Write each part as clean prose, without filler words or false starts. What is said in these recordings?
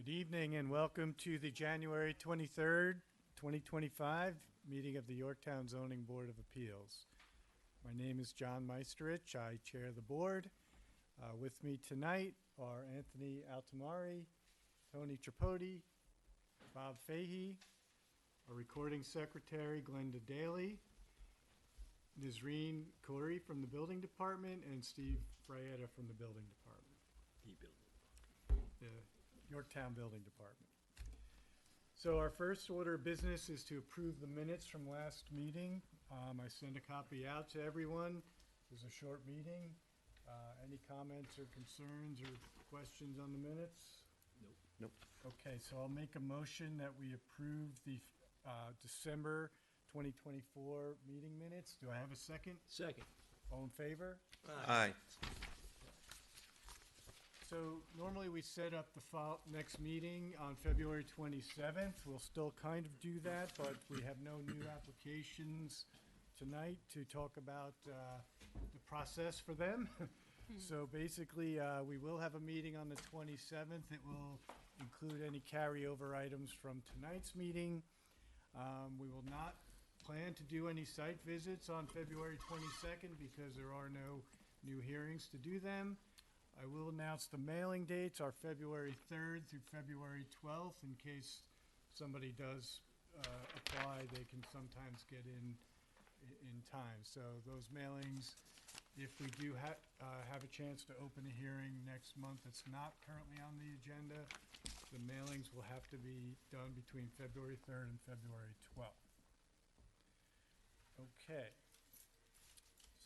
Good evening and welcome to the January 23rd, 2025 meeting of the Yorktown Zoning Board of Appeals. My name is John Meisterich. I chair the board. With me tonight are Anthony Altamari, Tony Tripodi, Bob Fahey, our recording secretary, Glenda Daly, Nisreen Khoury from the building department, and Steve Frietta from the building department. The Yorktown Building Department. So our first order of business is to approve the minutes from last meeting. I sent a copy out to everyone. It was a short meeting. Any comments or concerns or questions on the minutes? Nope. Okay, so I'll make a motion that we approve the December 2024 meeting minutes. Do I have a second? Second. All in favor? Aye. So normally we set up the next meeting on February 27th. We'll still kind of do that, but we have no new applications tonight to talk about the process for them. So basically, we will have a meeting on the 27th. It will include any carryover items from tonight's meeting. We will not plan to do any site visits on February 22nd because there are no new hearings to do them. I will announce the mailing dates are February 3rd through February 12th. In case somebody does apply, they can sometimes get in time. So those mailings, if we do have a chance to open a hearing next month that's not currently on the agenda, the mailings will have to be done between February 3rd and February 12th. Okay.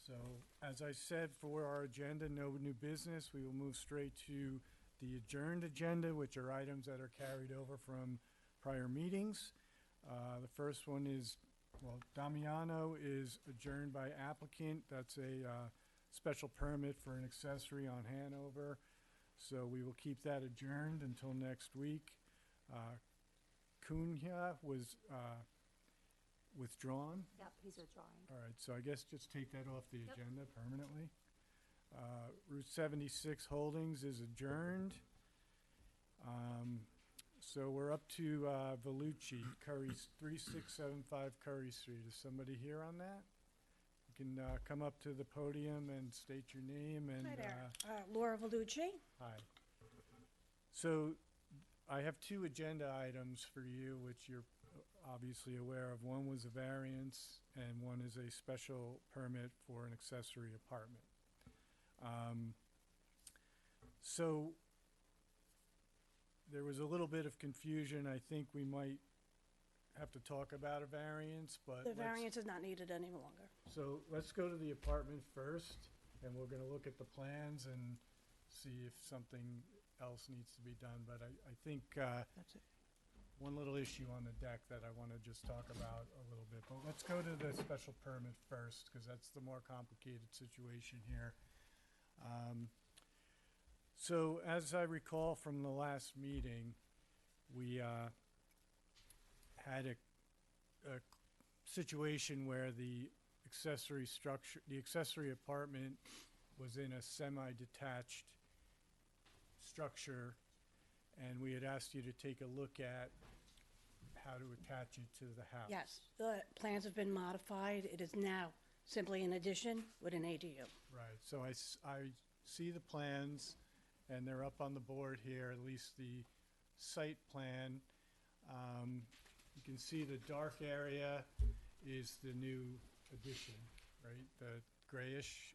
So, as I said, for our agenda, no new business. We will move straight to the adjourned agenda, which are items that are carried over from prior meetings. The first one is, well, Damiano is adjourned by applicant. That's a special permit for an accessory on Hanover. So we will keep that adjourned until next week. Cunha was withdrawn. Yep, he's withdrawing. All right, so I guess just take that off the agenda permanently. Route 76 Holdings is adjourned. So we're up to Vellucci, Curry's 3675 Curry Street. Is somebody here on that? You can come up to the podium and state your name and. Hi there, Laura Vellucci. Hi. So I have two agenda items for you, which you're obviously aware of. One was a variance and one is a special permit for an accessory apartment. So there was a little bit of confusion. I think we might have to talk about a variance, but The variance is not needed any longer. so let's go to the apartment first, and we're gonna look at the plans and see if something else needs to be done. But I think That's it. one little issue on the deck that I want to just talk about a little bit. But let's go to the special permit first, because that's the more complicated situation here. So as I recall from the last meeting, we had a situation where the accessory apartment was in a semi-detached structure, and we had asked you to take a look at how to attach it to the house. Yes, the plans have been modified. It is now simply an addition with an ADU. Right, so I see the plans, and they're up on the board here, at least the site plan. You can see the dark area is the new addition, right? The grayish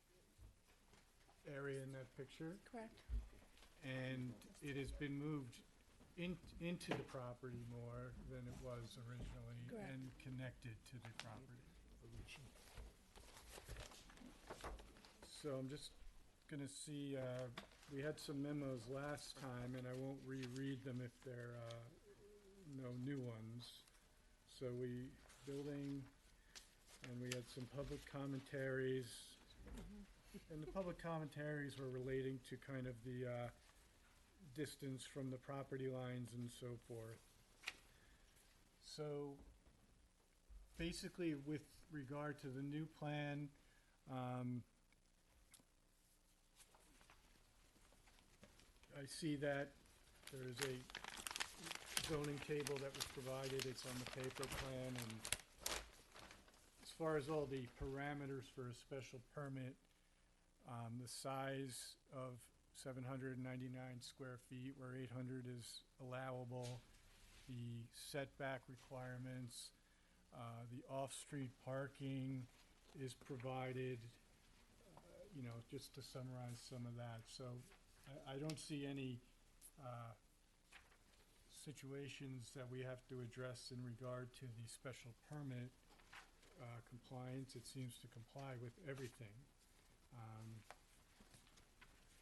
area in that picture. Correct. And it has been moved into the property more than it was originally. Correct. And connected to the property. So I'm just gonna see, we had some memos last time, and I won't reread them if they're no new ones. So building, and we had some public commentaries. And the public commentaries were relating to kind of the distance from the property lines and so forth. So basically, with regard to the new plan, I see that there's a zoning table that was provided, it's on the paper plan, and as far as all the parameters for a special permit, the size of 799 square feet, where 800 is allowable, the setback requirements, the off-street parking is provided, just to summarize some of that. So I don't see any situations that we have to address in regard to the special permit compliance. It seems to comply with everything.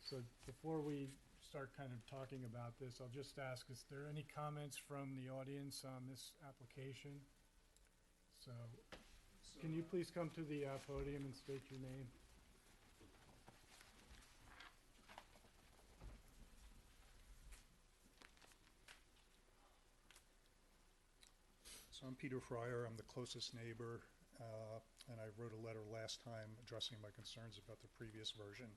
So before we start kind of talking about this, I'll just ask, is there any comments from the audience on this application? So, can you please come to the podium and state your name? So I'm Peter Fryer. I'm the closest neighbor, and I wrote a letter last time addressing my concerns about the previous version.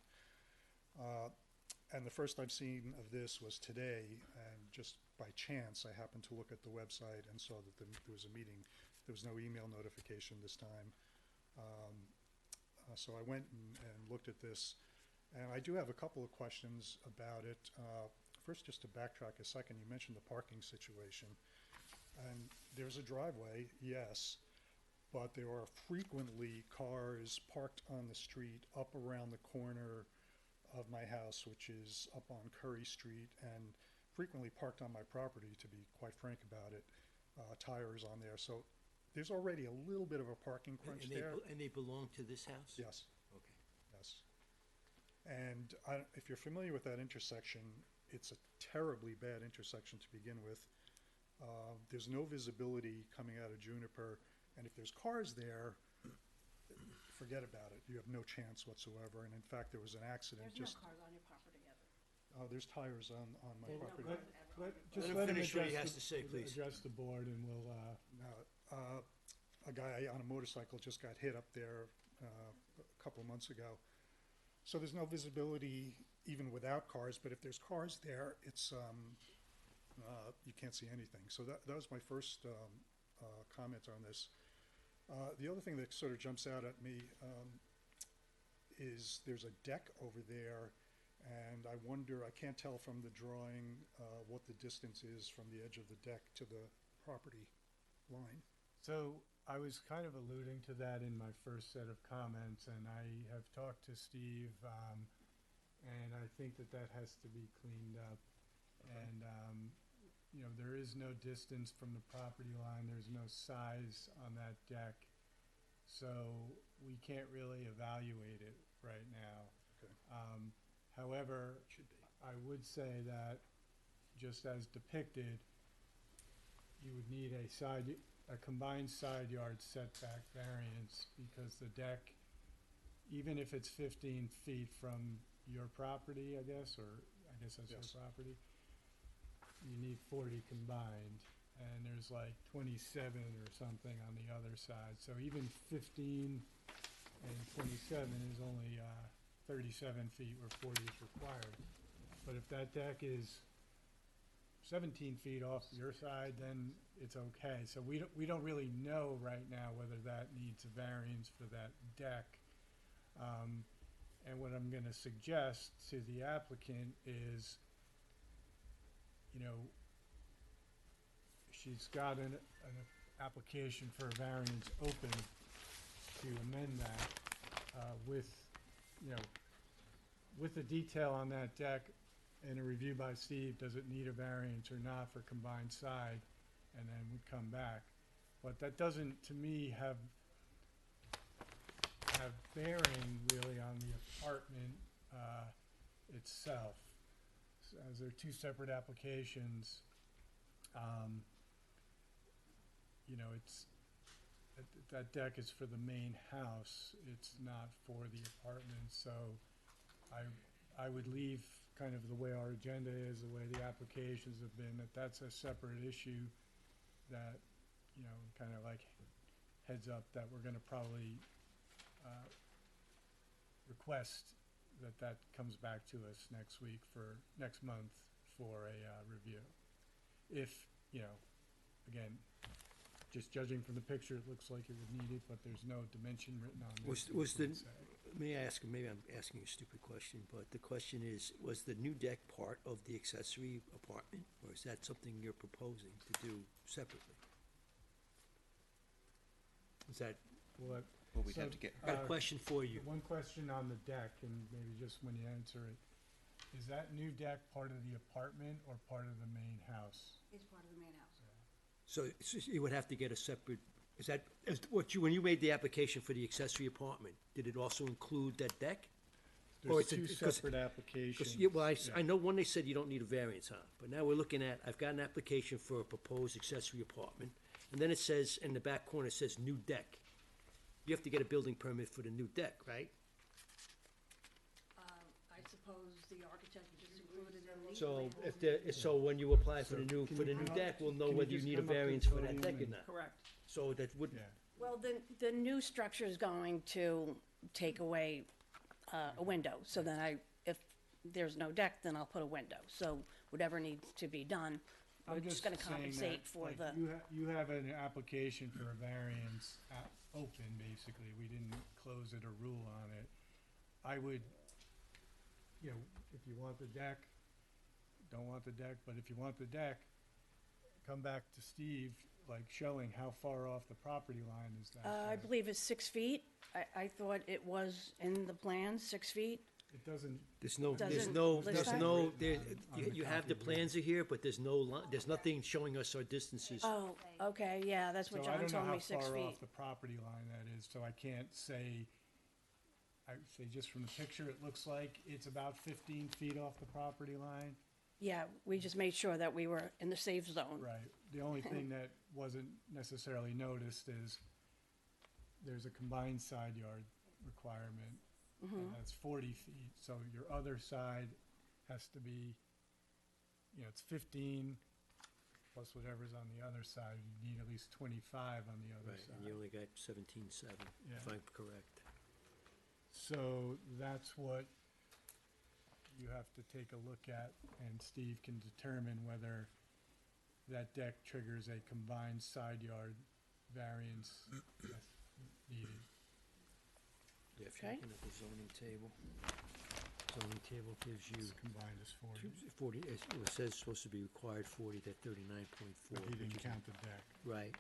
And the first I've seen of this was today, and just by chance, I happened to look at the website and saw that there was a meeting. There was no email notification this time. So I went and looked at this, and I do have a couple of questions about it. First, just to backtrack a second, you mentioned the parking situation. And there's a driveway, yes, but there are frequently cars parked on the street up around the corner of my house, which is up on Curry Street, and frequently parked on my property, to be quite frank about it. Tires on there, so there's already a little bit of a parking crunch there. And they belong to this house? Yes, Okay. yes. And if you're familiar with that intersection, it's a terribly bad intersection to begin with. There's no visibility coming out of Juniper, and if there's cars there, forget about it. You have no chance whatsoever, and in fact, there was an accident There's just... no cars on your property ever. There's tires on my No, property. Just Let him let him finish what he address has to say, please. address the board, and we'll, Now, a guy on a motorcycle just got hit up there a couple of months ago. So there's no visibility even without cars, but if there's cars there, it's, you can't see anything. So that was my first comment on this. The other thing that sort of jumps out at me is there's a deck over there, and I wonder, I can't tell from the drawing what the distance is from the edge of the deck to the property line. so I was kind of alluding to that in my first set of comments, and I have talked to Steve, and I think that has to be cleaned up. And, there is no distance from the property line, there's no size on that deck, so we can't really evaluate it right now. Okay. However, Should be. I would say that, just as depicted, you would need a combined side yard setback variance, because the deck, even if it's 15 feet from your property, I guess that's Yes. your property, you need 40 combined, and there's like 27 or something on the other side. So even 15 and 27 is only 37 feet where 40 is required. But if that deck is 17 feet off your side, then it's okay. So we don't really know right now whether that needs a variance for that deck. And what I'm gonna suggest to the applicant is, she's got an application for a variance open to amend that, with the detail on that deck and a review by Steve, does it need a variance or not for combined side, and then we'd come back. But that doesn't, to me, have bearing really on the apartment itself. As they're two separate applications, that deck is for the main house, it's not for the apartment, so I would leave kind of the way our agenda is, the way the applications have been, that's a separate issue that, kind of like heads up that we're gonna probably request that comes back to us next month for a review. If you know, again, just judging from the picture, it looks like it would need it, but there's no dimension written on it. Was the, may I ask, maybe I'm asking a stupid question, but the question is, was the new deck part of the accessory apartment? Or is that something you're proposing to do separately? Is that, Well, Well, we'd So, have to get, I got a question for you. one question on the deck, and maybe just when you answer it, is that new deck part of the apartment or part of the main house? It's part of the main house. So you would have to get a separate, is that, what you, when you made the application for the accessory apartment, did it also include that deck? Or There's it's a- two 'cause- separate applications. Because, yeah, well, I Yeah. know one they said you don't need a variance on, but now we're looking at, I've got an application for a proposed accessory apartment, and then it says, in the back corner, it says new deck. You have to get a building permit for the new deck, right? I suppose the architect just included in the. So if the, so when you apply for the new, Can for you the new come up- deck, we'll know can you whether you just need a come up to the variance for that podium deck or and- not. Correct. So that would, Yeah, Well, the new structure is going to take away a window, so then if there's no deck, then I'll put a window. So whatever needs to be done, we're I'm just just gonna saying compensate that, for like, the, you have an application for a variance open, basically, we didn't close it or rule on it. I would, you know, if you want the deck, don't want the deck, but if you want the deck, come back to Steve, like showing how far off the property line is that I deck. believe it's 6 feet. I thought it was in the plan, 6 feet. It doesn't, there's no, Doesn't list that? there, On the you have the copy here. plans are here, but there's no there's nothing showing us our distances. Oh, okay, yeah, that's so what I John don't know told how me, 6 far feet. off the property line that is, so I can't say, I would say just from the picture, it looks like it's about 15 feet off the property line. Yeah, we just made sure that we were in the safe zone. Right. The only thing that wasn't necessarily noticed is there's a combined side yard requirement. And that's 40 feet, so your other side has to be, you know, it's 15 plus whatever's on the other side. You need at least 25 on the other Right, side. and you only got 17.7, if Yeah. I'm correct. So that's what you have to take a look at, and Steve can determine whether that deck triggers a combined side yard variance that's needed. Yeah, if you're Okay. looking at the zoning table gives you It's combined as 40, 40, it says supposed to be required 40 to 39.4. but he didn't which is- count the deck. Right,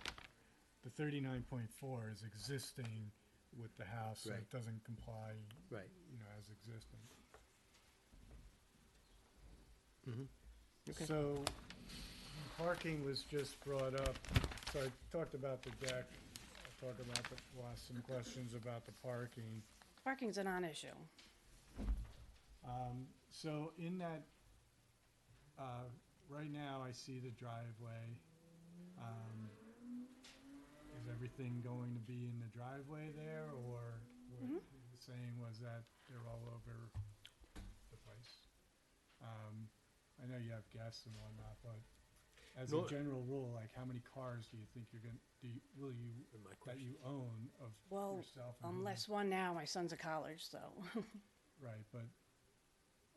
The 39.4 is existing with the house, so Right. it doesn't comply, right. you know, as existing. Okay. So, parking was just brought up, so I talked about the deck, I talked about asked some questions about the parking. Parking's a non-issue. So in that, right now I see the driveway. Is everything going to be in the driveway there, or what he was saying was that they're all over the place? I know you have guests and whatnot, but as a No. general rule, like how many cars do you think you're gonna, will you, My that question. you own of Well, yourself? and who- unless one now, my son's at college, so. Right, but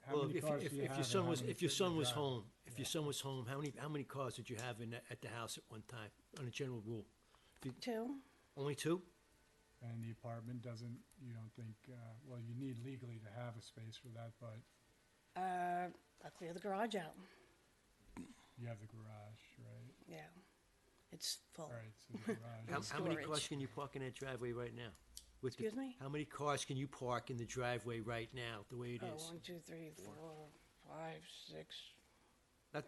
how Well, many cars do you have? if your and son how was, many if your fit in the son was driveway? home, if your son was home, how many cars did you have at the house at one time, on a general rule? 2? Only two? And the apartment doesn't, you don't think, well, you need legally to have a space for that, but I'll clear the garage out. you have the garage, right? Yeah. It's full. All right, so the garage, How many Storage. cars can you park in that driveway right now? With the- Excuse me? How many cars can you park in the driveway right now, the way it Oh, is? 1, 2, 3, 4, 5, 6.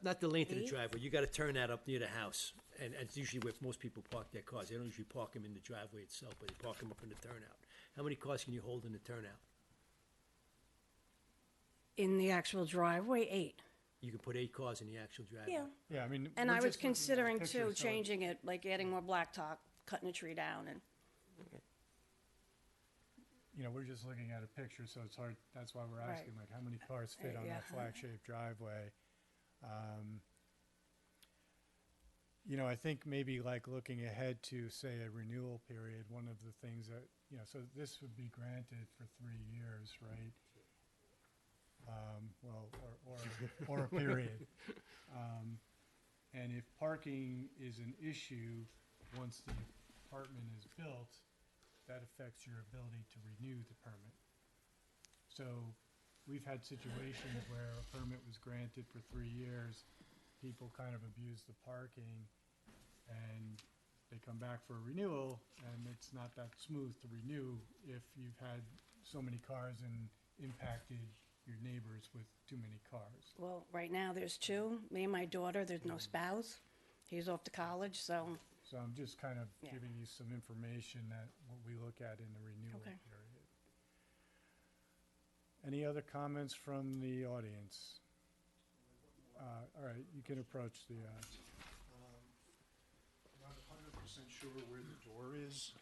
Not the length of the 8? driveway, you gotta turn that up near the house, and it's usually where most people park their cars, they don't usually park them in the driveway itself, but they park them up in the turnout. How many cars can you hold in the turnout? In the actual driveway, 8. You can put 8 cars in the actual driveway. Yeah. yeah, I mean. And we're I was just looking at a considering picture, too, so- changing it, like adding more blacktop, cutting a tree down and, You know, we're just looking at a picture, so it's hard, that's why we're Right. asking, like, how many cars fit on Yeah. that flag-shaped driveway? You know, I think maybe like looking ahead to, say, a renewal period, one of the things that, you know, so this would be granted for 3 years, right? Well, or a period. And if parking is an issue, once the apartment is built, that affects your ability to renew the permit. So we've had situations where a permit was granted for 3 years, people kind of abuse the parking, and they come back for a renewal, and it's not that smooth to renew if you've had so many cars and impacted your neighbors with too many cars. Well, right now, there's two, me and my daughter, there's no spouse. He's off to college, so, So I'm just kind of Yeah. giving you some information that what we look at in the renewal Okay. period. Any other comments from the audience? All right, you can approach the, I'm not 100% sure where the door is,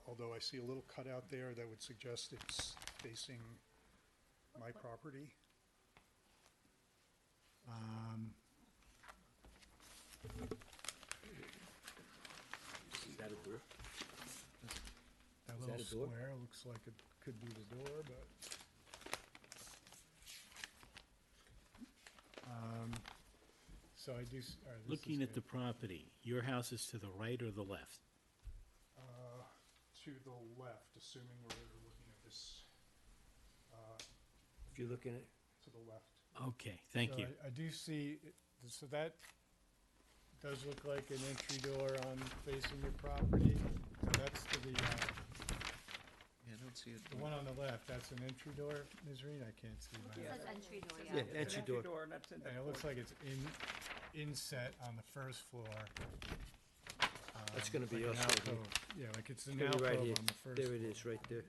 although I see a little cutout there that would suggest it's facing my property. Is that a door? that Is little that a door? square looks like it could be the door, but. So I do, all right, this is Looking at the good. property, your house is to the right or the left? To the left, assuming we're looking at this, If you're looking at, to the left. Okay, thank So you. I do see, so that does look like an entry door on facing your property. So that's to the, Yeah, I don't see it. the one on the left, that's an entry door, Ms. Reed? I can't see It mine. says entry door, yeah, yeah. entry door. And it looks like it's inset on the first floor. That's gonna be like an us right here. alcove. Yeah, like it's an Gonna alcove be right on here. the first floor. There it is, right there.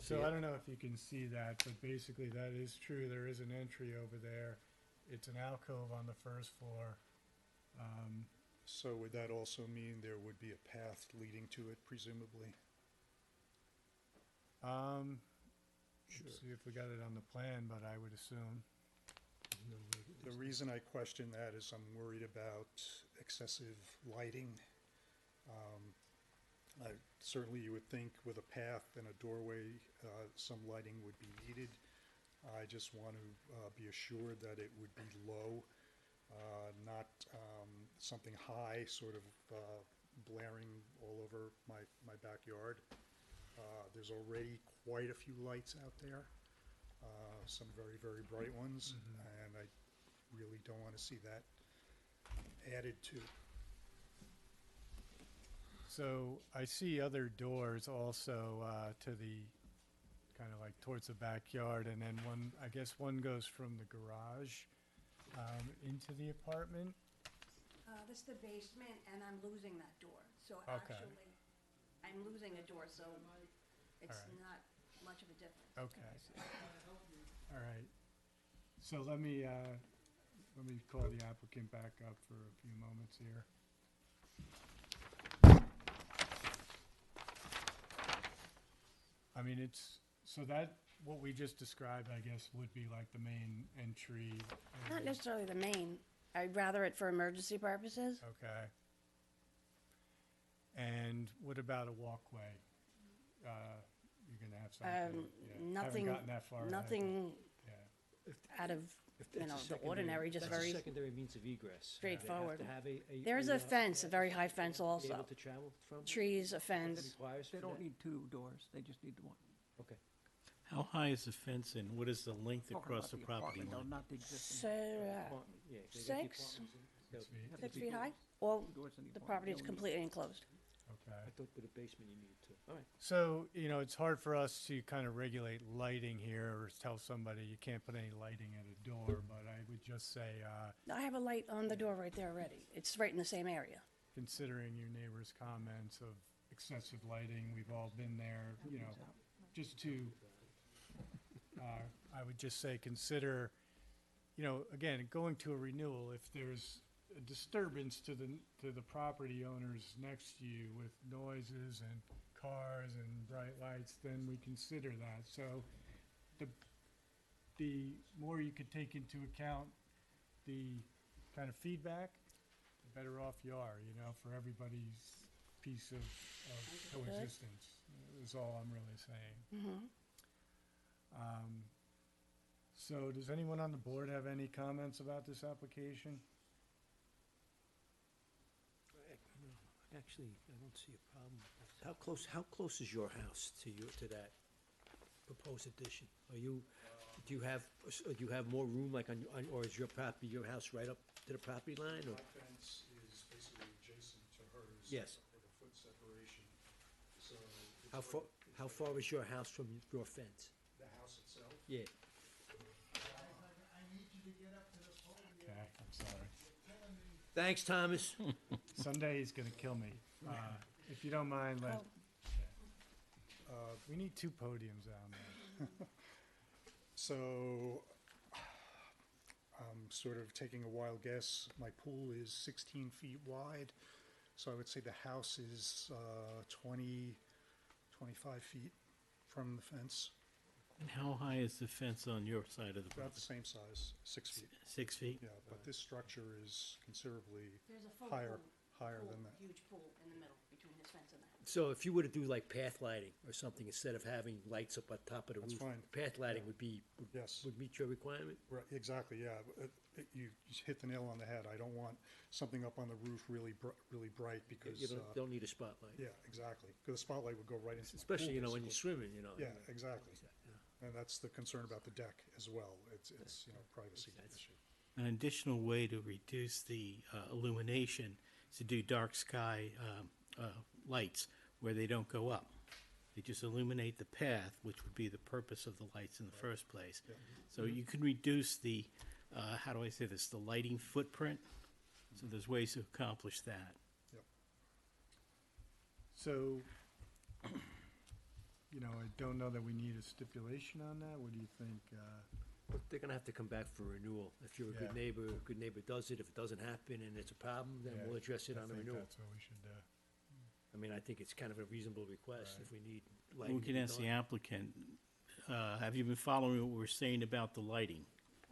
So See I it? don't know if you can see that, but basically that is true. There is an entry over there. It's an alcove on the first floor. So would that also mean there would be a path leading to it, presumably? Let's see if we got it on the plan, but I would assume. The reason I question that is I'm worried about excessive lighting. Certainly you would think with a path and a doorway, some lighting would be needed. I just want to be assured that it would be low, not something high, sort of blaring all over my backyard. There's already quite a few lights out there, some very, very bright ones, and I really don't want to see that added to. So I see other doors also to the, kind of like towards the backyard, and then one, I guess one goes from the garage into the apartment. this is the basement, and I'm losing that door. So Okay. actually, I'm losing a door, so it's Alright. not much of a difference. Okay. All right. So let me call the applicant back up for a few moments here. I mean, so that, what we just described, I guess, would be like the main entry. Not area. necessarily the main. I'd rather it for emergency purposes. Okay. And what about a walkway? You're gonna have something, yeah. Nothing, Haven't gotten that far ahead, but- nothing Yeah. out of, If you that's a know, the secondary- ordinary, just that's a very, secondary means of egress. straightforward. They have to have there's a fence, a very high fence Be able also. to travel from? Trees, a That fence. requires They for don't that? need two doors, they just need the one. Okay. How high is the fence and what is the length Talking across the about property apartment, though, line? not the existing. So, Apartment, yeah, if they got the six? apartments in, that would- feet. have to 6 be feet cool. high? Well, Doors in the the apartment, property is they don't need- completely enclosed. Okay. I thought with a basement you needed two. All right. So, it's hard for us to kind of regulate lighting here or tell somebody you can't put any lighting at a door, but I would just say, I have a light on the door right there already. It's right in the same area. considering your neighbor's comments of excessive lighting, we've all been there, just to, I would just say, consider, again, going to a renewal, if there's a disturbance to the property owners next to you with noises and cars and bright lights, then we consider that. So the more you could take into account the kind of feedback, the better off you are, for everybody's piece of coexistence, is all I'm really saying. So does anyone on the board have any comments about this application? Actually, I don't see a problem with this. How close is your house to that proposed addition? Do you have more room like or is your house right up to the property line or? My fence is basically adjacent to hers. Yes. With a foot separation, so. it's How far is your house from your fence? The house itself, Yeah. Okay, I'm sorry. Thanks, Thomas. Someday he's gonna kill me. If you don't mind, Oh. we need two podiums down there. so I'm sort of taking a wild guess. My pool is 16 feet wide, so I would say the house is 20, 25 feet from the fence. And how high is the fence on your side of the About property? the same size, 6 feet. 6 feet? Yeah, but this structure is considerably There's a full higher, pool, higher than that. huge pool in the middle between his fence and that. So if you were to do like path lighting or something, instead of having lights up on top of the That's roof, fine. path lighting Yes. would meet your requirement? Right, exactly, yeah. You hit the nail on the head. I don't want something up on the roof really bright because, You don't need a spotlight. yeah, exactly. Because the spotlight would go right into the pool. Especially, when you're basically. swimming, Yeah, exactly. Yeah. And that's the concern about the deck as well. It's privacy Makes sense. issue. An additional way to reduce the illumination is to do dark sky lights where they don't go up. They just illuminate the path, which would be the purpose of the lights in the first place. So you can reduce the, how do I say this, the lighting footprint. So there's ways to accomplish that. So, I don't know that we need a stipulation on that. What do you think? But they're gonna have to come back for renewal. If you're a good Yeah. neighbor, a good neighbor does it. If it doesn't happen and it's a problem, then Yeah, we'll address it I on the think renewal. that's what we should do. I mean, I think it's kind of a reasonable request if we need We lighting. to can be ask the done. applicant, have you been following what we're saying about the lighting?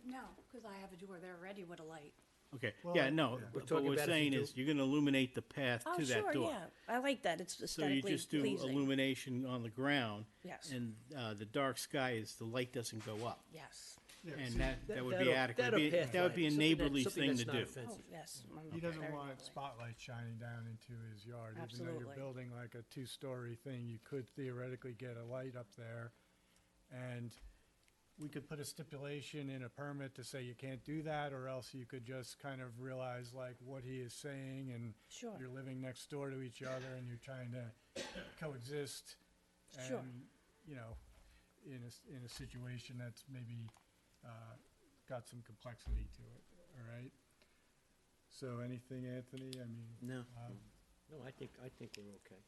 No, because I have a door there already with a light. Okay, Well, yeah, no, yeah. We're but talking what we're about if you saying do- is you're gonna illuminate the path Oh, to that sure, door. yeah. I like that. It's So you aesthetically just do pleasing. illumination on the ground. Yes. And the dark sky is, the light doesn't go up. Yes. And that would be That'll- adequate. that'll That'd be- path That would be a lighting, neighborly something thing that's to not do. Oh, offensive. yes. He doesn't Very want lovely. spotlight shining down into his yard. Even though Absolutely. you're building like a two-story thing, you could theoretically get a light up there. And we could put a stipulation in a permit to say you can't do that, or else you could just kind of realize like what he is saying, and Sure. you're living next door to each other and you're trying to coexist. Sure. And, in a situation that's maybe, got some complexity to it, all right? So anything, Anthony? I mean, No, um, no, I think we're okay.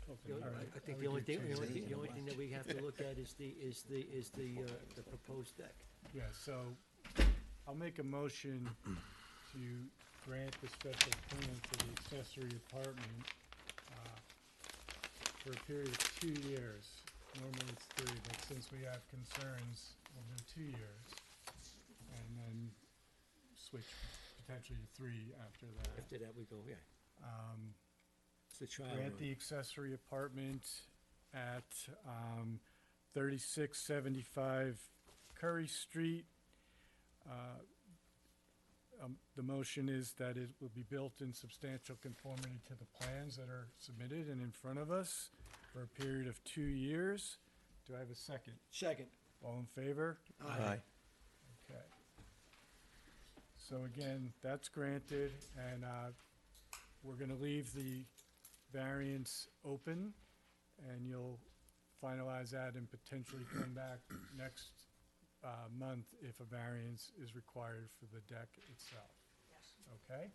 okay, The all only- right. I think would the only do thing, two. the only thing that we have to look at is the proposed deck. Yeah, so I'll make a motion to grant the special permit for the accessory apartment for a period of 2 years. Normally it's 3, but since we have concerns, we'll do 2 years. And then switch potentially to 3 after that. After that, we go, yeah. It's the trial Grant the run. accessory apartment at 3675 Curry Street. The motion is that it will be built in substantial conformity to the plans that are submitted and in front of us for a period of 2 years. Do I have a second? Second. All in favor? Aye. Okay. So again, that's granted, and we're gonna leave the variance open, and you'll finalize that and potentially come back next month if a variance is required for the deck itself. Yes. Okay?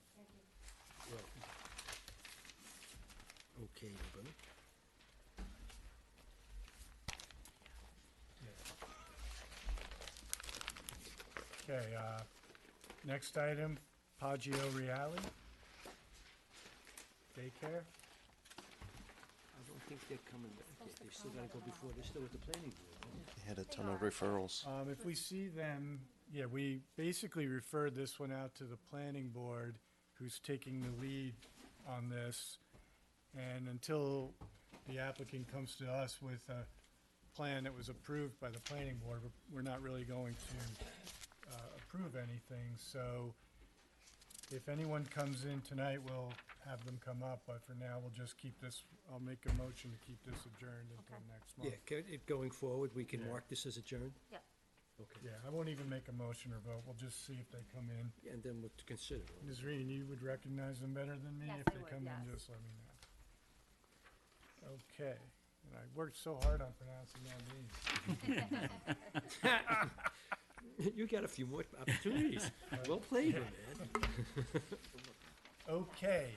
Okay, brother. Okay, next item, Poggio Reale. Daycare. I don't think they're coming back. They still gotta go before, they're still with the planning board. They had a ton of referrals. If we see them, yeah, we basically referred this one out to the planning board, who's taking the lead on this. And until the applicant comes to us with a plan that was approved by the planning board. We're not really going to approve anything, so if anyone comes in tonight, we'll have them come up, but for now, we'll just keep this, I'll make a motion to keep this adjourned until next month. Yeah, going forward, we can Yeah. mark this as adjourned? Yeah. Okay, Yeah, I won't even make a motion or vote, we'll just see if they come in. and then we'll consider it. Ms. Reen, you would recognize them better than me? Yes, If I they would, come in, yes. just let me know. Okay, and I worked so hard on pronouncing that name. You got a few more opportunities. Well played, man. Okay,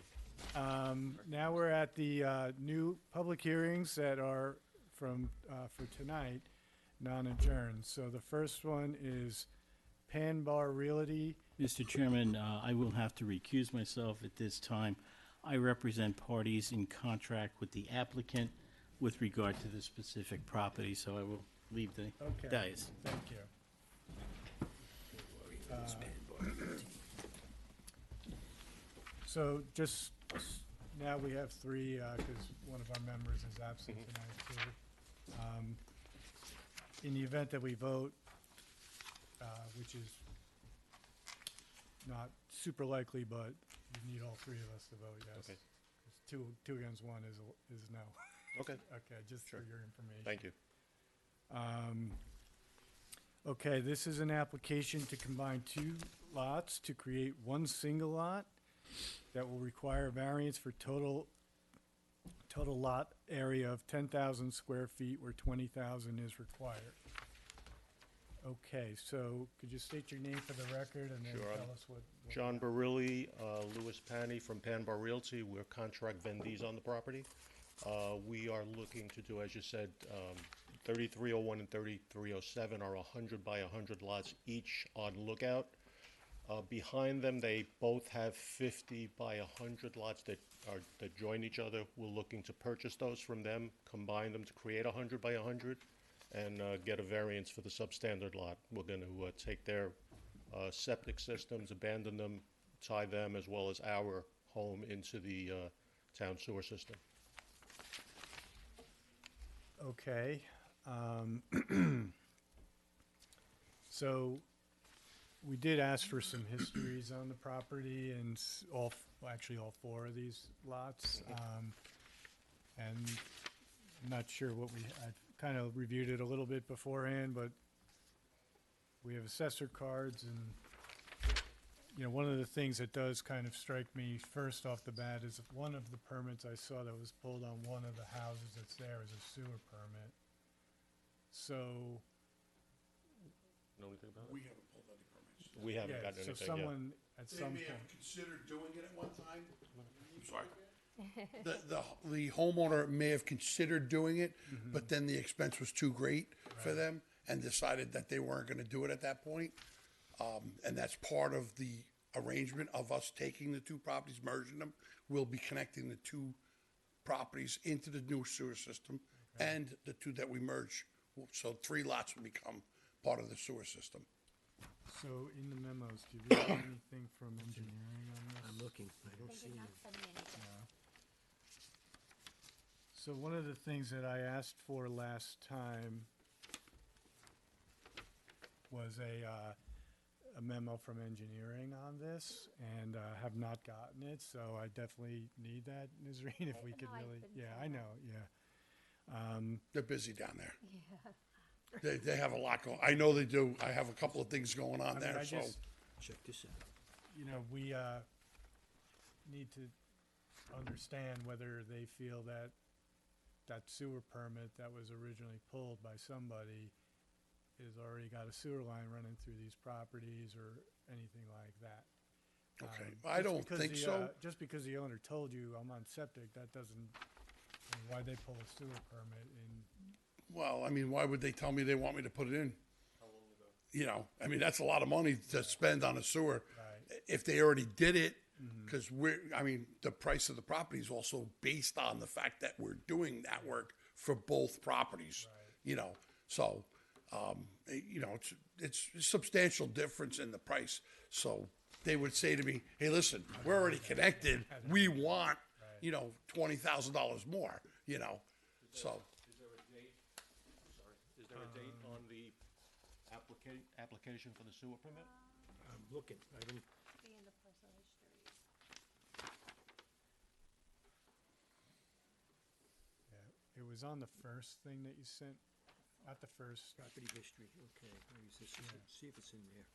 now we're at the new public hearings that are from, for tonight, non-adjourned. So the first one is Pan Bar Realty. Mr. Chairman, I will have to recuse myself at this time. I represent parties in contract with the applicant with regard to the specific property, so I will leave the Okay. dais. Thank you. So just, now we have three, because one of our members is absent tonight too. In the event that we vote, which is not super likely, but you need all three of us to vote yes. Okay. It's two against one is no. Okay, Okay, just for Sure. your information. thank you. Okay, this is an application to combine two lots to create one single lot that will require variance for total lot area of 10,000 square feet where 20,000 is required. Okay, so could you state your name for the record and then Sure, I'm tell us what? John Barilli, Louis Pani from Pan Bar Realty. We're contract vendees on the property. We are looking to do, as you said, 3301 and 3307 are 100 by 100 lots each on Lookout. Behind them, they both have 50 by 100 lots that join each other. We're looking to purchase those from them, combine them to create 100 by 100, and get a variance for the substandard lot. We're going to take their septic systems, abandon them, tie them, as well as our home into the town sewer system. Okay. So we did ask for some histories on the property and actually all four of these lots. And I'm not sure what I kind of reviewed it a little bit beforehand, but we have assessor cards and, you know, one of the things that does kind of strike me first off the bat is one of the permits I saw that was pulled on one of the houses that's there is a sewer permit. So, Know anything about We haven't pulled any permits. We haven't yeah, gotten so anything yet. someone at They some may point, have considered doing it at one time. I'm sorry. The homeowner may have considered doing it, but then the expense was too great for them and decided that they weren't gonna do it at that point. And that's part of the arrangement of us taking the two properties, merging them. We'll be connecting the two properties into the new sewer system and the two that we merge. So 3 lots will become part of the sewer system. so in the memos, do you have anything from engineering on this? I'm looking, I don't see them. So one of the things that I asked for last time was a memo from engineering on this, and have not gotten it, so I definitely need that, Ms. Reen, if we could know, I've really, been yeah, told I that. know, yeah. They're busy down there. They have a lot going, I know they do. I have a couple of things going on I mean, there, I so. just, Check this out. you know, we need to understand whether they feel that that sewer permit that was originally pulled by somebody is already got a sewer line running through these properties or anything like that. Okay, Just I don't because think the, so. Just because the owner told you I'm on septic, that doesn't, I mean, why'd they pull a sewer permit in? Well, I mean, why would they tell me they want me to put it in? You know, I mean, that's a lot of money to spend on a sewer. Right. If they already did it, because I mean, the price of the property is also based on the fact that we're doing that work for both properties. You know, so, you know, it's a substantial difference in the price. So they would say to me, hey, listen, we're already connected. We want, you know, $20,000 more, you know, so. there a date on the application for the sewer permit? I'm looking, I don't, Be in the personal histories. Yeah, it was on the first thing that you sent, not the first. property history, okay, let me just see if it's in there.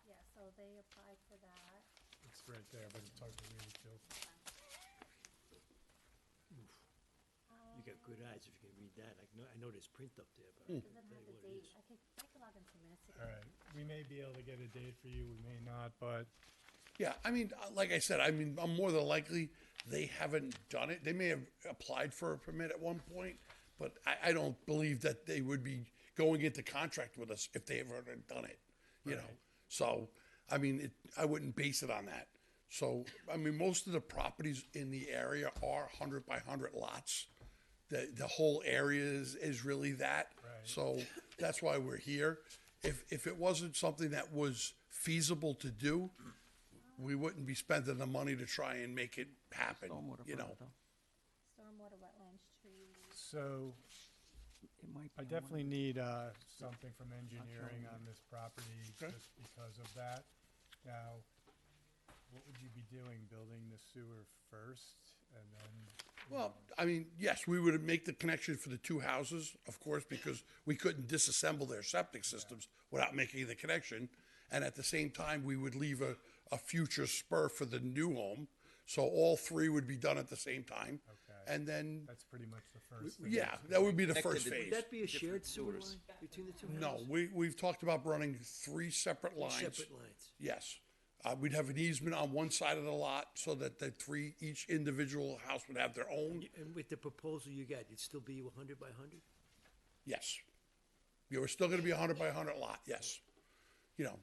Yeah, so they applied for that. It's right there, but it's hard to read it, Jill. You got good eyes if you can read that, I know there's print up there, but I Doesn't can't tell have you the what it date. is. I could log into minutes ago. All right, we may be able to get a date for you, we may not, but Yeah, I mean, like I said, I mean, I'm more than likely, they haven't done it. They may have applied for a permit at one point, but I don't believe that they would be going into contract with us if they ever had done it, you know? So, I mean, I wouldn't base it on that. So, I mean, most of the properties in the area are 100 by 100 lots. The whole area is really that. Right. So that's why we're here. If it wasn't something that was feasible to do, we wouldn't be spending the money to try and make it happen, you know? Stormwater, wetlands, trees. so I definitely need something from engineering on this property Okay. just because of that. Now, what would you be doing, building the sewer first and then? Well, I mean, yes, we would make the connection for the two houses, of course, because we couldn't disassemble their septic systems without making the connection. And at the same time, we would leave a future spur for the new home. So all three would be done at the same time. Okay. And then, That's pretty much the first thing. yeah, that would be the Connected first to- Would phase. that be a shared Different sewer sewers. line between the two houses? No, we've talked about running three separate lines. Separate lines. Yes. We'd have an easement on one side of the lot so that each individual house would have their own. And with the proposal you got, it'd still be 100 by 100? Yes. You were still gonna be a 100 by 100 lot, yes. You know,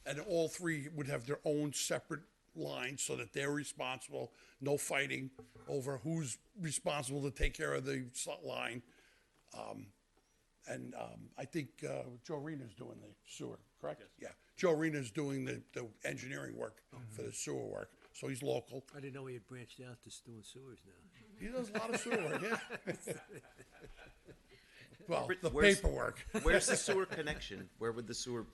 and all three would have their own separate lines so that they're responsible, no fighting over who's responsible to take care of the line. I think, Joe Rena's doing the sewer, correct? Yeah, Joe Rena's doing the engineering work for the sewer work, so he's local. I didn't know he had branched out to doing sewers now. He does a lot of sewer work, yeah. Well, the Where's- paperwork. Where's the sewer connection? Where would the sewer?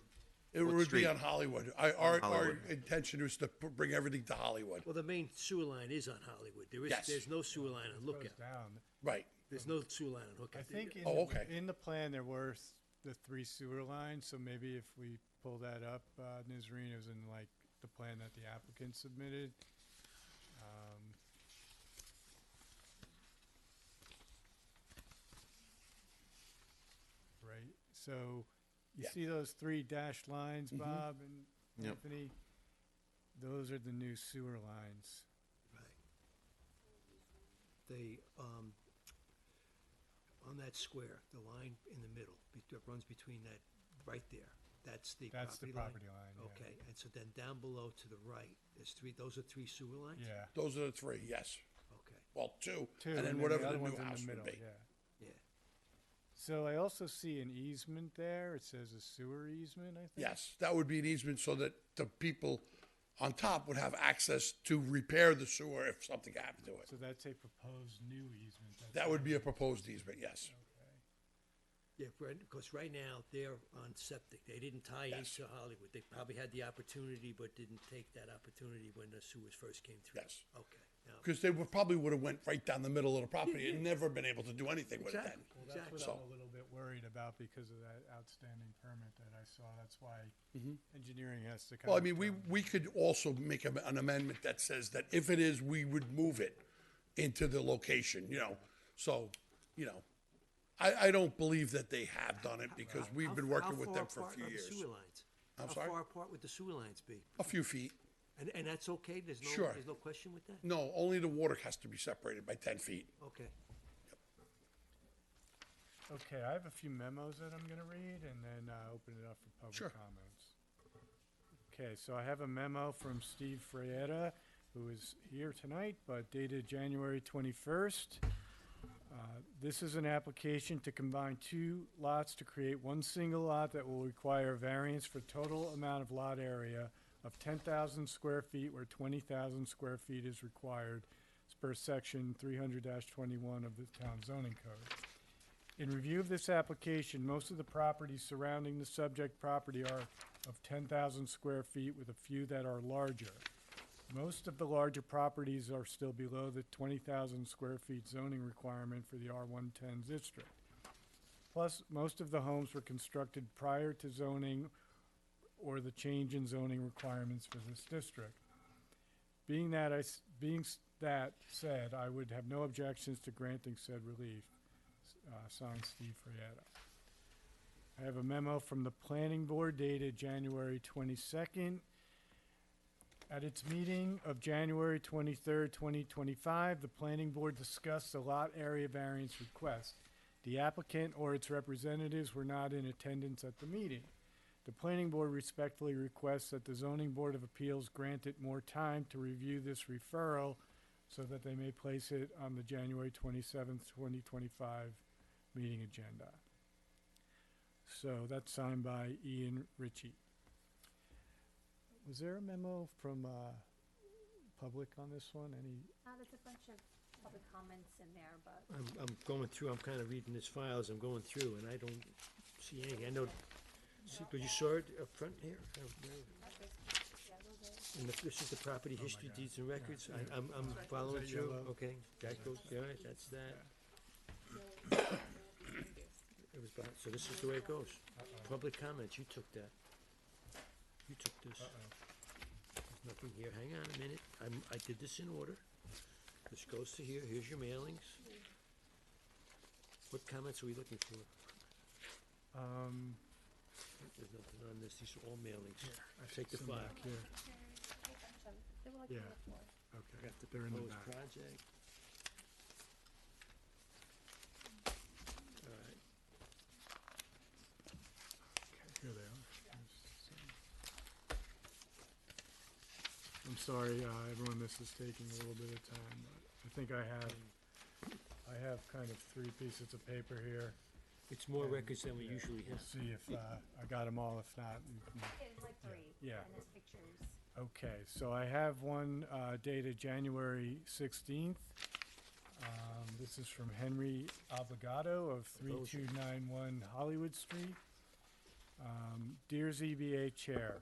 It what would street? be on Hollywood. Our Hollywood. intention is to bring everything to Hollywood. Well, the main sewer line is on Hollywood. Yes. There's no sewer line on Goes Lookout. down. Right. There's no sewer line on I Lookout. think in, Oh, okay. in the plan, there were the three sewer lines, so maybe if we pull that up, Nizreen, it was in like the plan that the applicant submitted. Right, so you Yeah. see those three dashed lines, Bob and Yep. Anthony? Those are the new sewer lines. Right. They, on that square, the line in the middle, that runs between that, right there, that's the That's the property line? property line, yeah. Okay, and so then down below to the right, there's those are three sewer lines? Yeah. Those are the three, yes. Okay, Well, two, Two, and then the whatever the other new one's in house the would middle, be. yeah. yeah. So I also see an easement there. It says a sewer easement, I think. Yes, that would be an easement so that the people on top would have access to repair the sewer if something happened to it. So that's a proposed new easement. That would be a proposed easement, yes. Yeah, because right now, they're on septic. They didn't tie Yes. into Hollywood. They probably had the opportunity, but didn't take that opportunity when the sewers first came through. Yes. Okay, now, Because they probably would have went right down the middle of the property and never been able to do anything with it then. exactly, Well, that's exactly. what So- I'm a little bit worried about because of that outstanding permit that I saw. That's why engineering has to kind Well, I of. mean, we could also make an amendment that says that if it is, we would move it into the location, you know? So, you know, I don't believe that they have done it because we've How- been how working with far them for a apart few are the years. sewer lines? I'm How sorry? far apart would the sewer lines be? A few feet. And that's okay? There's no, Sure. there's no question with that? No, only the water has to be separated by 10 feet. Okay. Okay, I have a few memos that I'm gonna read and then open it up for public Sure. comments. Okay, so I have a memo from Steve Fraietta, who is here tonight, but dated January 21st. This is an application to combine two lots to create one single lot that will require variance for total amount of lot area of 10,000 square feet where 20,000 square feet is required. per section 300-21 of the town zoning code. In review of this application, most of the properties surrounding the subject property are of 10,000 square feet, with a few that are larger. Most of the larger properties are still below the 20,000 square feet zoning requirement for the R110 district. Plus, most of the homes were constructed prior to zoning or the change in zoning requirements for this district. Being that said, I would have no objections to granting said relief. Signed, Steve Frietta. I have a memo from the planning board dated January 22nd. At its meeting of January 23rd, 2025, the planning board discussed the lot area variance request. The applicant or its representatives were not in attendance at the meeting. The planning board respectfully requests that the zoning board of appeals grant it more time to review this referral so that they may place it on the January 27th, 2025 meeting agenda. So that's signed by Ian Ritchie. Was there a memo from public on this one? Any? There's a bunch of public comments in there, but I'm going through, I'm kind of reading this file as I'm going through, and I don't see anything. I know, but you saw it up front here? And this is the property history, deeds and records? I'm following that through, yellow? okay, that goes, all right, that's that. It was, so this is the way it goes. Public comments, you took that. You took this. There's nothing here, hang on a minute, I did this in order. This goes to here, here's your mailings. What comments are we looking for? There's nothing on this, these are all mailings. Take the some file. back here. they were like Yeah. 3 or 4. Okay, Got the they're in the proposed back. project. All right, Okay, here they are. I'm sorry, everyone, this is taking a little bit of time, but I think I have kind of 3 pieces of paper here. it's more records than we usually We'll have. see if I got them all. If not, you can. It's like 3. Yeah. And there's pictures. Okay, so I have one dated January 16th. This is from Henry Obligato of 3291 Hollywood Street. Dear ZBA Chair,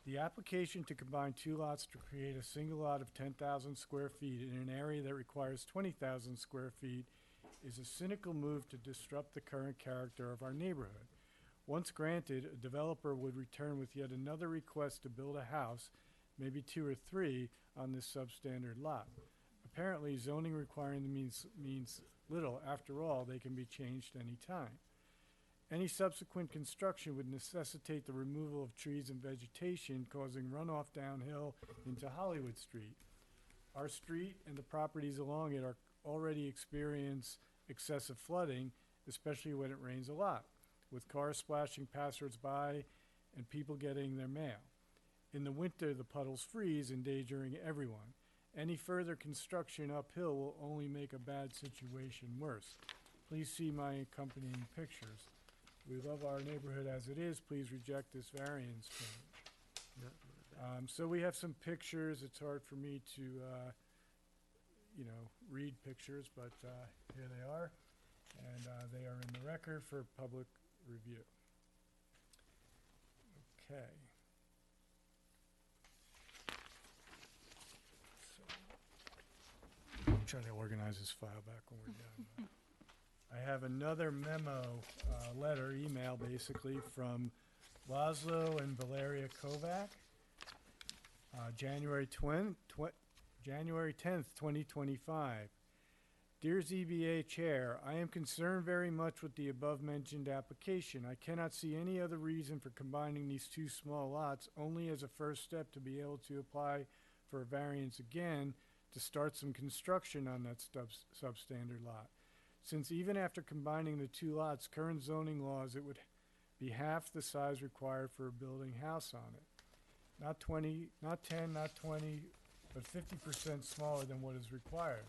the application to combine 2 lots to create a single lot of 10,000 square feet in an area that requires 20,000 square feet is a cynical move to disrupt the current character of our neighborhood. Once granted, a developer would return with yet another request to build a house, maybe 2 or 3, on this substandard lot. Apparently, zoning requirement means little. After all, they can be changed any time. Any subsequent construction would necessitate the removal of trees and vegetation, causing runoff downhill into Hollywood Street. Our street and the properties along it are already experience excessive flooding, especially when it rains a lot, with cars splashing passersby and people getting their mail. In the winter, the puddles freeze, endangering everyone. Any further construction uphill will only make a bad situation worse. Please see my accompanying pictures. We love our neighborhood as it is. Please reject this variance change. So we have some pictures. It's hard for me to, read pictures, but here they are. And they are in the record for public review. Okay. So, I'm trying to organize this file back when we're done. but I have another memo, letter, email, basically, from Laszlo and Valeria Kovac, January 10th, 2025. Dear ZBA Chair, I am concerned very much with the above-mentioned application. I cannot see any other reason for combining these 2 small lots, only as a first step to be able to apply for a variance again to start some construction on that substandard lot. Since even after combining the 2 lots, current zoning laws, it would be half the size required for a building house on it. Not 20, not 10, not 20, but 50% smaller than what is required.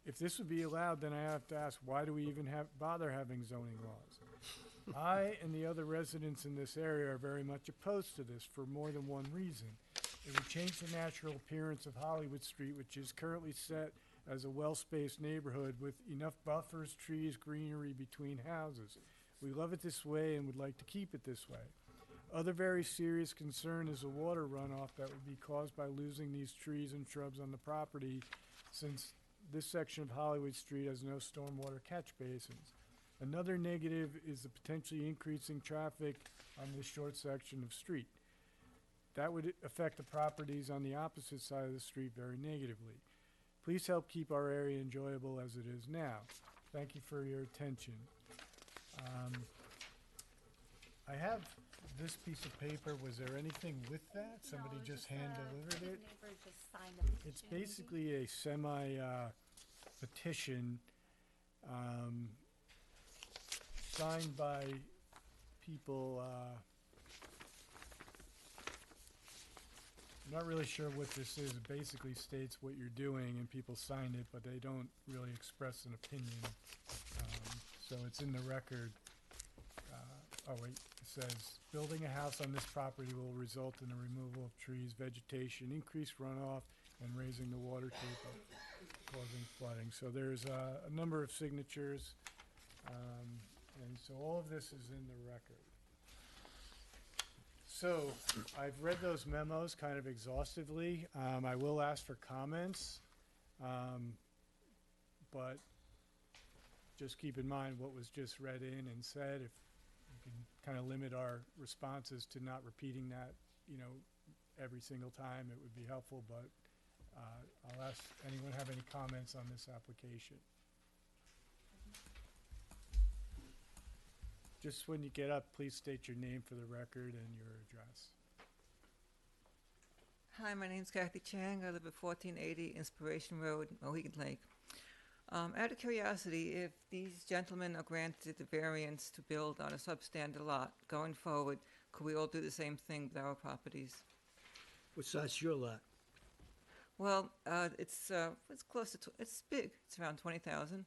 If this would be allowed, then I have to ask, why do we even bother having zoning laws? I and the other residents in this area are very much opposed to this for more than one reason. It would change the natural appearance of Hollywood Street, which is currently set as a well-spaced neighborhood with enough buffers, trees, greenery between houses. We love it this way and would like to keep it this way. Other very serious concern is the water runoff that would be caused by losing these trees and shrubs on the property, since this section of Hollywood Street has no stormwater catch basins. Another negative is the potentially increasing traffic on this short section of street. That would affect the properties on the opposite side of the street very negatively. Please help keep our area enjoyable as it is now. Thank you for your attention. I have this piece of paper. Was there anything with that? Somebody No, just the hand-delivered it? Neighbors just signed the petition. It's basically a petition signed by people. I'm not really sure what this is. It basically states what you're doing, and people sign it, but they don't really express an opinion. So it's in the record. Oh wait, it says, building a house on this property will result in the removal of trees, vegetation, increased runoff, and raising the water table, causing flooding. So there's a number of signatures, and so all of this is in the record. So I've read those memos kind of exhaustively. I will ask for comments, but just keep in mind what was just read in and said. If you can kind of limit our responses to not repeating that, every single time, it would be helpful, but I'll ask, anyone have any comments on this application? Just when you get up, please state your name for the record and your address. Hi, my name's Kathy Chang. I live at 1480 Inspiration Road, Mohegan Lake. Out of curiosity, if these gentlemen are granted the variance to build on a substandard lot going forward, could we all do the same thing with our properties? What size is your lot? Well, it's close to, it's big. It's around 20,000.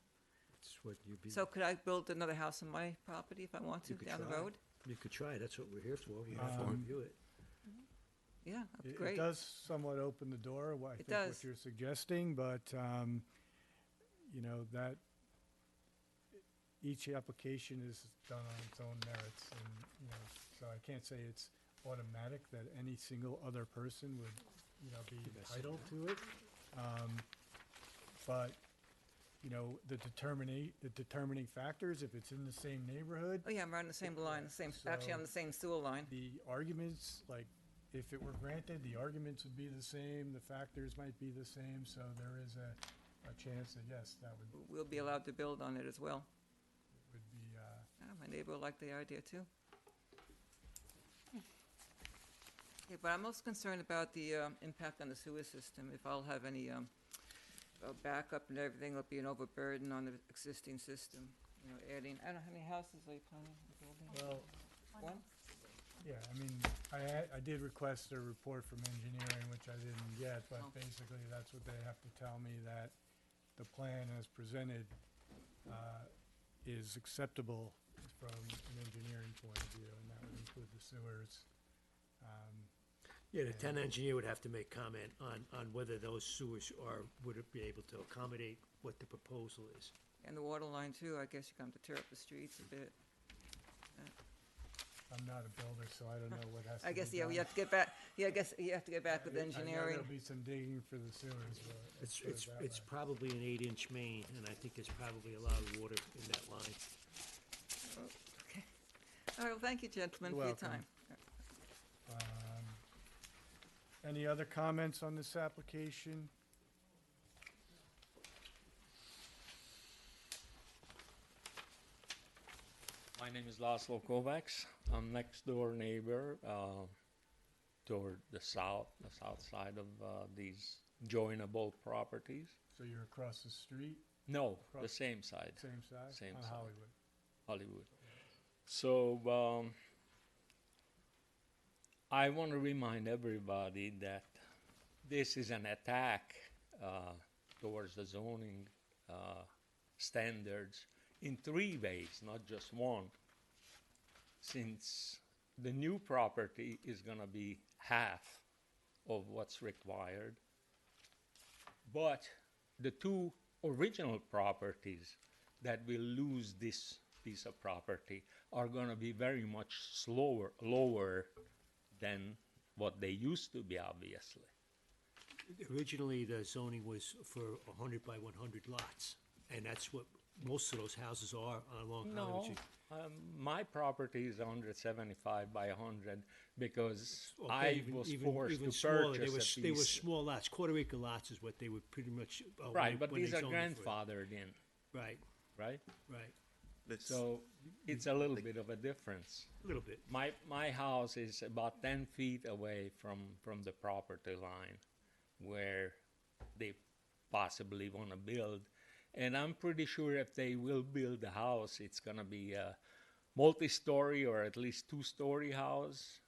That's what you'd be. So could I build another house on my property if I want to You could down the try. road? You could try, that's what we're here for, we're here to review it. Yeah, that'd be It great. does somewhat open the door, I think what does. you're suggesting, but, that each application is done on its own merits, and, so I can't say it's automatic that any single other person would, be entitled to it. But, the determining factors, if it's in the same neighborhood, Oh, yeah, I'm on the same line, actually on the same sewer line. the arguments, like, if it were granted, the arguments would be the same, the factors might be the same, so there is a chance that, yes, that would We'll be allowed to build on it as well. be, My neighbor will like the idea too. Okay, but I'm most concerned about the impact on the sewer system. If I'll have any backup and everything, it'll be an overburden on the existing system. Adding, I don't know, how many houses are you planning on building? well, One? yeah, I did request a report from engineering, which I didn't get, but Oh. basically, that's what they have to tell me, that the plan as presented is acceptable from an engineering point of view, and that would include the sewers. Yeah, the town engineer would have to make comment on whether those sewers would it be able to accommodate what the proposal is. And the water line too, I guess you come to tear up the streets a bit. I'm not a builder, so I don't know what has to be I guess, done. yeah, we have to get back, I guess you have to get back with I know engineering. there'll be some digging for the sewers, but let's put it that It's way. probably an 8-inch main, and I think there's probably a lot of water in that line. Okay. All right, well, thank you, gentlemen, You're for your welcome. time. Any other comments on this application? My name is Laszlo Kovacs. I'm next door neighbor toward the south side of these joinable properties. So you're across the street, No, the Across- same side, same side? Same On side. Hollywood. Hollywood. So I want to remind everybody that this is an attack towards the zoning standards in 3 ways, not just one. Since the new property is going to be half of what's required, but the two original properties that will lose this piece of property are gonna be very much lower than what they used to be, obviously. Originally, the zoning was for 100 by 100 lots, and that's what most of those houses are along Hollywood No, Street. my property is 175 by 100 because Okay, I was forced even to smaller. purchase a They were piece. small lots, quarter-acre lots is what they were pretty much. Right, but when they these are zoned it for it. grandfathered in, Right, right? right, It's- So it's a little bit of a difference. a little bit. My house is about 10 feet away from the property line where they possibly want to build. And I'm pretty sure if they will build a house, it's going to be a multi-story or at least two-story house,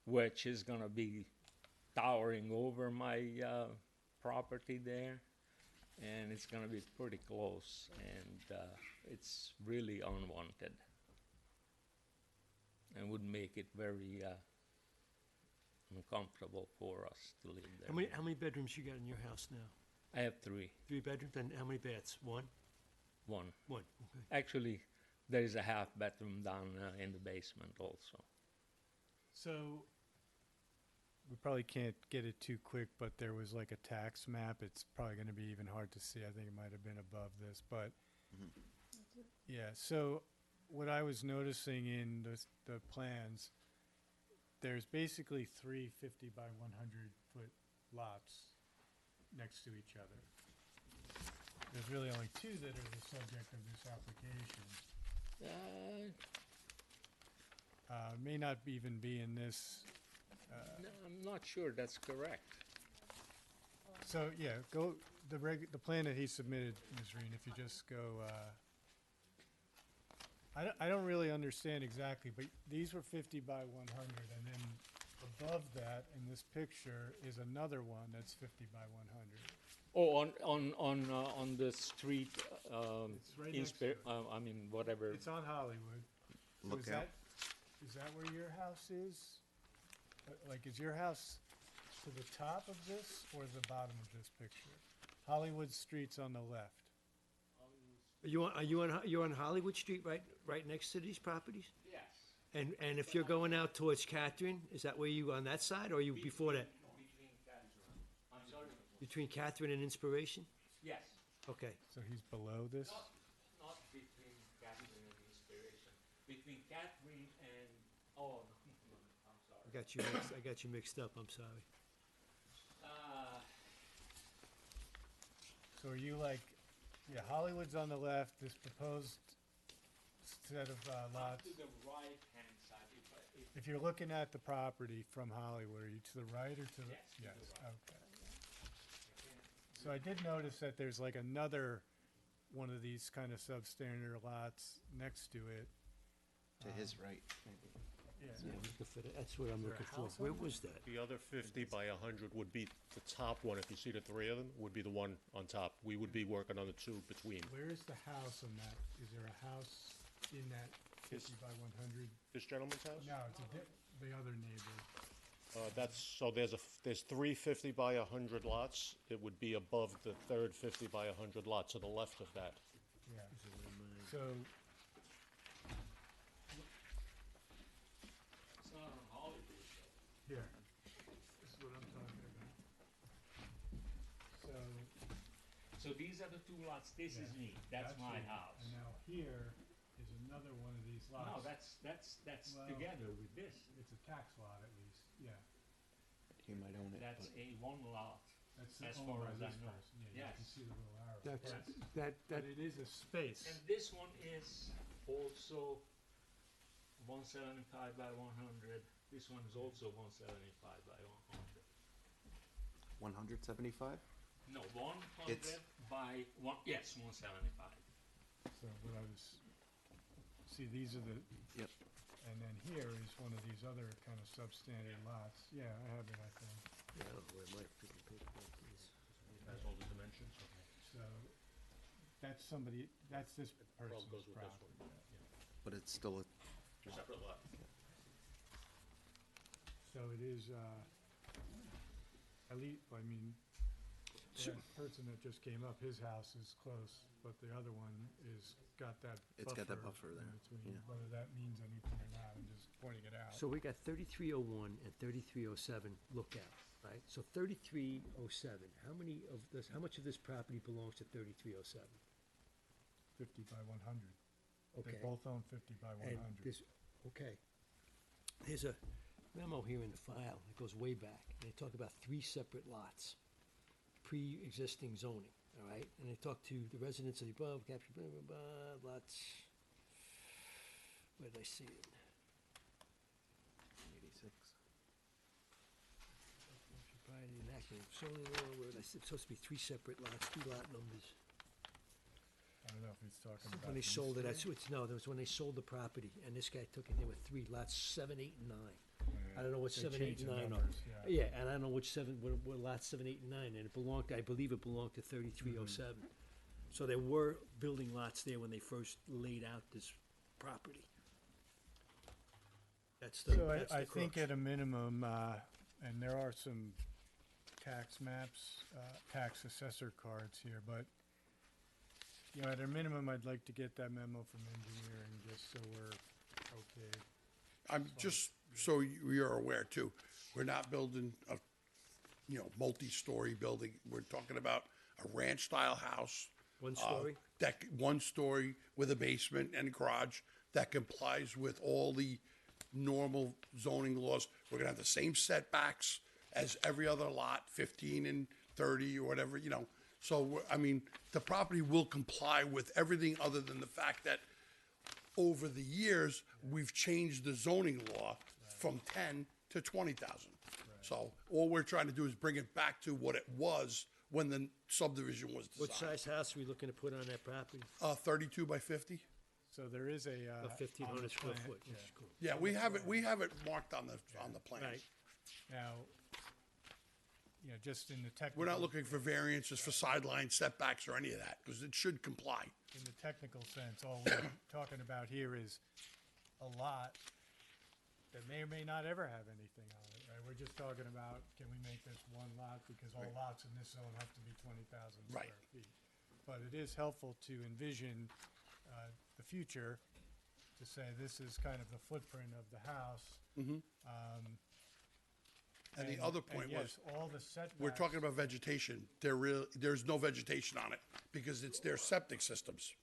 which is going to be towering over my property there. And it's going to be pretty close. And it's really unwanted. And would make it very uncomfortable for us to live there. How many bedrooms you got in your house now? I have three. 3 bedrooms, and how many baths? One? One. One, okay. Actually, there is a half bedroom down in the basement also. So, we probably can't get it too quick, but there was like a tax map. It's probably gonna be even hard to see. I think it might have been above this, but, yeah, so what I was noticing in the plans, there's basically 3 50 by 100-foot lots next to each other. There's really only two that are the subject of this application. May not even be in this. No, I'm not sure that's correct. So, yeah, go, the plan that he submitted, Ms. Reen, if you just go, I don't really understand exactly, but these were 50 by 100, and then above that, in this picture, is another one that's 50 by 100. Oh, on the street, It's right next to it. I mean, whatever. It's on Hollywood. So Look out. Is that where your house is? Like, is your house to the top of this or the bottom of this picture? Hollywood Street's on the left. You're on Hollywood Street, right next to these properties? Yes. And if you're going out towards Catherine, is that where you on that side, or are you before that? Between Catherine. I'm sorry. Between Catherine and Inspiration? Yes. Okay. So he's below this? Not between Catherine and Inspiration. Between Catherine and, oh, no, I'm sorry. I got you mixed up, I'm sorry. So are you like, yeah, Hollywood's on the left, this proposed set of lots. To the right-hand side, If you're looking at the property from Hollywood, are you to the right or to the? Yes, to the right. Okay. So I did notice that there's like another one of these kind of substandard lots next to it. To his right, maybe. Yeah. Yeah, I'm looking for that. That's what I'm there a looking for. house Where on was that? The other 50 by 100 would be the top one, if you see the three of them, would be the one on top. We would be working on the two between. Where is the house on that? Is there a house in that 50 by 100? This gentleman's house? No, it's the other neighbor. There's 350 by 100 lots. It would be above the third 50 by 100 lot to the left of that. Yeah. So, it's not on Hollywood. here, this is what I'm talking about. So, So these are the two lots, this is Yeah, me, that's my you. house. And now here is another one of these lots. No, that's Well, together with this. It's a tax lot at least, yeah. He might own it, That's but a one lot. That's As owned far by as I this know. person. Yeah, you can Yes. see the little arrow. That's, Yes. But it is a space. And this one is also 175 by 100. This one is also 175 by 100. 175? No, 100 It's- by one. Yes, 175. So what I was, see, these are the, Yep. and then here is one of these other kind of substandard lots. Yeah, I have it, I think. yeah, I don't know where my freaking paperwork is. Has all the dimensions? So that's somebody, that's this person's goes with this property. But it's still a, Separate lot. So it is, at least, I mean, that person that just came up, his house is close, but the other one is, got that buffer. It's got that buffer in there, between. yeah. Whether that means anything or not, I'm just pointing it out. So we got 3301 and 3307 lookout, right? So 3307, how much of this property belongs to 3307? 50 by 100. They Okay. both own 50 by 100. And this, okay. There's a memo here in the file that goes way back. And they talk about 3 separate lots, pre-existing zoning, all right? And they talk to the residents of the above, capture, blah, blah, blah, lots. Where did I see it? 86. Propriety enacting zoning law, where did I see, it's supposed to be 3 separate lots, 2 lot numbers. I don't know if he's talking about. When they these sold it, three. that's, it's, no, that was when they sold the property, and this guy took it, there were 3 lots, 7, 8, and 9. I don't know what They 7, 8, changed and the 9 are. numbers, yeah. Yeah, and I don't know which what lots 7, 8, and 9, and it belonged, I believe it belonged to 3307. So there were building lots there when they first laid out this property. That's the, So that's the I think crux. at a minimum, and there are some tax maps, tax assessor cards here, but, you know, at a minimum, I'd like to get that memo from engineering, just so we're okay. I'm just, so you're aware too, we're not building a, multi-story building. We're talking about a ranch-style house. 1 story? That, 1 story with a basement and garage that complies with all the normal zoning laws. We're gonna have the same setbacks as every other lot, 15 and 30 or whatever, So, the property will comply with everything other than the fact that over the years, we've changed the zoning law from 10 to 20,000. So all we're trying to do is bring it back to what it was when the subdivision was What designed. size house are we looking to put on that property? 32 by 50? So there is a, About on 1,500 the square plan, foot, yeah. which is cool. Yeah, we have it marked on the plans. Right. Now, just in the technical. We're not looking for variances for sideline setbacks or any of that, because it should comply. In the technical sense, all we're talking about here is a lot that may or may not ever have anything on it, right? We're just talking about, can we make this one lot, because all Right. lots in this zone have to be 20,000 Right. square feet. But it is helpful to envision the future, to say this is kind of the footprint of the house. And the other point was, yes, all the setbacks. we're talking about vegetation. There's no vegetation on it because it's their septic systems.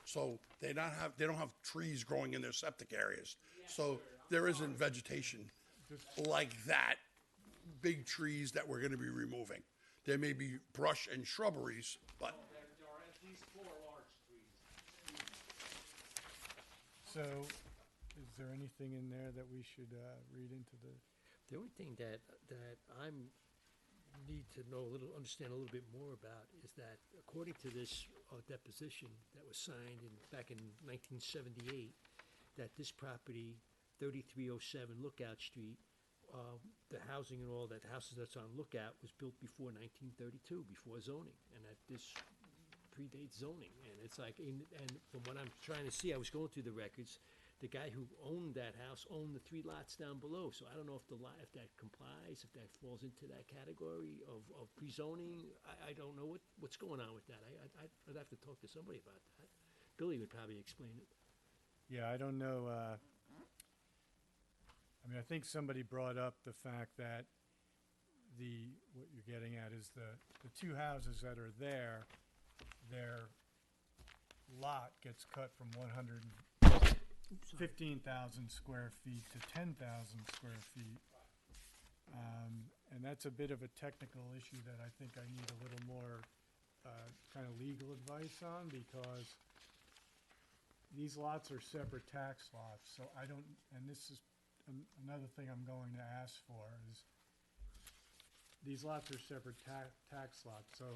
So they don't have trees growing in their septic areas. So there isn't vegetation like that, big trees that we're gonna be removing. There may be brush and shrubberies, but There are at least 4 large trees. So, is there anything in there that we should read into the? The only thing that I'm, need to know understand a little bit more about is that according to this deposition that was signed back in 1978, that this property, 3307 Lookout Street, the housing and all that, the houses that's on Lookout was built before 1932, before zoning, and that this predates zoning. And it's like, and from what I'm trying to see, I was going through the records, the guy who owned that house owned the 3 lots down below. So I don't know if if that complies, if that falls into that category of pre-zoning. I don't know what's going on with that. I'd have to talk to somebody about that. Billy would probably explain it. Yeah, I don't know, I think somebody brought up the fact that what you're getting at is the 2 houses that are there, their lot gets cut from 115,000 square feet to 10,000 square feet. And that's a bit of a technical issue that I think I need a little more kind of legal advice on, because these lots are separate tax lots, so I don't, and this is another thing I'm going to ask for, is these lots are separate tax lots, so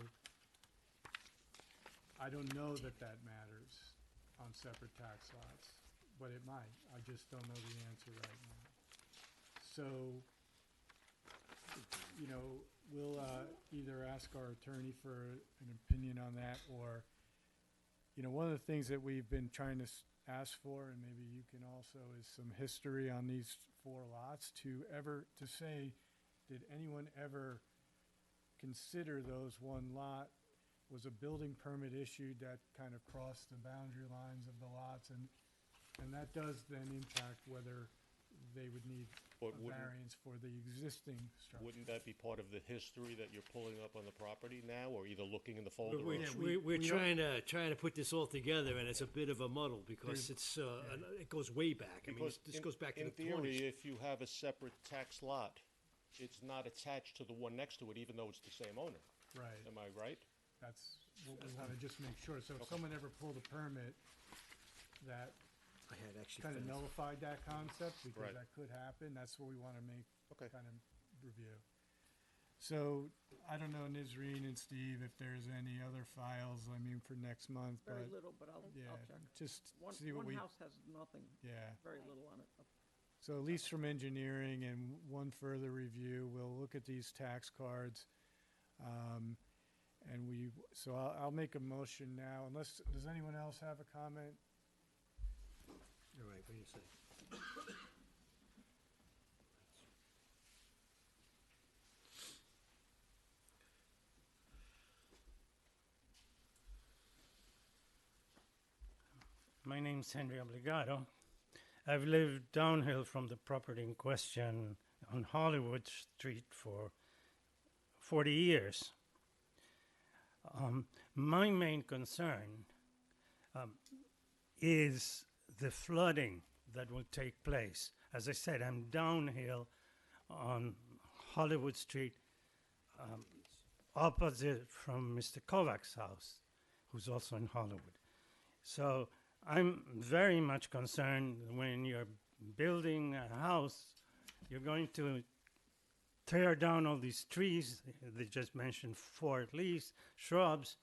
I don't know that matters on separate tax lots, but it might. I just don't know the answer right now. So, we'll either ask our attorney for an opinion on that, or, one of the things that we've been trying to ask for, and maybe you can also, is some history on these 4 lots, to say, did anyone ever consider those one lot was a building permit issued that kind of crossed the boundary lines of the lots, and that does then impact whether they would need But a wouldn't- variance for the existing structure. Wouldn't that be part of the history that you're pulling up on the property now, or either looking in the folder? We're, or- we're, we're we trying to put this all together, and it's a bit of a muddle because it goes way back. I mean, Because this in- goes back to in the theory, 20s. if you have a separate tax lot, it's not attached to the one next to it, even though it's the same owner. Right, Am I right? that's what we want to just make sure. So if someone ever pulled a permit that I had actually kind of found- nullified that concept, because Right. that could happen, that's what we want to make, Okay. kind of review. So, I don't know, Nizreen and Steve, if there's any other files, I mean, for next month, Very but, little, but I'll yeah, check. just One, see what one we, house has nothing, yeah. very little on it. So at least from engineering and one further review, we'll look at these tax cards. And so I'll make a motion now, unless, does anyone else have a comment? All right, what do you say? My name's Henry Obligado. I've lived downhill from the property in question on Hollywood Street for 40 years. My main concern is the flooding that will take place. As I said, I'm downhill on Hollywood Street, opposite from Mr. Kovac's house, who's also in Hollywood. So I'm very much concerned when you're building a house, you're going to tear down all these trees. They just mentioned 4 at least, shrubs,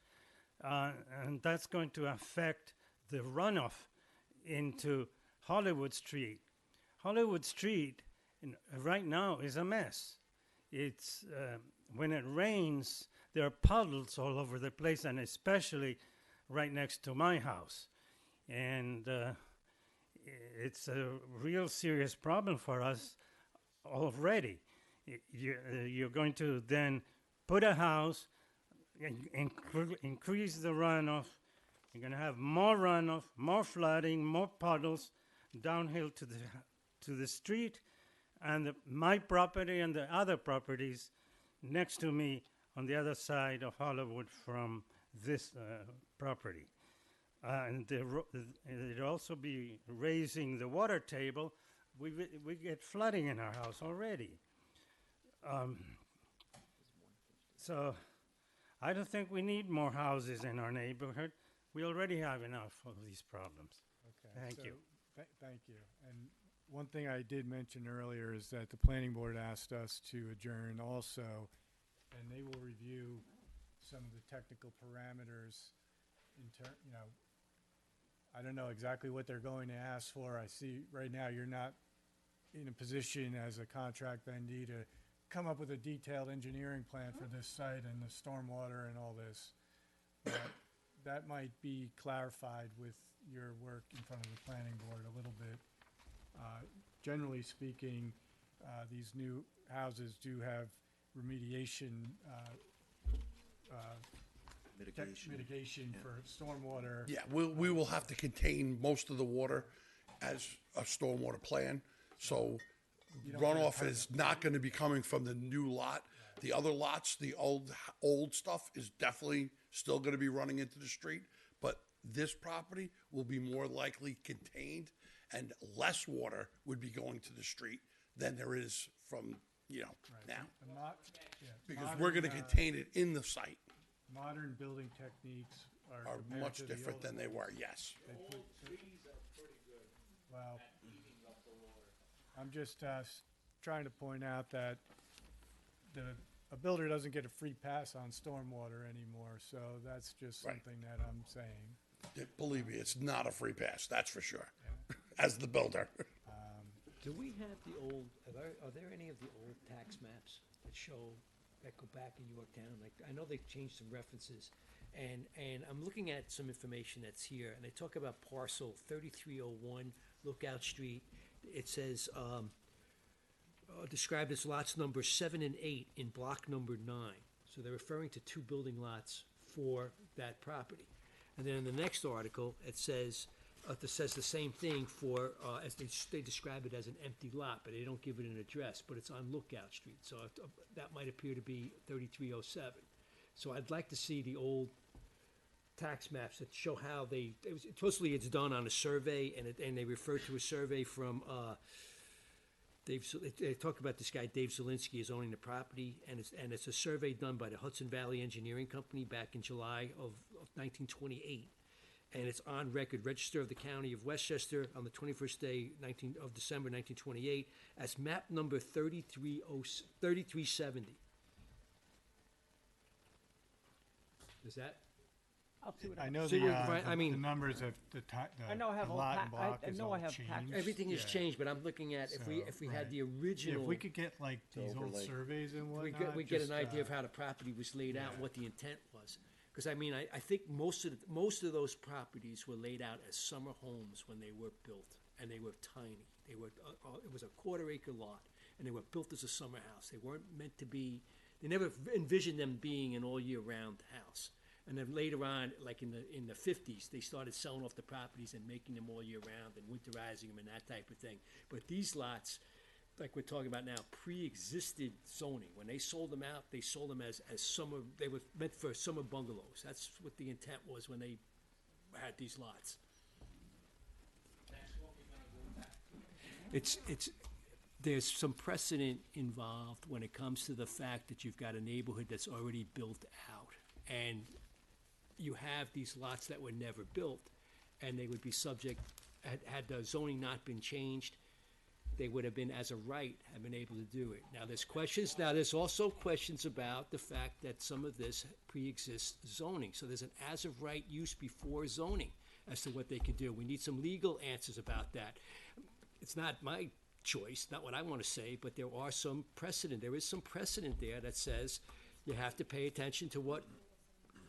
and that's going to affect the runoff into Hollywood Street. Hollywood Street right now is a mess. It's when it rains, there are puddles all over the place, and especially right next to my house. And it's a real serious problem for us already. You're going to then put a house, increase the runoff. You're going to have more runoff, more flooding, more puddles downhill to the street, and my property and the other properties next to me on the other side of Hollywood from this property. And it'll also be raising the water table. We get flooding in our house already. So I don't think we need more houses in our neighborhood. We already have enough of these problems. Okay, Thank so you. Thank you. And one thing I did mention earlier is that the planning board asked us to adjourn also, and they will review some of the technical parameters I don't know exactly what they're going to ask for. I see right now you're not in a position as a contract vendee to come up with a detailed engineering plan for this site and the stormwater and all this. But that might be clarified with your work in front of the planning board a little bit. Generally speaking, these new houses do have remediation, mitigation for stormwater. Yeah, we will have to contain most of the water as a stormwater plan, so don't get runoff is not gonna be coming from the new lot. The other lots, the old stuff is definitely still gonna be running into the street, but this property will be more likely contained, and less water would be going to the street than there is from, now. Because we're gonna contain it in the site, Modern building techniques are are compared much to the different old than they ones. were, yes. Well, I'm just trying to point out that a builder doesn't get a free pass on stormwater anymore, so that's just Right. something that I'm saying. Believe me, it's not a free pass, that's for sure, as the builder. Do we have the old, are there any of the old tax maps that show, that go back in Yorktown? Like, I know they've changed some references, and I'm looking at some information that's here, and they talk about parcel 3301 Lookout Street. It says, described as lots number 7 and 8 in block number 9. So they're referring to 2 building lots for that property. And then in the next article, it says the same thing for, as they describe it as an empty lot, but they don't give it an address, but it's on Lookout Street. So that might appear to be 3307. So I'd like to see the old tax maps that show how supposedly it's done on a survey, and they refer to a survey from, they talk about this guy, Dave Zielinski, is owning the property, and it's a survey done by the Hudson Valley Engineering Company back in July of 1928. And it's on record, Register of the County of Westchester, on the 21st day of December 1928, as map number 3370. Is that? I know See, the, we find- I mean- the numbers of the I know I have the all lot pa- and block I is know all I have changed. packets. Everything has Yeah. changed, but I'm looking at, if we So, had right. the Yeah, original. if we could get like these old overlay. surveys and we whatnot. get just, an idea of how the property was laid out, and yeah. what the intent was. Because I mean, I think most of those properties were laid out as summer homes when they were built, and they were tiny. They were it was a 1/4 acre lot, and they were built as a summer house. They weren't meant to be. They never envisioned them being an all year round house. And then later on, like in the 50s, they started selling off the properties and making them all year round and winterizing them and that type of thing. But these lots, like we're talking about now, pre-existed zoning. When they sold them out, they sold them as summer. They were meant for summer bungalows. That's what the intent was when they had these lots. There's some precedent involved when it comes to the fact that you've got a neighborhood that's already built out, and you have these lots that were never built, and they would be subject, had the zoning not been changed, they would have been, as a right, have been able to do it. Now, there's also questions about the fact that some of this pre-exists zoning. So there's an as-of-right use before zoning as to what they can do. We need some legal answers about that. It's not my choice, not what I want to say, but there is some precedent there that says you have to pay attention to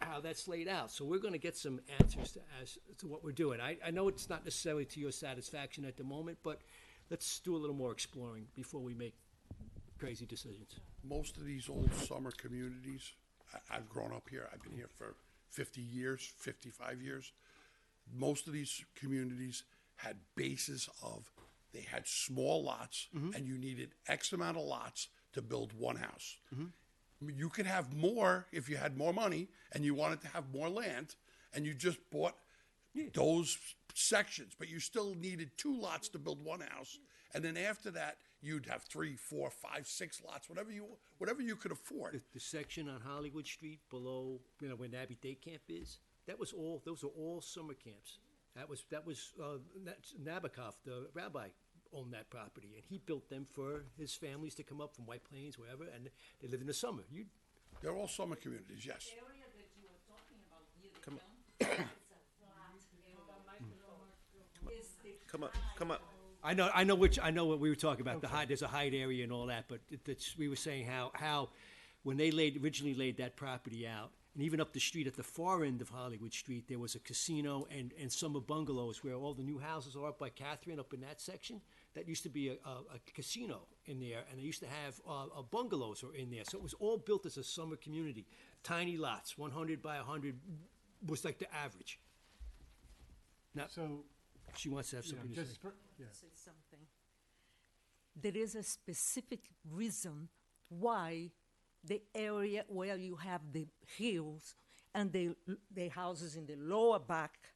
how that's laid out. So we're going to get some answers as to what we're doing. I know it's not necessarily to your satisfaction at the moment, but let's do a little more exploring before we make crazy decisions. Most of these old summer communities, I've grown up here, I've been here for 50 years, 55 years. Most of these communities had bases of, they had small lots, and you needed X amount of lots to build one house. You could have more if you had more money and you wanted to have more land, and you just bought those sections, but you still needed 2 lots to build one house. And then after that, you'd have 3, 4, 5, 6 lots, whatever you could afford. The section on Hollywood Street below, where Nabby Day Camp is, those are all summer camps. That was Nabokov, the rabbi, owned that property, and he built them for his families to come up from White Plains, wherever, and they live in the summer. They're all summer communities, yes. Come up. I know what we were talking about. There's a Hyde area and all that, but we were saying how when they originally laid that property out, and even up the street at the far end of Hollywood Street, there was a casino and summer bungalows where all the new houses are up by Catherine, up in that section. That used to be a casino in there, and they used to have bungalows were in there. So it was all built as a summer community. Tiny lots, 100 by 100 was like the average. Now, So, she wants to have you know, something to say. just for, yeah. Say something. There is a specific reason why the area where you have the hills and the houses in the lower back,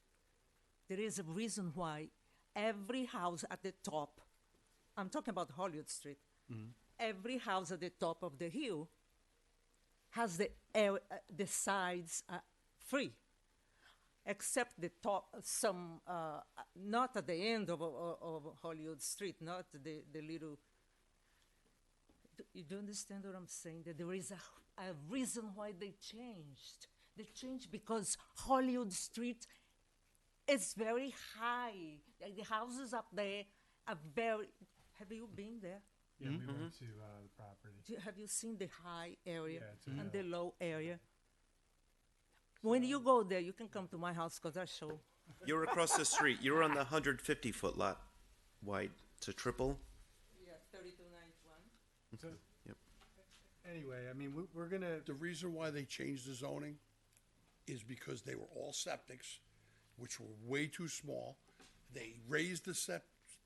there is a reason why every house at the top, I'm talking about Hollywood Street, every house at the top of the hill has the sides free, except the top, not at the end of Hollywood Street, not the little. You do understand what I'm saying? That there is a reason why they changed. They changed because Hollywood Street is very high. Like the houses up there are very. Have you been there? Yeah, we went to the property. Have you seen the high area Yeah, it's a and hill. the low area? When you go there, you can come to my house because I show. You're across the street. You're on the 150-foot lot wide. It's a triple. Yeah, 3291. So, Yep. anyway, I mean, we're gonna, The reason why they changed the zoning is because they were all septics, which were way too small. They raised the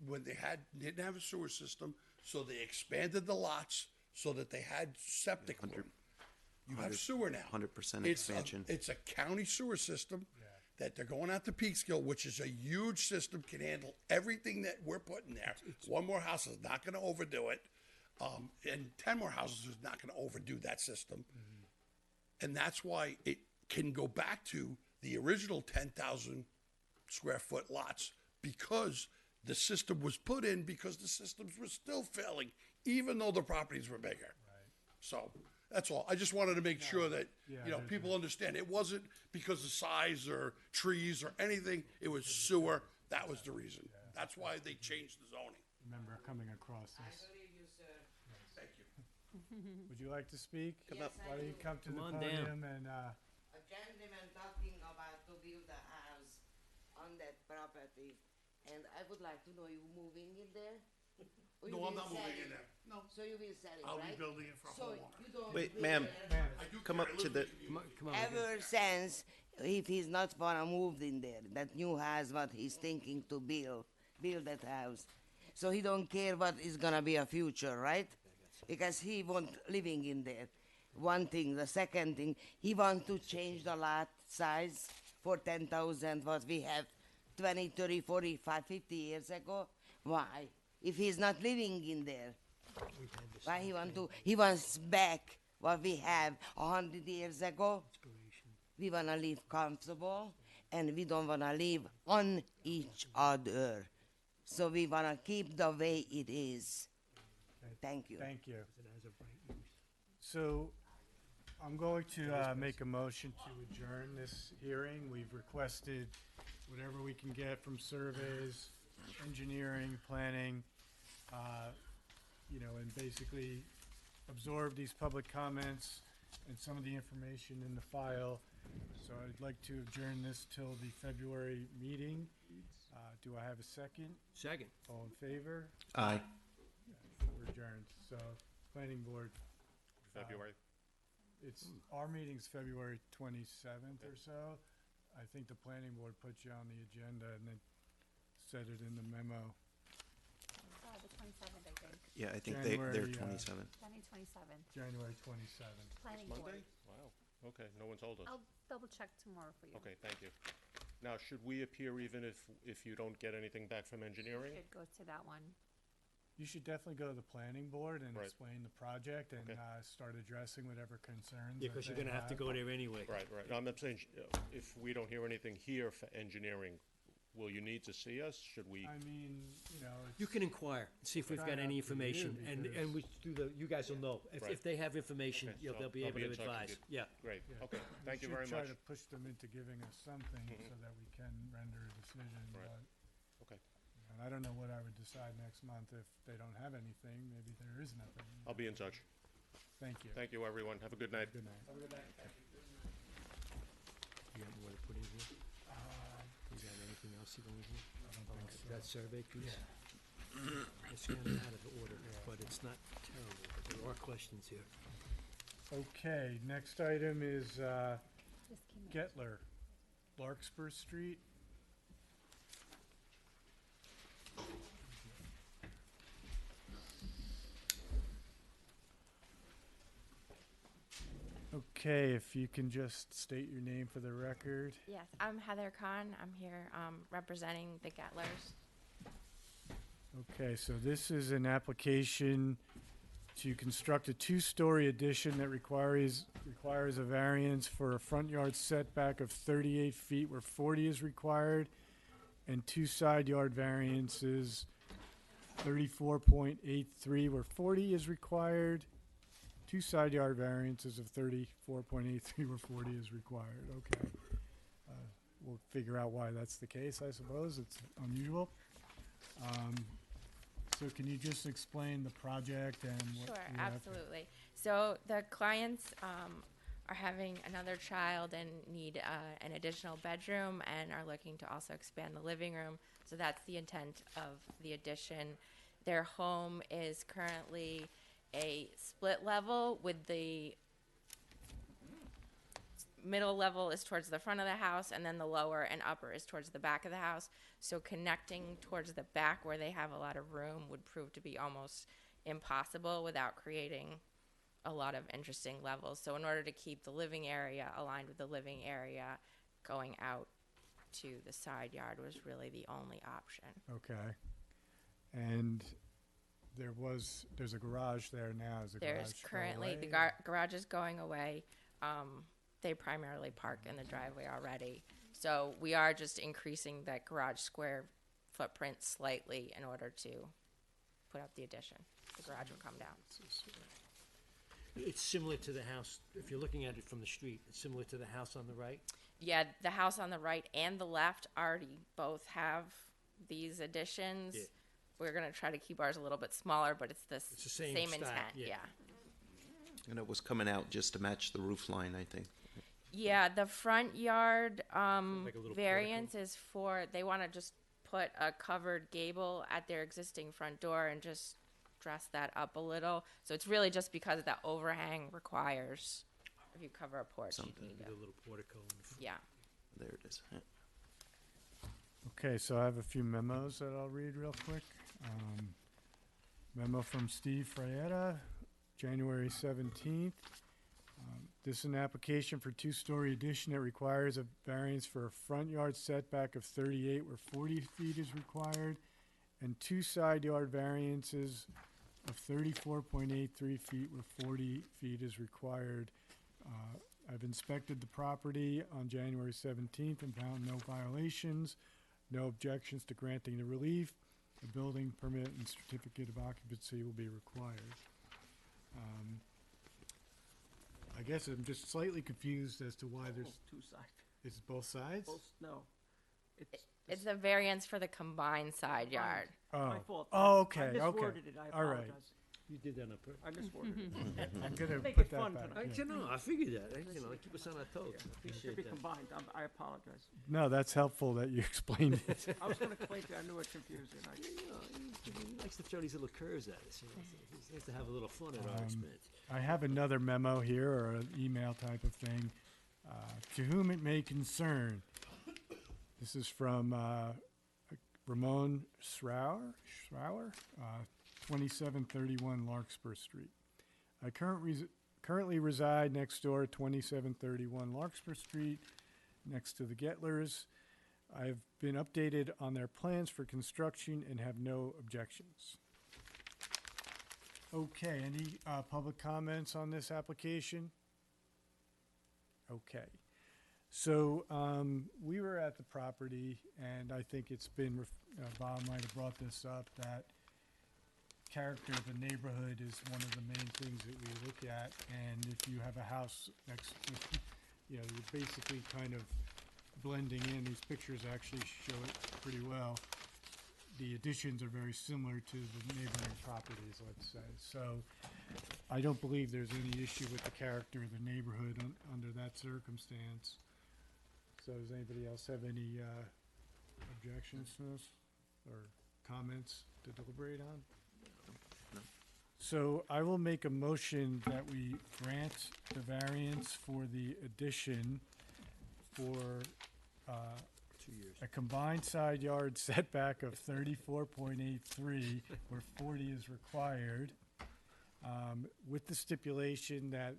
when they didn't have a sewer system, so they expanded the lots so that they had septic room. You have sewer now. 100% It's a- expansion. It's a county sewer system that they're going out to Peekskill, which is a huge system, can handle everything that we're putting there. One more house is not gonna overdo it. And 10 more houses is not gonna overdo that system. And that's why it can go back to the original 10,000 square foot lots, because the system was put in because the systems were still failing, even though the properties were bigger. So, that's all. I just wanted to make sure that, people understand. It wasn't because of size or trees or anything. It was sewer. That was the reason. That's why they changed the zoning. remember coming across this. Thank you. Would you like to speak? Come up. Why don't you come to the Come on podium and, A gentleman talking about to build a house on that property, and I would like to know, you moving in there? Or you No, I'm will not sell moving it? in there. No. So you will sell it, I'll right? be building it for a So homeowner. you don't Wait, live ma'am. there? Come up to the. Come on. Ever since, if he's not gonna move in there, that new house what he's thinking to build that house. So he don't care what is gonna be a future, right? Because he won't living in there. One thing. The second thing, he want to change the lot size for 10,000 what we have 20, 30, 45, 50 years ago. Why? If he's not living in there, why he wants back what we have 100 years ago. We want to live comfortable, and we don't want to live on each other. So we want to keep the way it is. Thank you. thank you. So I'm going to make a motion to adjourn this hearing. We've requested whatever we can get from surveys, engineering, planning, and basically absorb these public comments and some of the information in the file. So I'd like to adjourn this till the February meeting. Do I have a second? Second. All in favor? Aye. We're adjourned. So, planning board, February. our meeting's February 27th or so. I think the planning board put you on the agenda and then said it in the memo. The 27th, I think. Yeah, I think January, they're 27. January 27th. January 27th. Planning Monday? board. Wow. Okay, no one told us. I'll double check tomorrow for you. Okay, thank you. Now, should we appear even if you don't get anything back from engineering? Should go to that one. You should definitely go to the planning board and Right. explain the project and Okay. Start addressing whatever concerns. Yeah, that because you're they gonna have to go there anyway. Right, right. No, I'm not saying, if we don't hear anything here for engineering, will you need to see us? Should we? I mean, You can inquire, see if we've Try got not any to do, information, and because- we do you guys will know. If Right. they have information, Okay, so they'll be they'll able be to in touch with advise. you. Yeah. Great, Yeah. okay. Thank you should very try much. to push them into giving us something so that we can render a decision, Right. but. Okay. And I don't know what I would decide next month if they don't have anything, maybe there is nothing. I'll be in touch. Thank you. Thank you, everyone. Have a good night. Good night. You got more to put in here? You got anything else you want in here? I don't think so. That survey piece? It's kind of out of order, but it's not terrible, but there are questions here. Okay, next item is Just came in. Getler, Larkspur Street. Okay, if you can just state your name for the record. Yes, I'm Heather Kahn. I'm here representing the Gettlers. Okay, so this is an application to construct a two-story addition that requires a variance for a front yard setback of 38 feet where 40 is required, and two side yard variances, 34.83 where 40 is required, two side yard variances of 34.83 where 40 is required. Okay. We'll figure out why that's the case, I suppose. It's unusual. So can you just explain the project and what Sure, you have? absolutely. So the clients are having another child and need an additional bedroom and are looking to also expand the living room. So that's the intent of the addition. Their home is currently a split level with the middle level is towards the front of the house, and then the lower and upper is towards the back of the house. So connecting towards the back where they have a lot of room would prove to be almost impossible without creating a lot of interesting levels. So in order to keep the living area aligned with the living area, going out to the side yard was really the only option. Okay. And there's a garage there now. Is the There's garage go currently, the away? garage is going away. They primarily park in the driveway already. So we are just increasing that garage square footprint slightly in order to put up the addition. The garage will come down. It's similar to the house, if you're looking at it from the street, it's similar to the house on the right? Yeah, the house on the right and the left already both have these additions. Yeah. We're gonna try to keep ours a little bit smaller, but it's the same same style, intent, yeah. yeah. And it was coming out just to match the roof line, I think. Yeah, the front yard like a little variance is for, they want to just put a covered gable at their existing front door and just dress that up a little. So it's really just because that overhang requires, if you cover a porch, you need With to, a little portico in the front. yeah. There it is. Yeah. Okay, so I have a few memos that I'll read real quick. Memo from Steve Fraietta, January 17th. This is an application for two-story addition that requires a variance for a front yard setback of 38 where 40 feet is required, and two side yard variances of 34.83 feet where 40 feet is required. I've inspected the property on January 17th and found no violations, no objections to granting the relief. A building permit and certificate of occupancy will be required. I guess I'm just slightly confused as to why there's, Two sides. it's both sides? No. It's a variance for the combined side yard. My fault. Oh, I okay, okay. misworded it. I All right. apologize. You did that on purpose. I misworded it. I'm gonna Make put it that fun back. tonight. I figured that, keep us on our toes. I It should appreciate be that. combined. I apologize. No, that's helpful that you explained it. I was going to explain to you. I knew it confused you. and He likes to throw these little curves at us, He likes to have a little fun at our expense. I have another memo here, or an email type of thing. To whom it may concern. This is from Ramon Schrauer, 2731 Larkspur Street. I currently reside next door at 2731 Larkspur Street, next to the Gettlers. I've been updated on their plans for construction and have no objections. Okay, any public comments on this application? Okay. So we were at the property, and I think it's been, Bob might have brought this up, that character of the neighborhood is one of the main things that we look at. And if you have a house next, you're basically kind of blending in. These pictures actually show it pretty well. The additions are very similar to the neighboring properties, let's say. So I don't believe there's any issue with the character of the neighborhood under that circumstance. So does anybody else have any objections to this or comments to deliberate on? No. So I will make a motion that we grant the variance for the addition for 2 years. a combined side yard setback of 34.83 where 40 is required, with the stipulation that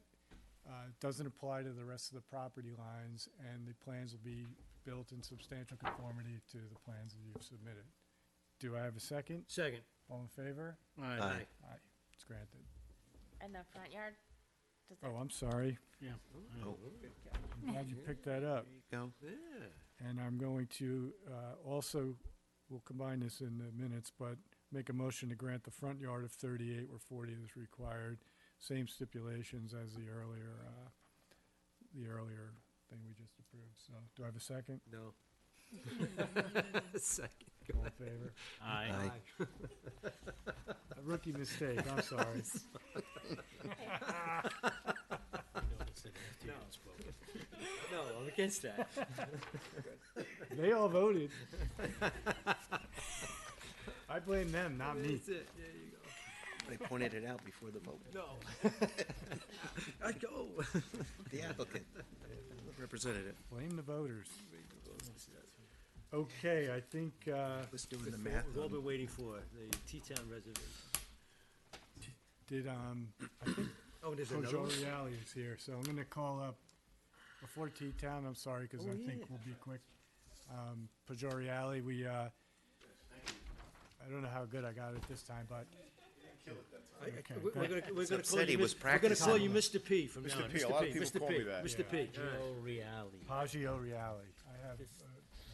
it doesn't apply to the rest of the property lines, and the plans will be built in substantial conformity to the plans that you've submitted. Do I have a second? Second. All in favor? Aye. Aye. Aye. It's granted. And the front yard? Does that Oh, I'm sorry. Yeah. Oh, I'm glad you picked that up. there you go. Yeah. And I'm going to also, we'll combine this in the minutes, but make a motion to grant the front yard of 38 where 40 is required. Same stipulations as the earlier thing we just approved. So do I have a second? No. Second. All in favor? Aye. Aye. A rookie mistake, I'm sorry. No, I'm against that. They all voted. I blame them, not me. That's it, there you go. They pointed it out before the vote. No. I go. The applicant, representative. Blame the voters. Okay, I think, Was doing the Before- math. We've all on- been waiting for the T-Town reservation. did, I think Oh, there's another one? Reale is here, so I'm gonna call up, before T-Town, I'm sorry, because Oh, I think yeah. we'll be quick. Reale, we, I don't know how good I got it this time, but. Okay, We're gonna call upset you he was We're gonna call you practicing. Mr. P from now Mr. on. P, a lot of P, people Mr. call P, me that. Mr. P. Joe Reale. Paggio Reale. I have,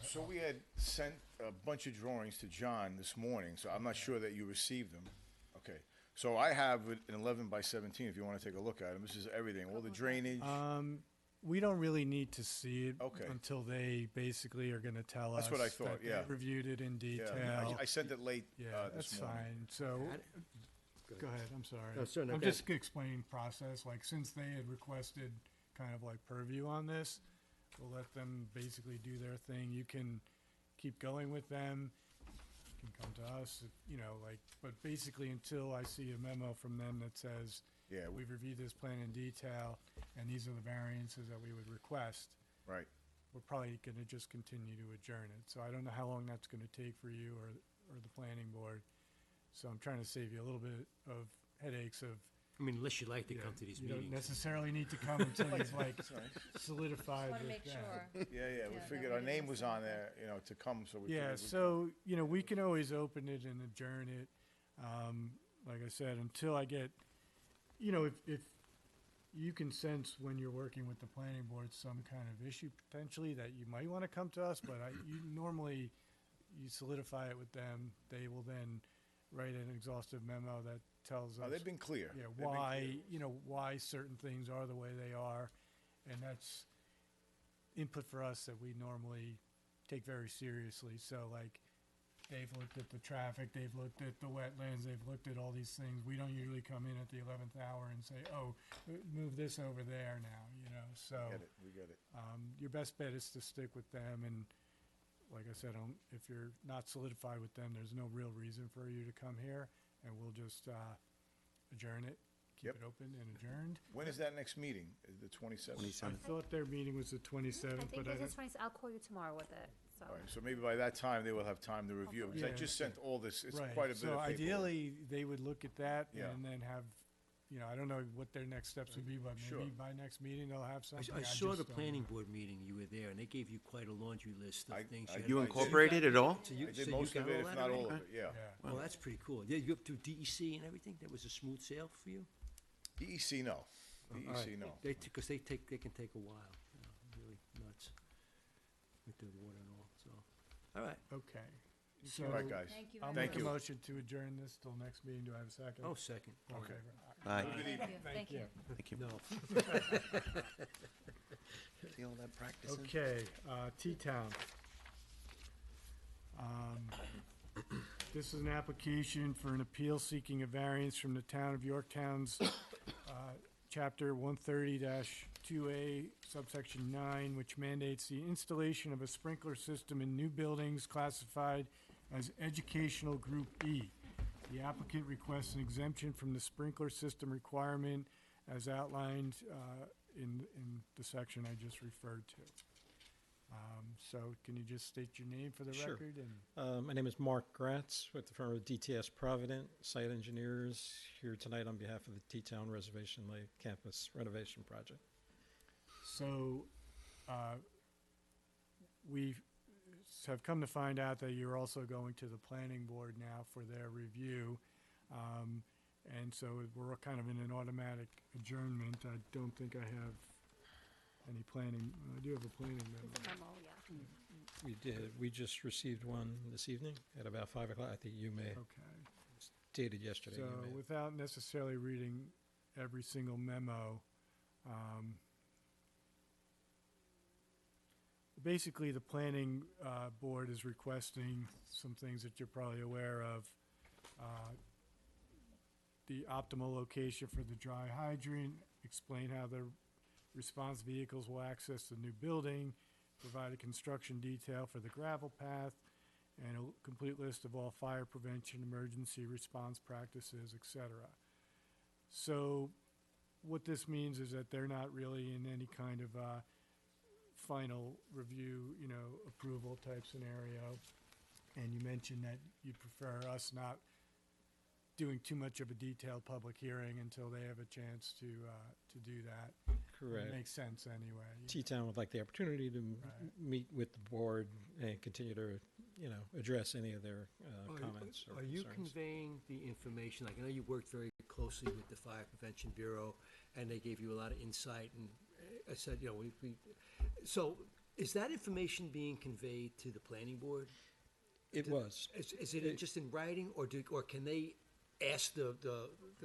So we had sent a bunch of drawings to John this morning, so I'm not sure that you received them. Okay, so I have an 11 by 17, if you want to take a look at them. This is everything, all the drainage. we don't really need to see it. Okay. Until they basically are gonna tell us. That's what I thought, that they yeah. Reviewed it in Yeah, detail. I sent it late Yeah, this that's morning. fine, so, go ahead, I'm sorry. No, sir, no, I'm go just explaining process, like, since they had requested kind of like purview on this, we'll let them basically do their thing. You can keep going with them, you can come to us, you know, like, but basically until I see a memo from them that says, Yeah, we've reviewed this plan in detail, and these are the variances that we would request, Right. we're probably gonna just continue to adjourn it. So I don't know how long that's gonna take for you or the planning board. So I'm trying to save you a little bit of headaches of, I mean, unless you like to you know, come to these you don't meetings. necessarily need to come until you've like solidified Want to with make that. sure. Yeah, we Yeah, figured that our we name didn't was miss on anything. there, to come, so we Yeah, figured we'd so, you know, we can always open it and adjourn it. Like I said, until I get, you know, if you can sense when you're working with the planning board, some kind of issue potentially that you might want to come to us, but you normally, you solidify it with them. They will then write an exhaustive memo that tells us. Oh, they've been clear. Yeah, They've been why, clear. you know, why certain things are the way they are. And that's input for us that we normally take very seriously. So like, they've looked at the traffic, they've looked at the wetlands, they've looked at all these things. We don't usually come in at the 11th hour and say, oh, move this over there now, you know, so. We get it. Your best bet is to stick with them, and like I said, if you're not solidified with them, there's no real reason for you to come here, and we'll just adjourn it, keep Yep. it open and adjourned. When is that next meeting? The 27th? I thought their meeting was the 27th, I think but I it's don't. the 20, I'll call you tomorrow with it, so. All right, so maybe by that time, they will have time to review it, because I Yeah. just sent all this, it's Right, quite a bit of so paperwork. ideally, they would look at that Yeah. and then have, you know, I don't know what their next steps would be, but Sure. maybe by next meeting, they'll have something. I saw just the don't planning know. board meeting, you were there, and they gave you quite a laundry list of things. I had You to- incorporated it all? So you- I so did you most got of it, all if that not all already? of it, yeah. Yeah. Well, that's pretty cool. Yeah, you up to DEC and everything? That was a smooth sail for you? DEC, no. All DEC, right. no. Because they can take a while, you know, really nuts with the water and all, so. All right. Okay. So All right, guys. Thank you I'll very make Thank a you. motion to adjourn this till next meeting. Do I have a second? Oh, second. All in Okay. favor? Aye. Good evening. Thank you. Thank you. No. See all that practicing? Okay, T-Town. This is an application for an appeal seeking a variance from the town of Yorktown's, chapter 130-2A, subsection 9, which mandates the installation of a sprinkler system in new buildings classified as educational group E. The applicant requests an exemption from the sprinkler system requirement as outlined in the section I just referred to. So can you just state your name for the Sure. record? And My name is Mark Gratz with the firm of DTS Provident, site engineers, here tonight on behalf of the T-Town Reservation Lake Campus Renovation Project. So, we have come to find out that you're also going to the planning board now for their review. And so we're kind of in an automatic adjournment. I don't think I have any planning, I do have a planning memo. It's a memo, yeah. We did, we just received one this evening at about 5 o'clock. I think you may, Okay. it's dated yesterday. So you may- without necessarily reading every single memo, basically, the planning board is requesting some things that you're probably aware of. The optimal location for the dry hydrant, explain how the response vehicles will access the new building, provide a construction detail for the gravel path, and a complete list of all fire prevention, emergency response practices, etc. So what this means is that they're not really in any kind of final review, approval type scenario. And you mentioned that you prefer us not doing too much of a detailed public hearing until they have a chance to do that. Correct. It makes sense anyway. T-Town would like the opportunity to meet with the board and continue to, address any of their comments or Are you concerns. conveying the information, like, I know you worked very closely with the Fire Prevention Bureau, and they gave you a lot of insight, and I said, so is that information being conveyed to the planning board? It was. Is it just in writing, or can they ask the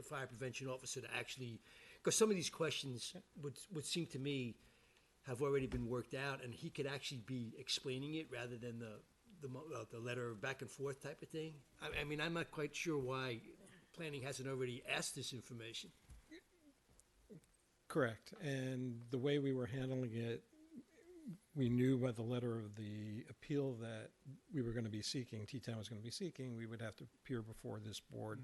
fire prevention officer to actually, because some of these questions would seem to me have already been worked out, and he could actually be explaining it rather than the letter back and forth type of thing? I mean, I'm not quite sure why planning hasn't already asked this information. Correct. And the way we were handling it, we knew by the letter of the appeal that we were going to be seeking, T-Town was going to be seeking, we would have to appear before this board.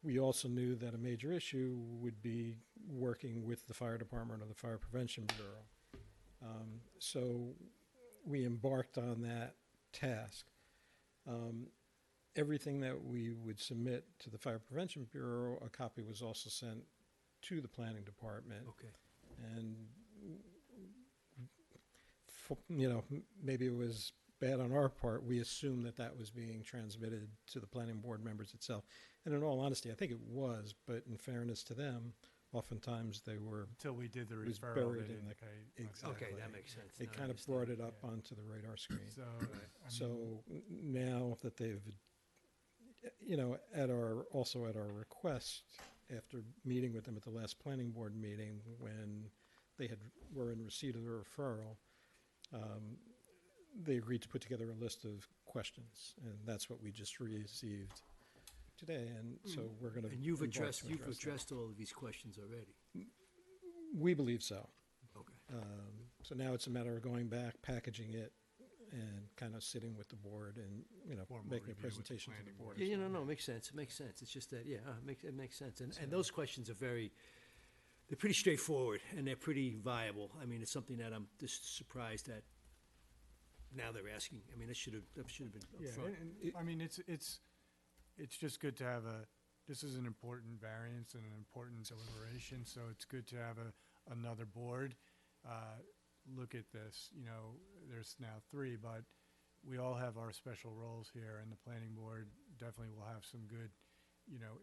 We also knew that a major issue would be working with the fire department or the Fire Prevention Bureau. So we embarked on that task. Everything that we would submit to the Fire Prevention Bureau, a copy was also sent to the planning department. Okay. And maybe it was bad on our part. We assumed that was being transmitted to the planning board members itself. And in all honesty, I think it was, but in fairness to them, oftentimes they were. Until we did the it was referral, buried they in the. didn't Exactly. Okay, that makes sense. They Now I kind of understand. brought it up onto the radar screen. So, So now that they've, at our request, after meeting with them at the last planning board meeting, when they were in receipt of the referral, they agreed to put together a list of questions, and that's what we just received today. And so we're going to. And you've addressed all of these questions already? We believe so. Okay. So now it's a matter of going back, packaging it, and kind of sitting with the board and, Formal making a review with the presentation to the planning board. board. Yeah, no, it makes sense. It makes sense. It's just that, it makes sense. And those questions are they're pretty straightforward, and they're pretty viable. I mean, it's something that I'm just surprised that now they're asking. I mean, that should have been yeah, upfront. and I mean, it's just good to have this is an important variance and an important deliberation, so it's good to have another board look at this. There's now 3, but we all have our special roles here, and the planning board definitely will have some good,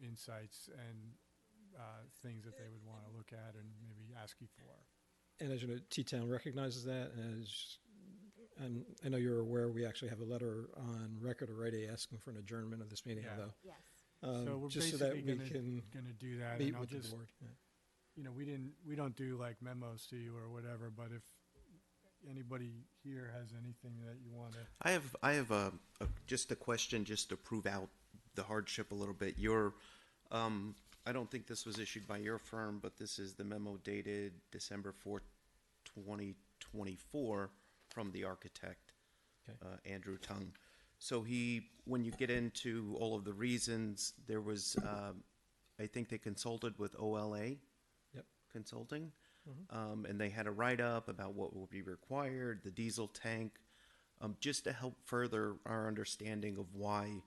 insights and things that they would want to look at and maybe ask you for. And as you know, T-Town recognizes that, and I know you're aware, we actually have a letter on record already asking for an adjournment of this meeting, Yeah. although. Yes. So we're Just so that basically we can gonna do that, meet and I'll with the just, board. Yeah. we don't do like memos to you or whatever, but if anybody here has anything that you want to. I have just a question, just to prove out the hardship a little bit. I don't think this was issued by your firm, but this is the memo dated December 4th, 2024 from the architect, Andrew Tung. So when you get into all of the reasons, there was, I think they consulted with OLA Consulting. And they had a write-up about what will be required, the diesel tank, just to help further our understanding of why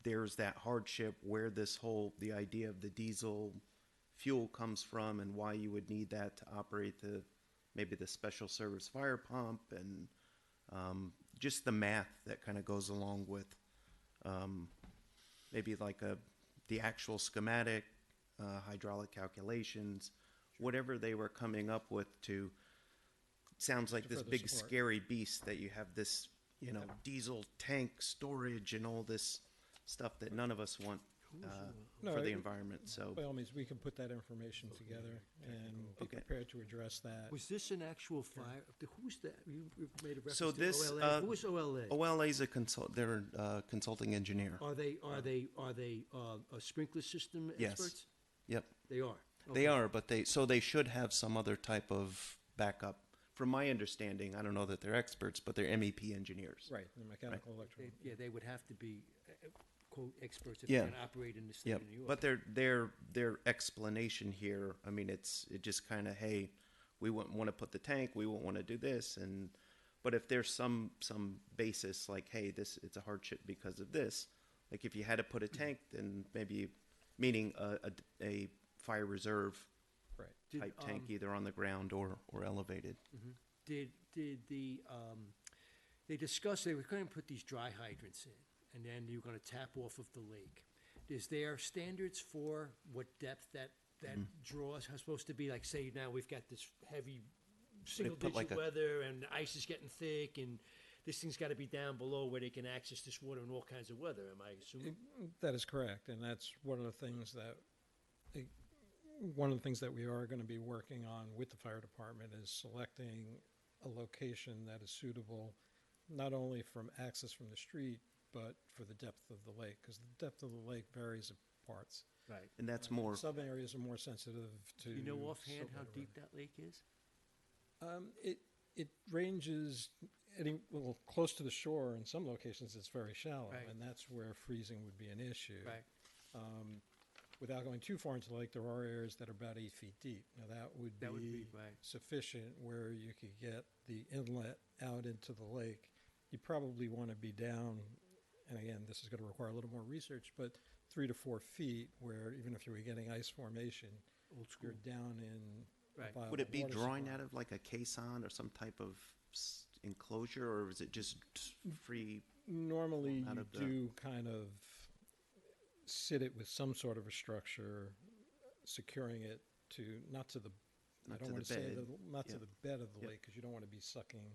there's that hardship, where the idea of the diesel fuel comes from, and why you would need that to operate maybe the special service fire pump, and just the math that kind of goes along with maybe like the actual schematic, hydraulic calculations, whatever they were coming up with sounds like To this further big support. scary beast that you have this, diesel tank storage and all this stuff that none of us want No, for the it- environment. So By all means, we can put that information together and be prepared to address that. Was this an actual fire? Who's that? You made a reference So to this, OLA. Who is OLA? OLA is they're a consulting engineer. Are they a sprinkler system Yes. experts? Yep. They are. They Okay. are, but they should have some other type of backup from my understanding, I don't know that they're experts, but they're MEP engineers. Right, the mechanical, electrical. Yeah, they would have to be, quote, experts if Yeah. they can operate in the state Yep. of New York. But their explanation here, I mean, it just kind of, hey, we wouldn't want to put the tank, we wouldn't want to do this, but if there's some basis like, hey, it's a hardship because of this, like if you had to put a tank, then maybe, meaning a fire reserve Did, type tank, either on the ground or elevated. Did the, they discussed they were going to put these dry hydrants in, and then you're going to tap off of the lake. Is there standards for what depth that draws are supposed to be? Like, say now we've got this heavy single-digit like weather, and the ice is getting thick, and this thing's got to be down below where they can access this water in all kinds of weather, am I assuming? That is correct, and that's one of the things that we are going to be working on with the fire department is selecting a location that is suitable not only from access from the street, but for the depth of the lake, because the depth of the lake varies in parts. Right. And that's more, Some areas are more sensitive to. Do you know offhand how siltwater. deep that lake is? It ranges close to the shore. In some locations, it's very shallow, Right. and that's where freezing would be an issue. Right. Without going too far into the lake, there are areas that are about 8 feet deep. Now, that would be right. sufficient where you could get the inlet out into the lake. You probably want to be down, and again, this is going to require a little more research, but 3 to 4 feet, where even if you were getting ice formation, you're down in. Right. would it be water drawing supply. out of like a caisson or some type of enclosure, or is it just free? Normally, out you of the- do kind of sit it with some sort of a structure, securing it to, not to the, I Not don't to want the to say, bed. not to Yep. the bed of the Yep. lake, because you don't want to be sucking,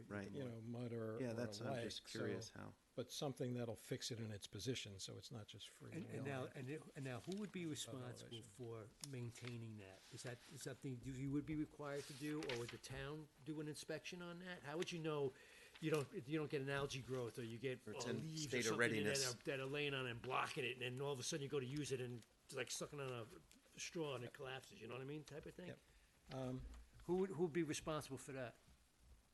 Right. mud or Yeah, or that's, a I'm lake. just curious So- how. But something that'll fix it in its position, so it's not just free. And now, who would be responsible for maintaining that? Is that something you would be required to do, or would the town do an inspection on that? How would you know you don't get an algae growth, or you get Or it's in leaves or state of something readiness. that are laying on and blocking it, and then all of a sudden you go to use it and it's like sucking on a straw and it collapses? You know what I mean, type of thing. Who would be responsible for that?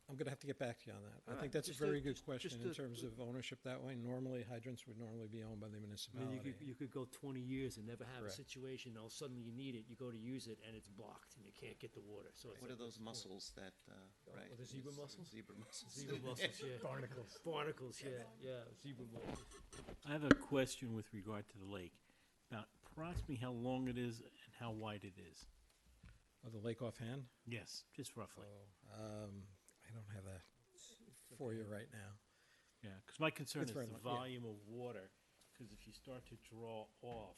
I'm going to have to get back to you on that. I All think right, that's a just very a- good just- question just in a- terms of ownership that way. Normally, hydrants would normally be owned by the I mean, municipality. you could go 20 years and never have Correct. a situation, all suddenly you need it, you go to use it, and it's blocked, and you can't get the water, so it's What are like those this- mussels that, right? Oh, the zebra these mussels? Zebra mussels. Zebra mussels, yeah. Barnacles. Barnacles, yeah, zebra mussels. I have a question with regard to the lake. About approximately how long it is and how wide it is. Of the lake offhand? Yes, just roughly. I don't have that for you right now. Yeah, because my concern It's is very the long, yeah. volume of water, because if you start to draw off,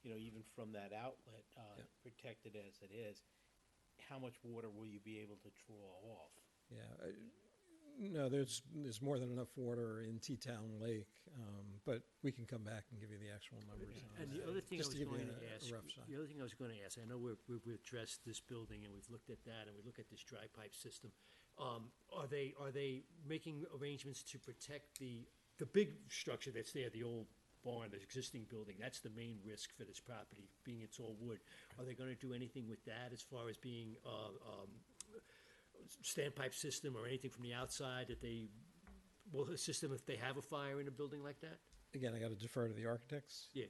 even from that outlet, protected as it is, how much water will you be able to draw off? Yeah, no, there's more than enough water in Teatown Lake, but we can come back and give you the actual numbers. on And the that. other thing I Just was to give you going to a ask, rough size. I know we've addressed this building and we've looked at that and we look at this dry pipe system. Are they making arrangements to protect the big structure that's there, the old barn, the existing building? That's the main risk for this property, being it's all wood. Are they going to do anything with that as far as being standpipe system or anything from the outside that they will assist them if they have a fire in a building like that? Again, I got to defer to the architects. Yeah.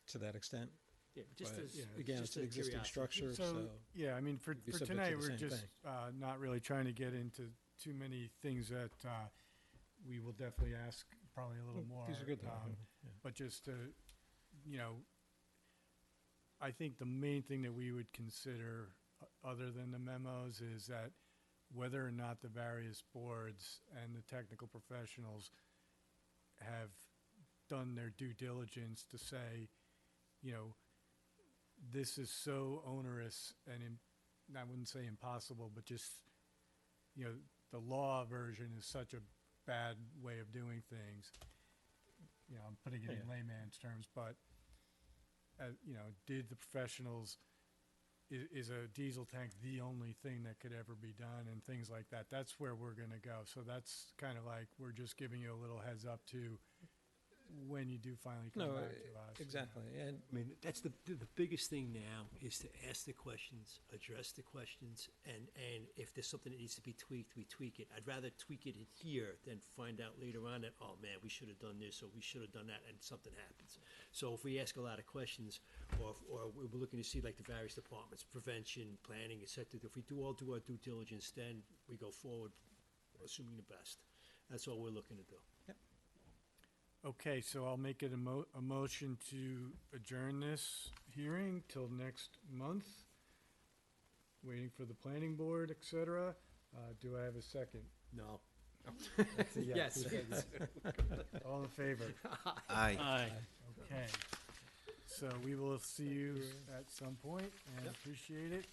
To that extent. Yeah, just But as again, just it's an a existing curiosity. structure, so. Yeah, I mean, for be subject to tonight, the we're same just thing. not really trying to get into too many things that we will definitely ask probably a little more. These are good, though. Yeah. But just to, I think the main thing that we would consider, other than the memos, is that whether or not the various boards and the technical professionals have done their due diligence to say, this is so onerous and I wouldn't say impossible, but just, the law version is such a bad way of doing things. I'm putting it in Yeah. layman's terms, but, did the professionals, is a diesel tank the only thing that could ever be done and things like that? That's where we're going to go. So that's kind of like, we're just giving you a little heads up to when you do finally come No, back to us. exactly, and I mean, that's the biggest thing now is to ask the questions, address the questions, and if there's something that needs to be tweaked, we tweak it. I'd rather tweak it in here than find out later on that, oh man, we should have done this or we should have done that, and something happens. So if we ask a lot of questions, or we're looking to see like the various departments, prevention, planning, et cetera, if we do our due diligence, then we go forward, assuming the best. That's all we're looking to do. Okay, so I'll make it a motion to adjourn this hearing till next month, waiting for the planning board, et cetera. Do I have a second? No. That's a yes. Yes. All in favor? Aye. Aye. Okay. So we will see you at some point and appreciate it.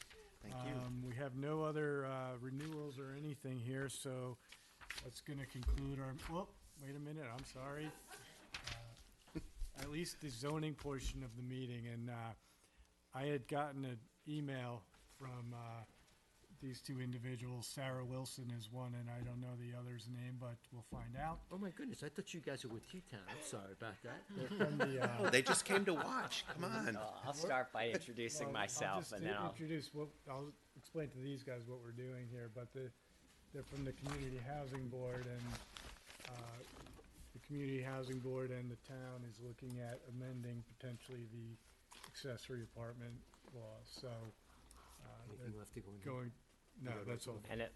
Thank you. We have no other renewals or anything here, so that's going to conclude our, oh, wait a minute, I'm sorry. At least the zoning portion of the meeting, and I had gotten an email from these two individuals. Sarah Wilson is one, and I don't know the other's name, but we'll find out. Oh my goodness, I thought you guys were with T-Town. I'm sorry about that. They're from the, Oh, they just came to watch. Come on. I'll start by introducing Well, myself, and then I'll. I'll explain to these guys what we're doing here, but they're from the Community Housing Board, and the Community Housing Board and the town is looking at amending potentially the accessory apartment law, so. Anything left to go in here? Going, no, that's all. And they're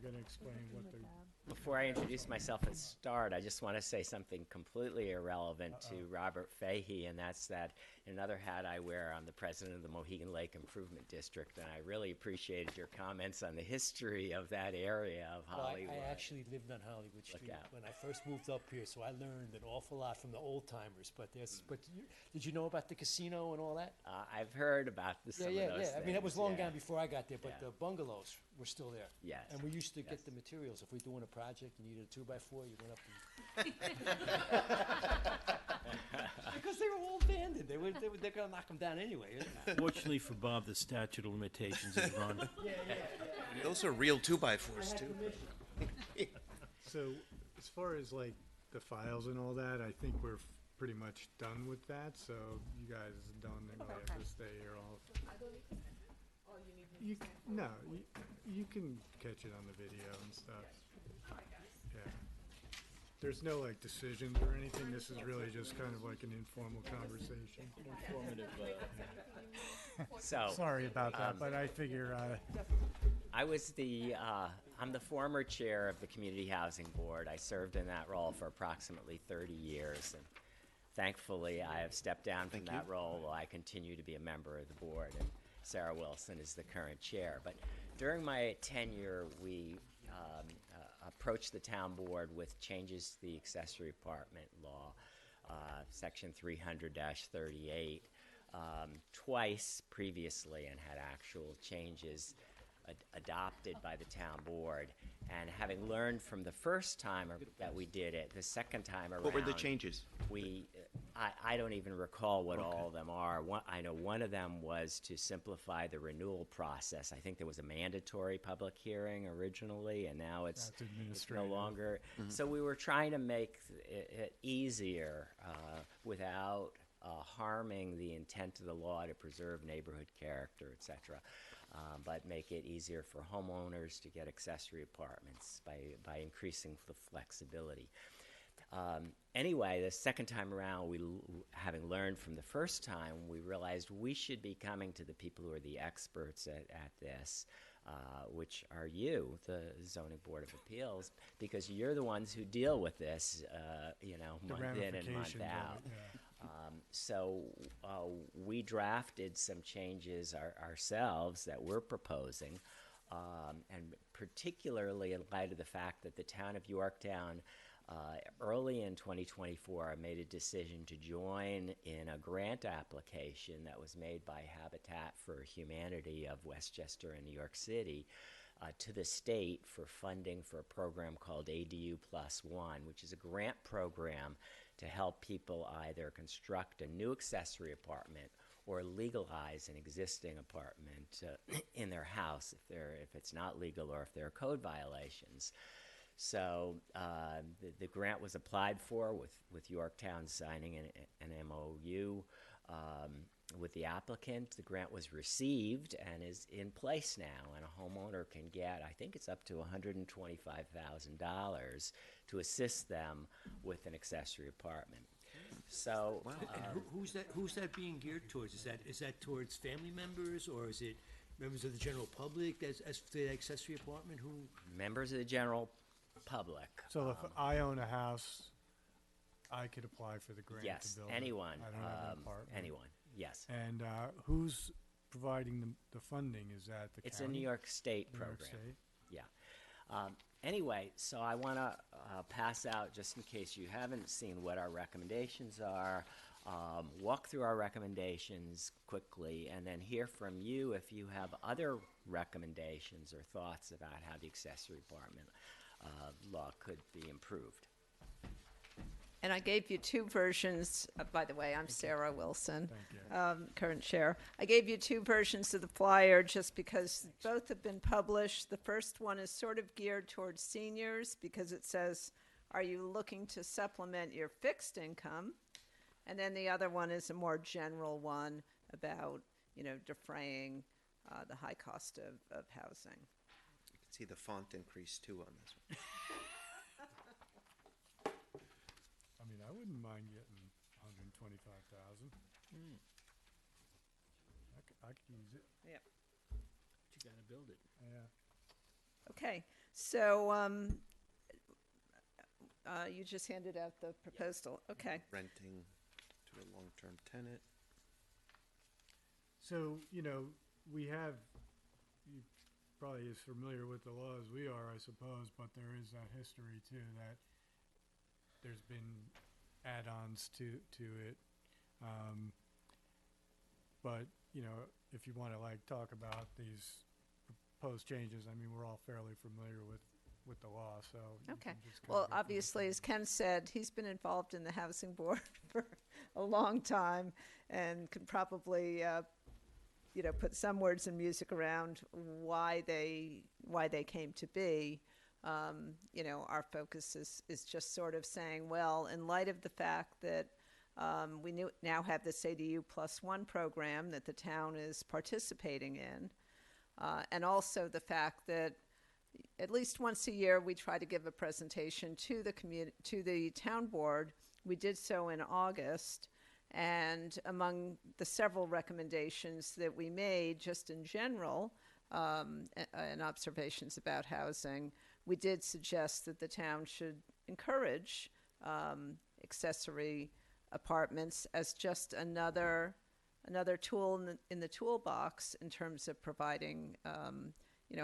gonna explain what they're. before I introduce myself and start, I just want to say something completely irrelevant to Robert Fahey, and that's that in another hat I wear, I'm the president of the Mohegan Lake Improvement District, and I really appreciated your comments on the history of that area of Well, Hollywood. I actually lived on Hollywood Street out. when I first moved up here, so I learned an awful lot from the old timers. But did you know about the casino and all that? I've heard about some of those I mean, that was long things, yeah. gone before I got there, but Yeah. the bungalows were still there. Yes, And we used to yes. get the materials. If we're doing a project, you needed a 2x4, you went up and. Because they were all abandoned. They're going to knock them down anyway. Fortunately for Bob, the statute of limitations is run. Those are real 2x4s too. So, as far as like the files and all that, I think we're pretty much done with that, so you guys don't really have to stay here all. No, you can catch it on the video and stuff. Yeah. There's no like decisions or anything, this is really just kind of like an informal conversation. So, Sorry about that, but I figure, I was I'm the former chair of the Community Housing Board. I served in that role for approximately 30 years, and thankfully I have stepped down from that role while I continue to be a member of the board, and Sarah Wilson is the current chair. But during my tenure, we approached the town board with changes to the accessory apartment law, section 300-38, twice previously, and had actual changes adopted by the town board. And having learned from the first time that we did it, the second time around. What were the changes? I don't even recall what all of them are. I know one of them was to simplify the renewal process. I think there was a mandatory public hearing originally, and now it's no administrative. longer. So we were trying to make it easier without harming the intent of the law to preserve neighborhood character, et cetera. But make it easier for homeowners to get accessory apartments by increasing the flexibility. Anyway, the second time around, having learned from the first time, we realized we should be coming to the people who are the experts at this, which are you, the Zoning Board of Appeals, because you're the ones who deal with this, month in and month out. So we drafted some changes ourselves that we're proposing, and particularly in light of the fact that the town of Yorktown early in 2024 made a decision to join in a grant application that was made by Habitat for Humanity of Westchester and New York City to the state for funding for a program called ADU Plus One, which is a grant program to help people either construct a new accessory apartment or legalize an existing apartment in their house if it's not legal or if there are code violations. So the grant was applied for with Yorktown signing an MOU with the applicant. The grant was received and is in place now, and a homeowner can get, I think it's up to $125,000 to assist them with an accessory apartment. So, And who's that being geared towards? Is that towards family members, or is it members of the general public as the accessory apartment? Who? members of the general public. So if I own a house, I could apply for the grant Yes, to build it. anyone. I don't have an apartment. Anyone, yes. And who's providing the funding? Is that the It's county? a New York State New York program. State? Yeah. Anyway, so I want to pass out, just in case you haven't seen what our recommendations are, walk through our recommendations quickly, and then hear from you if you have other recommendations or thoughts about how the accessory apartment law could be improved. And I gave you two versions, by the way, I'm Sarah Wilson, current chair. I gave you two versions of the flyer just because both have been published. The first one is sort of geared towards seniors because it says, are you looking to supplement your fixed income? And then the other one is a more general one about, defraying the high cost of housing. You can see the font increase too on this one. I mean, I wouldn't mind getting 125,000. I could use it. Yeah. You got to build it. Yeah. Okay, so you just handed out the proposal. Okay. Renting to a long-term tenant. So, we have, you probably as familiar with the law as we are, I suppose, but there is that history too, that there's been add-ons to it. But, if you want to talk about these proposed changes, I mean, we're all fairly familiar with the law, so. you Okay. can just kinda Well, go through obviously, as Ken said, he's been involved in the housing board for a long time and could probably, put some words and music around why they came to be. Our focus is just sort of saying, well, in light of the fact that we now have this ADU +1 program that the town is participating in, and also the fact that at least once a year we try to give a presentation to the town board. We did so in August, and among the several recommendations that we made, just in general, and observations about housing, we did suggest that the town should encourage accessory apartments as just another tool in the toolbox in terms of providing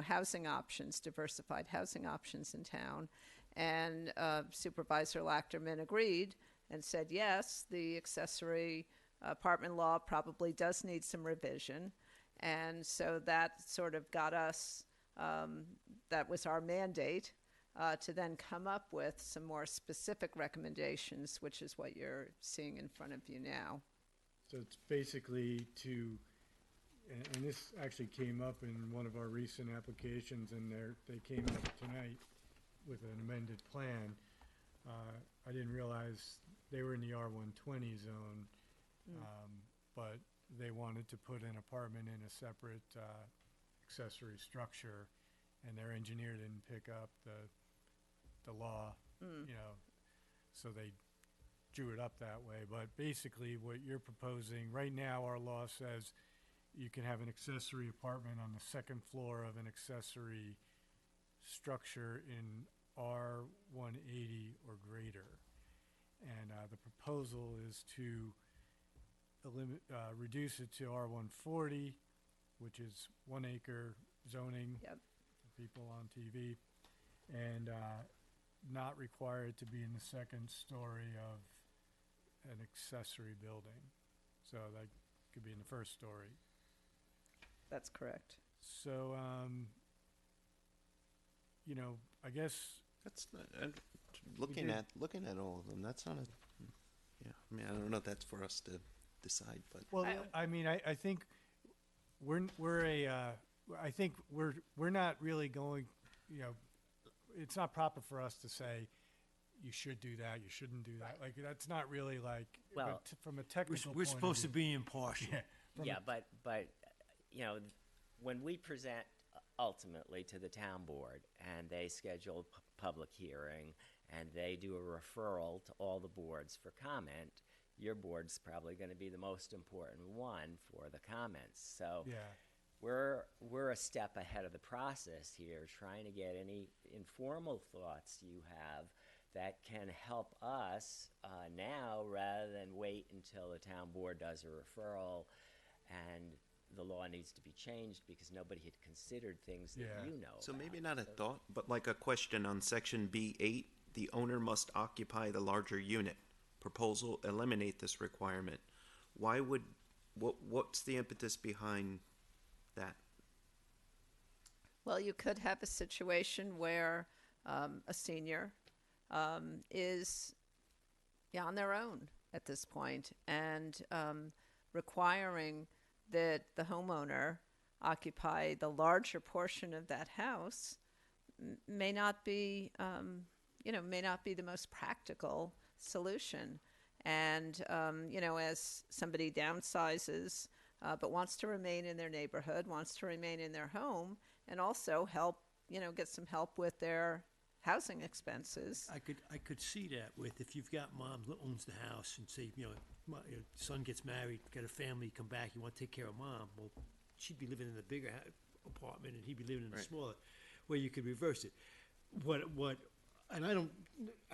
housing options, diversified housing options in town. And Supervisor Lachterman agreed and said, yes, the accessory apartment law probably does need some revision. And so that sort of got us, that was our mandate, to then come up with some more specific recommendations, which is what you're seeing in front of you now. So it's basically and this actually came up in one of our recent applications, and they came up tonight with an amended plan. I didn't realize they were in the R120 zone, but they wanted to put an apartment in a separate accessory structure, and their engineer didn't pick up the law, so they drew it up that way. But basically what you're proposing, right now our law says you can have an accessory apartment on the second floor of an accessory structure in R180 or greater. And the proposal is to reduce it to R140, which is 1 acre zoning for people on TV, and not require it to be in the second story of an accessory building. So that could be in the first story. That's correct. So, I guess That's not, and looking did- at all of them, that's not I mean, I don't know if that's for us to decide, but. Well, I mean, I think I think we're not really going, it's not proper for us to say, you should do that, you shouldn't do that. Like, that's not really like, Well, but from a technical We're point of supposed to view- be impartial. Yeah, from a- Yeah, but you know, when we present ultimately to the town board and they schedule public hearing and they do a referral to all the boards for comment, your board's probably going to be the most important one for the comments. So Yeah. we're a step ahead of the process here, trying to get any informal thoughts you have that can help us now rather than wait until the town board does a referral and the law needs to be changed because nobody had considered things that you know So about. maybe not a thought, but like a question on section B8, the owner must occupy the larger unit. Proposal eliminate this requirement. Why would, what's the impetus behind that? Well, you could have a situation where a senior is on their own at this point, and requiring that the homeowner occupy the larger portion of that house may not be, may not be the most practical solution. And, as somebody downsizes, but wants to remain in their neighborhood, wants to remain in their home, and also help, get some help with their housing expenses. I could see that with, if you've got mom that owns the house and say, your son gets married, got a family, come back, you want to take care of mom. Well, she'd be living in the bigger apartment and he'd be living in the Right. smaller, where you could reverse it. And I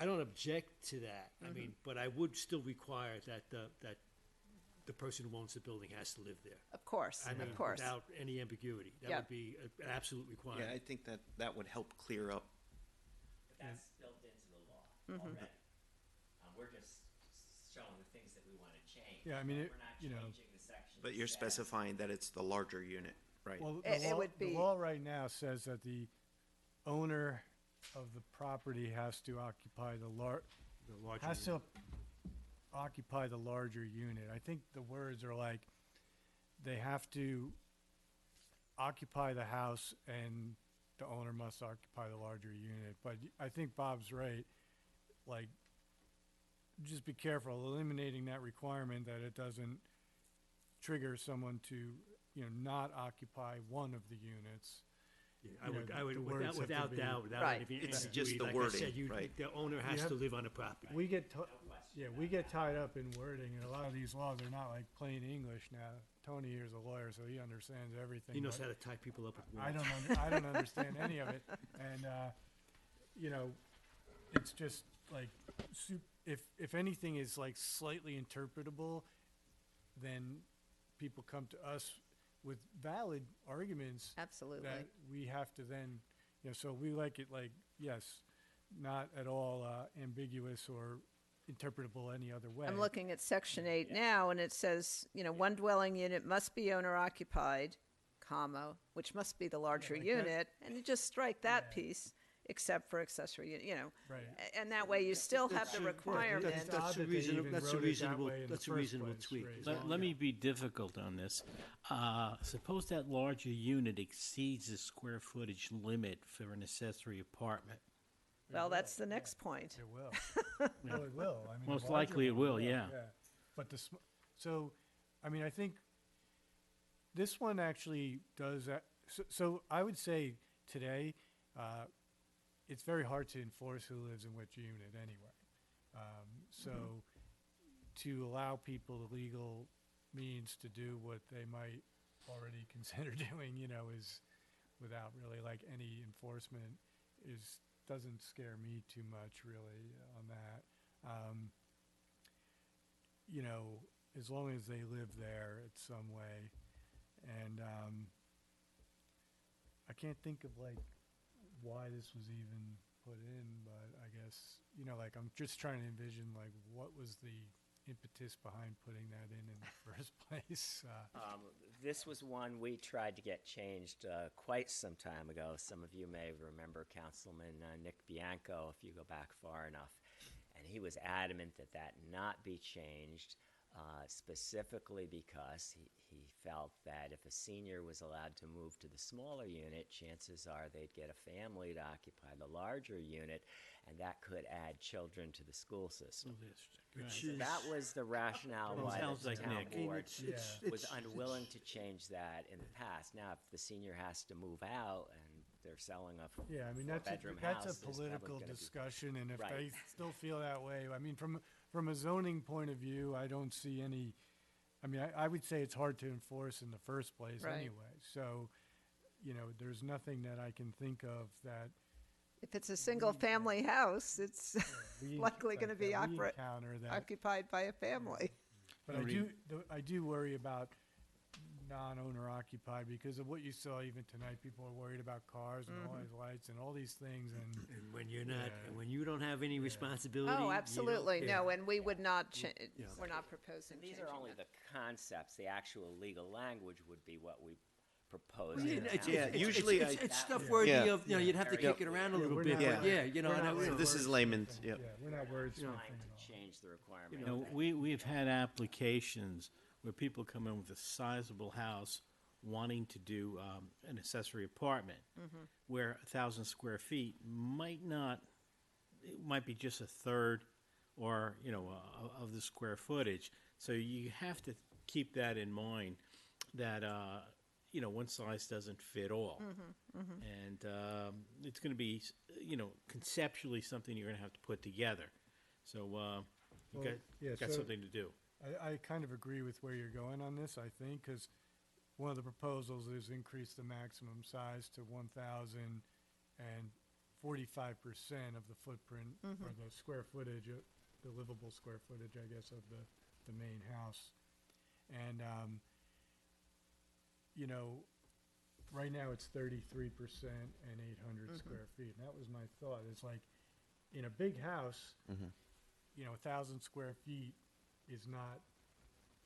don't object to that. I mean, but I would still require that the person who owns the building has to live there. Of course, I mean, of course. without any ambiguity. That Yeah. would be an absolute requirement. Yeah, I think that would help clear up. That's built into the law already. We're just showing the things that we want to change. Yeah, I mean, We're it- not you know- changing the section. But you're that says- specifying that it's the larger unit, right? Well, It the law, would be- the law right now says that the owner of the property has to occupy the larger unit. I think the words are like, they have to occupy the house and the owner must occupy the larger unit. But I think Bob's right, like, just be careful eliminating that requirement that it doesn't trigger someone to, not occupy one of the units. I would, the words have to without be- doubt, without Right. any It's ambiguity, just the like I wording, said, right. the owner has have- to live on the property. We get, we get tied up in wording, and a lot of these laws are not like plain English now. Tony here's a lawyer, so he understands everything. He knows but how to tie people up with words. I don't understand any of it, and, it's just like, if anything is like slightly interpretable, then people come to us with valid arguments Absolutely. that we have to then, so we like it like, yes, not at all ambiguous or interpretable any other way. I'm looking at section 8 now, and it says, one dwelling unit must be owner occupied, comma, which must be the larger like that. unit, and you just strike that piece, except for accessory unit, Right. and that way you still have the requirement. It's odd That's a that they reasonable, even that's a wrote it that reasonable, way in the that's a first reasonable place, tweak. right. as Let, well. let me be difficult on this. Suppose that larger unit exceeds the square footage limit for an accessory apartment. Well, that's the next point. It will. Well, it will. I mean, the Most larger likely it one will, yeah. But I think this one actually does that. So I would say today, it's very hard to enforce who lives in which unit anyway. So to allow people the legal means to do what they might already consider doing, is without really like any enforcement doesn't scare me too much really on that. As long as they live there in some way. And I can't think of like why this was even put in, but I guess, I'm just trying to envision like what was the impetus behind putting that in the first place. This was one we tried to get changed quite some time ago. Some of you may remember Councilman Nick Bianco, if you go back far enough. And he was adamant that not be changed specifically because he felt that if a senior was allowed to move to the smaller unit, chances are they'd get a family to occupy the larger unit, and that could add children to the school system. Which So is- that was the rationale why Sounds the like town Nick. board It's- was it's- unwilling to change that in the past. Now, if the senior has to move out and they're selling a Yeah, I mean, that's four-bedroom a house, political there's probably gonna be- discussion, and if Right. they still feel that way, I mean, from a zoning point of view, I don't see any, I mean, I would say it's hard to enforce in the first place Right. anyway. So, you know, there's nothing that I can think of that If it's a single-family house, it's we likely going to like be that we encounter that. occupied by a family. But I do worry about non-owner occupied because of what you saw even tonight. People are worried about cars and all these lights and all these things, and And when you're not, Yeah. and when you don't have any responsibility. you Oh, don't absolutely, care. no, and we would not, Yeah. we're not proposing And these changing are only that. the concepts. The actual legal language would be what we propose. Yeah, in the it's- town. it's- usually it's, I- it's That stuff would worthy Yeah. of, you know, you'd have to Very kick it around a little we're bit, not but worried- yeah, you know, we're and not I- worried This is wordsmithing. layman's, yep. Yeah, we're not wordsmithing Trying at to all. change the requirement. You know, we've had applications where people come in with a sizable house wanting to do an accessory apartment, where 1,000 square feet might not, it might be just a third or, you know, of the square footage. So you have to keep that in mind, that, you know, one size doesn't fit all. And it's going to be, you know, conceptually something you're going to have to put together. So you Well, yeah, got so- something to do. I kind of agree with where you're going on this, I think, because one of the proposals is increase the maximum size to 1,000 and 45% of the footprint or the square footage, the livable square footage, I guess, of the main house. And, you know, right now it's 33% and 800 square feet. And that was my thought. It's like, in a big house, you know, 1,000 square feet is not,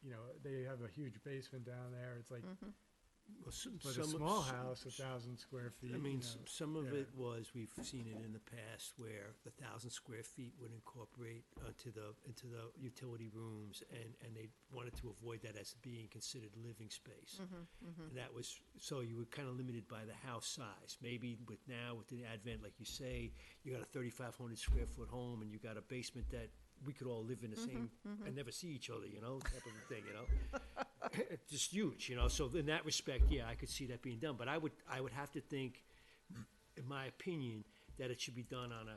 you know, they have a huge basement down there. It's like, Well, but a small house, 1,000 square feet. I mean, you know, some of yeah. it was, we've seen it in the past, where the 1,000 square feet would incorporate into the utility rooms, and they wanted to avoid that as being considered living space. And that was, so you were kind of limited by the house size. Maybe with the advent, like you say, you got a 3,500 square foot home, and you got a basement that we could all live in the same and never see each other, you know, type of a thing, you know. It's just huge, you know. So in that respect, yeah, I could see that being done. But I would have to think, in my opinion, that it should be done on a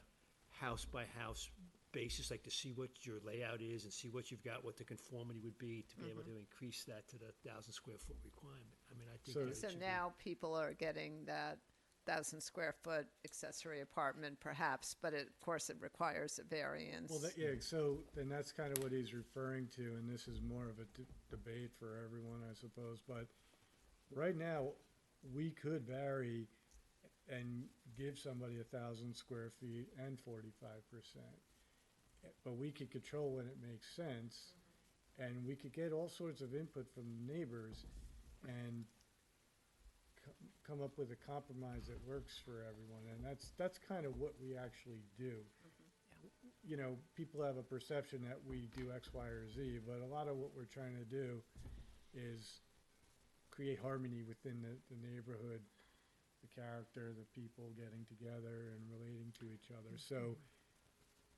house by house basis, like to see what your layout is and see what you've got, what the conformity would be to be able to increase that to the 1,000 square foot requirement. I mean, I think that it So should be- now people are getting that 1,000 square foot accessory apartment perhaps, but of course it requires a variance. Well, yeah, so then that's kind of what he's referring to, and this is more of a debate for everyone, I suppose. But right now, we could vary and give somebody 1,000 square feet and 45%. But we could control when it makes sense, and we could get all sorts of input from neighbors and come up with a compromise that works for everyone, and that's kind of what we actually do. You know, people have a perception that we do X, Y, or Z, but a lot of what we're trying to do is create harmony within the neighborhood, the character, the people getting together and relating to each other. So,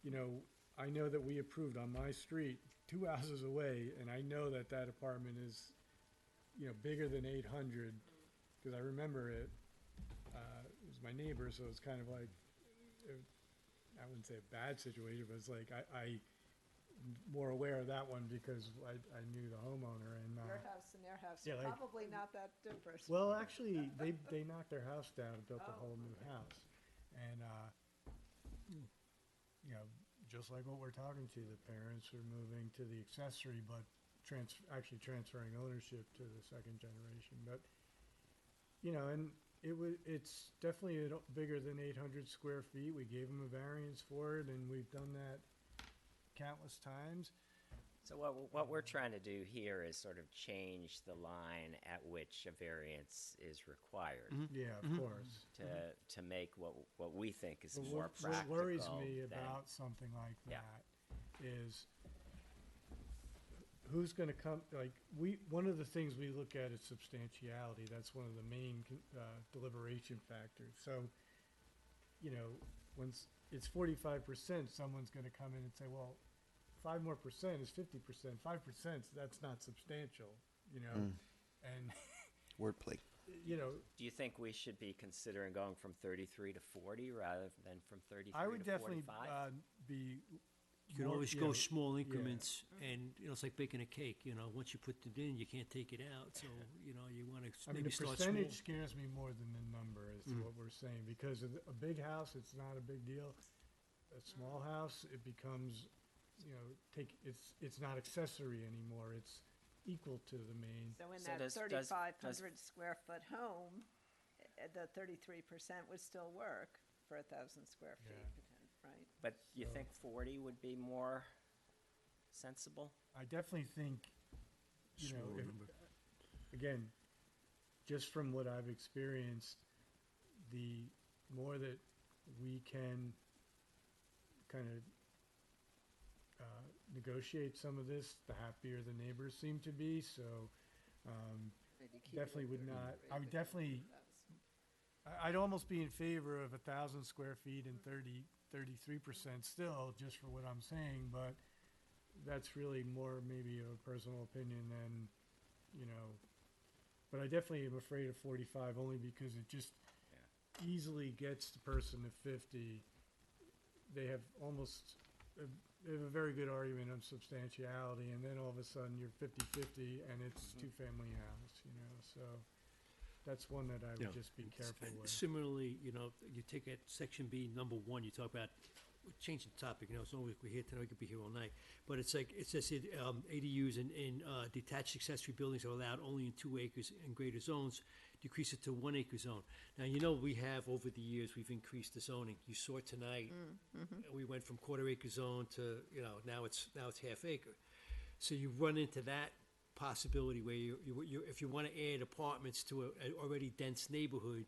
you know, I know that we approved on my street 2 houses away, and I know that that apartment is, you know, bigger than 800, because I remember it. It was my neighbor, so it's kind of like, I wouldn't say a bad situation, but it's like I more aware of that one because I knew the homeowner. And Your house and their house yeah, are like- probably not that different. well, actually, they knocked their house down and built a whole new house, and you know, just like what we're talking to, the parents are moving to the accessory, but actually transferring ownership to the second generation. But you know, and it's definitely bigger than 800 square feet. We gave them a variance for it, and we've done that countless times. So what we're trying to do here is sort of change the line at which a variance is required. Yeah, of course. To make what we think is But more practical. what worries me than- about something like Yeah. that is who's gonna come, like, one of the things we look at is substantiality. That's one of the main deliberation factors. So, you know, once it's 45%, someone's gonna come in and say, well, 5% more is 50%. 5%, that's not substantial, you know? And, Wordplay. you know, Do you think we should be considering going from 33 to 40 rather than from 33 I would to definitely 45? Be. You can more- always you go know, small yeah. increments, and, you know, it's like baking a cake, you know, once you put it in, you can't take it out, so, you know, you wanna I mean, maybe the start small. percentage scares me more than the number, is what we're saying, because a big house, it's not a big deal. A small house, it becomes, you know, it's not accessory anymore, it's equal to the main. So in So that does- 3,500 square foot home, the 33% would still work for 1,000 square feet, right? But you So- think 40 would be more sensible? I definitely think, you know, Smaller if, number. again, just from what I've experienced, the more that we can kind of negotiate some of this, the happier the neighbors seem to be. So definitely would not. I would definitely. I'd almost be in favor of 1,000 square feet and 33% still, just for what I'm saying. But that's really more maybe a personal opinion than, you know. But I definitely am afraid of 45 only because it just easily gets the person to 50. They have almost they have a very good argument on substantiality, and then all of a sudden you're 50-50 and it's two-family house, you know. So that's one that I would Yeah. just be careful with. Similarly, you know, you take at section B, number 1, you talk about, we're changing the topic, you know, so we're here tonight, we could be here all night. But it's like, it says, ADUs in detached accessory buildings are allowed only in 2 acres and greater zones, decrease it to 1 acre zone. Now, you know, we have, over the years, we've increased the zoning. You saw it tonight, we went from 1/4 acre zone to, you know, now it's half acre. So you run into that possibility where you if you want to add apartments to an already dense neighborhood,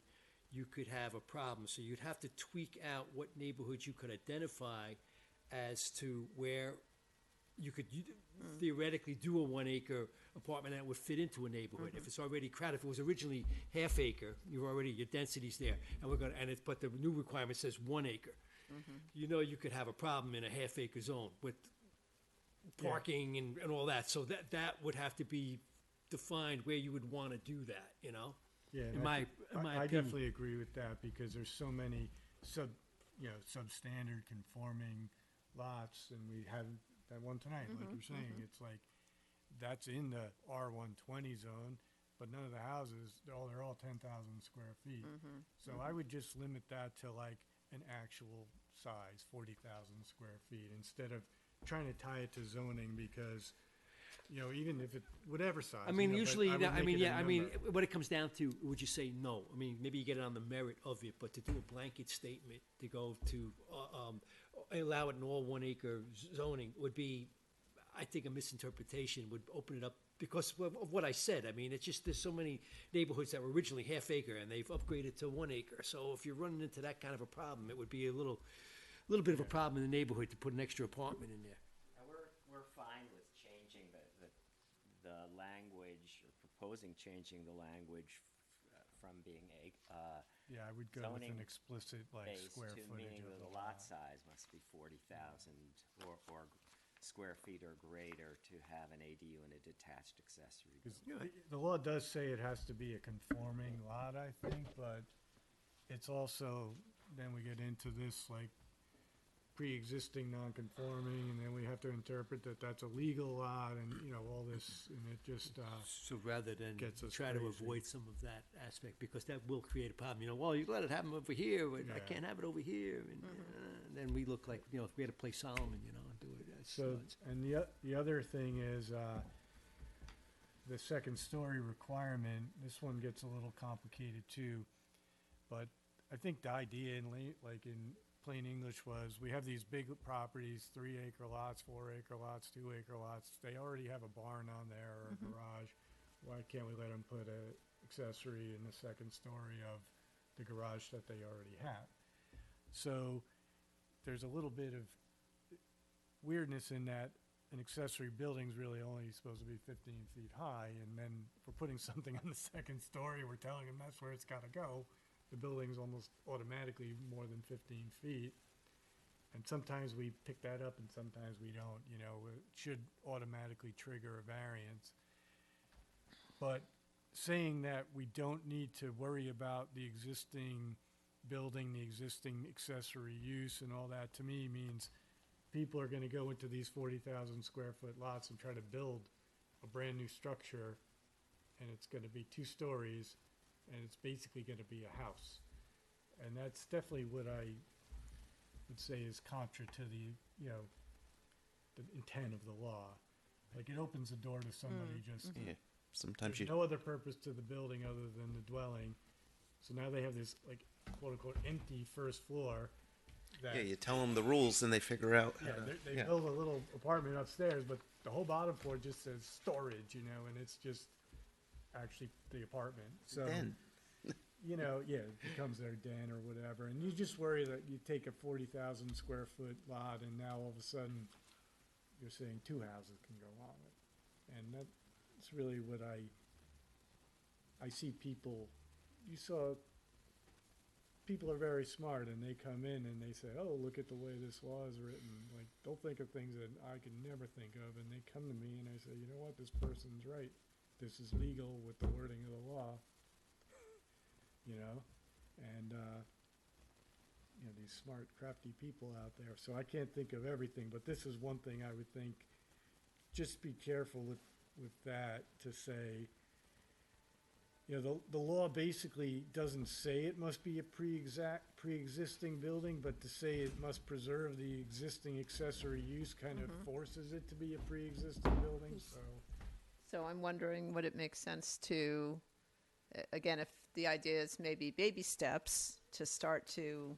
you could have a problem. So you'd have to tweak out what neighborhoods you could identify as to where you could theoretically do a 1 acre apartment that would fit into a neighborhood. If it's already crowded, if it was originally half acre, your density's there, and but the new requirement says 1 acre. You know, you could have a problem in a half acre zone with parking and all that. So that would have to be defined where you would want to do that, you know? Yeah, In and my I opinion. definitely agree with that because there's so many substandard conforming lots, and we had that one tonight, like you're saying. It's like that's in the R120 zone, but none of the houses, they're all 10,000 square feet. So I would just limit that to like an actual size, 40,000 square feet, instead of trying to tie it to zoning because, you know, even if it, whatever size. I mean, you know, but usually, I would make it a number. what it comes down to, would you say no? I mean, maybe you get it on the merit of it, but to do a blanket statement, to go to, allow it in all 1 acre zoning would be, I think, a misinterpretation, would open it up because of what I said. I mean, it's just, there's so many neighborhoods that were originally half acre and they've upgraded to 1 acre. So if you're running into that kind of a problem, it would be a little bit of a problem in the neighborhood to put an extra apartment in there. And we're fine with changing the language, or proposing changing the language from being Yeah, I would go with an zoning explicit like based square to footage meaning of that the lot size must be 40,000 or square feet or greater to have an ADU in a detached accessory Because building. the law does say it has to be a conforming lot, I think, but it's also, then we get into this like pre-existing non-conforming, and then we have to interpret that that's a legal lot, and, you know, all this, and it just, So rather than gets us try to crazy. avoid some of that aspect, because that will create a problem. You know, well, you let it happen over here, but I Yeah. can't have it over here, and then we look like, you know, if we had to play Solomon, you know, and do it. So, and the other thing is, the second story requirement, this one gets a little complicated too. But I think the idea like in plain English was, we have these big properties, 3 acre lots, 4 acre lots, 2 acre lots. They already have a barn on there or a garage. Why can't we let them put a accessory in the second story of the garage that they already have? So there's a little bit of weirdness in that an accessory building's really only supposed to be 15 feet high, and then if we're putting something on the second story, we're telling them that's where it's gotta go. The building's almost automatically more than 15 feet. And sometimes we pick that up and sometimes we don't, you know, it should automatically trigger a variance. But saying that we don't need to worry about the existing building, the existing accessory use and all that, to me means people are gonna go into these 40,000 square foot lots and try to build a brand new structure, and it's gonna be 2 stories, and it's basically gonna be a house. And that's definitely what I would say is contra to the, you know, the intent of the law. Like, it opens the door to somebody just, Yeah, sometimes there's you, no other purpose to the building other than the dwelling. So now they have this, like, quote-unquote, empty first floor that. yeah, you tell them the rules and they figure out how Yeah, to, they yeah. build a little apartment upstairs, but the whole bottom floor just says storage, you know, and it's just actually the apartment. So, Den. you know, yeah, it becomes their den or whatever, and you just worry that you take a 40,000 square foot lot, and now all of a sudden, you're saying 2 houses can go on it, and that's really what I see people. You saw. People are very smart, and they come in and they say, "Oh, look at the way this law is written. Like, don't think of things that I could never think of." And they come to me and I say, "You know what? This person's right. This is legal with the wording of the law." You know, and you know, these smart, crafty people out there. So I can't think of everything, but this is one thing I would think. Just be careful with that, to say. You know, the law basically doesn't say it must be a pre-existing building, but to say it must preserve the existing accessory use kind of forces it to be a pre-existing building, so. So I'm wondering, would it make sense to, again, if the idea is maybe baby steps to start to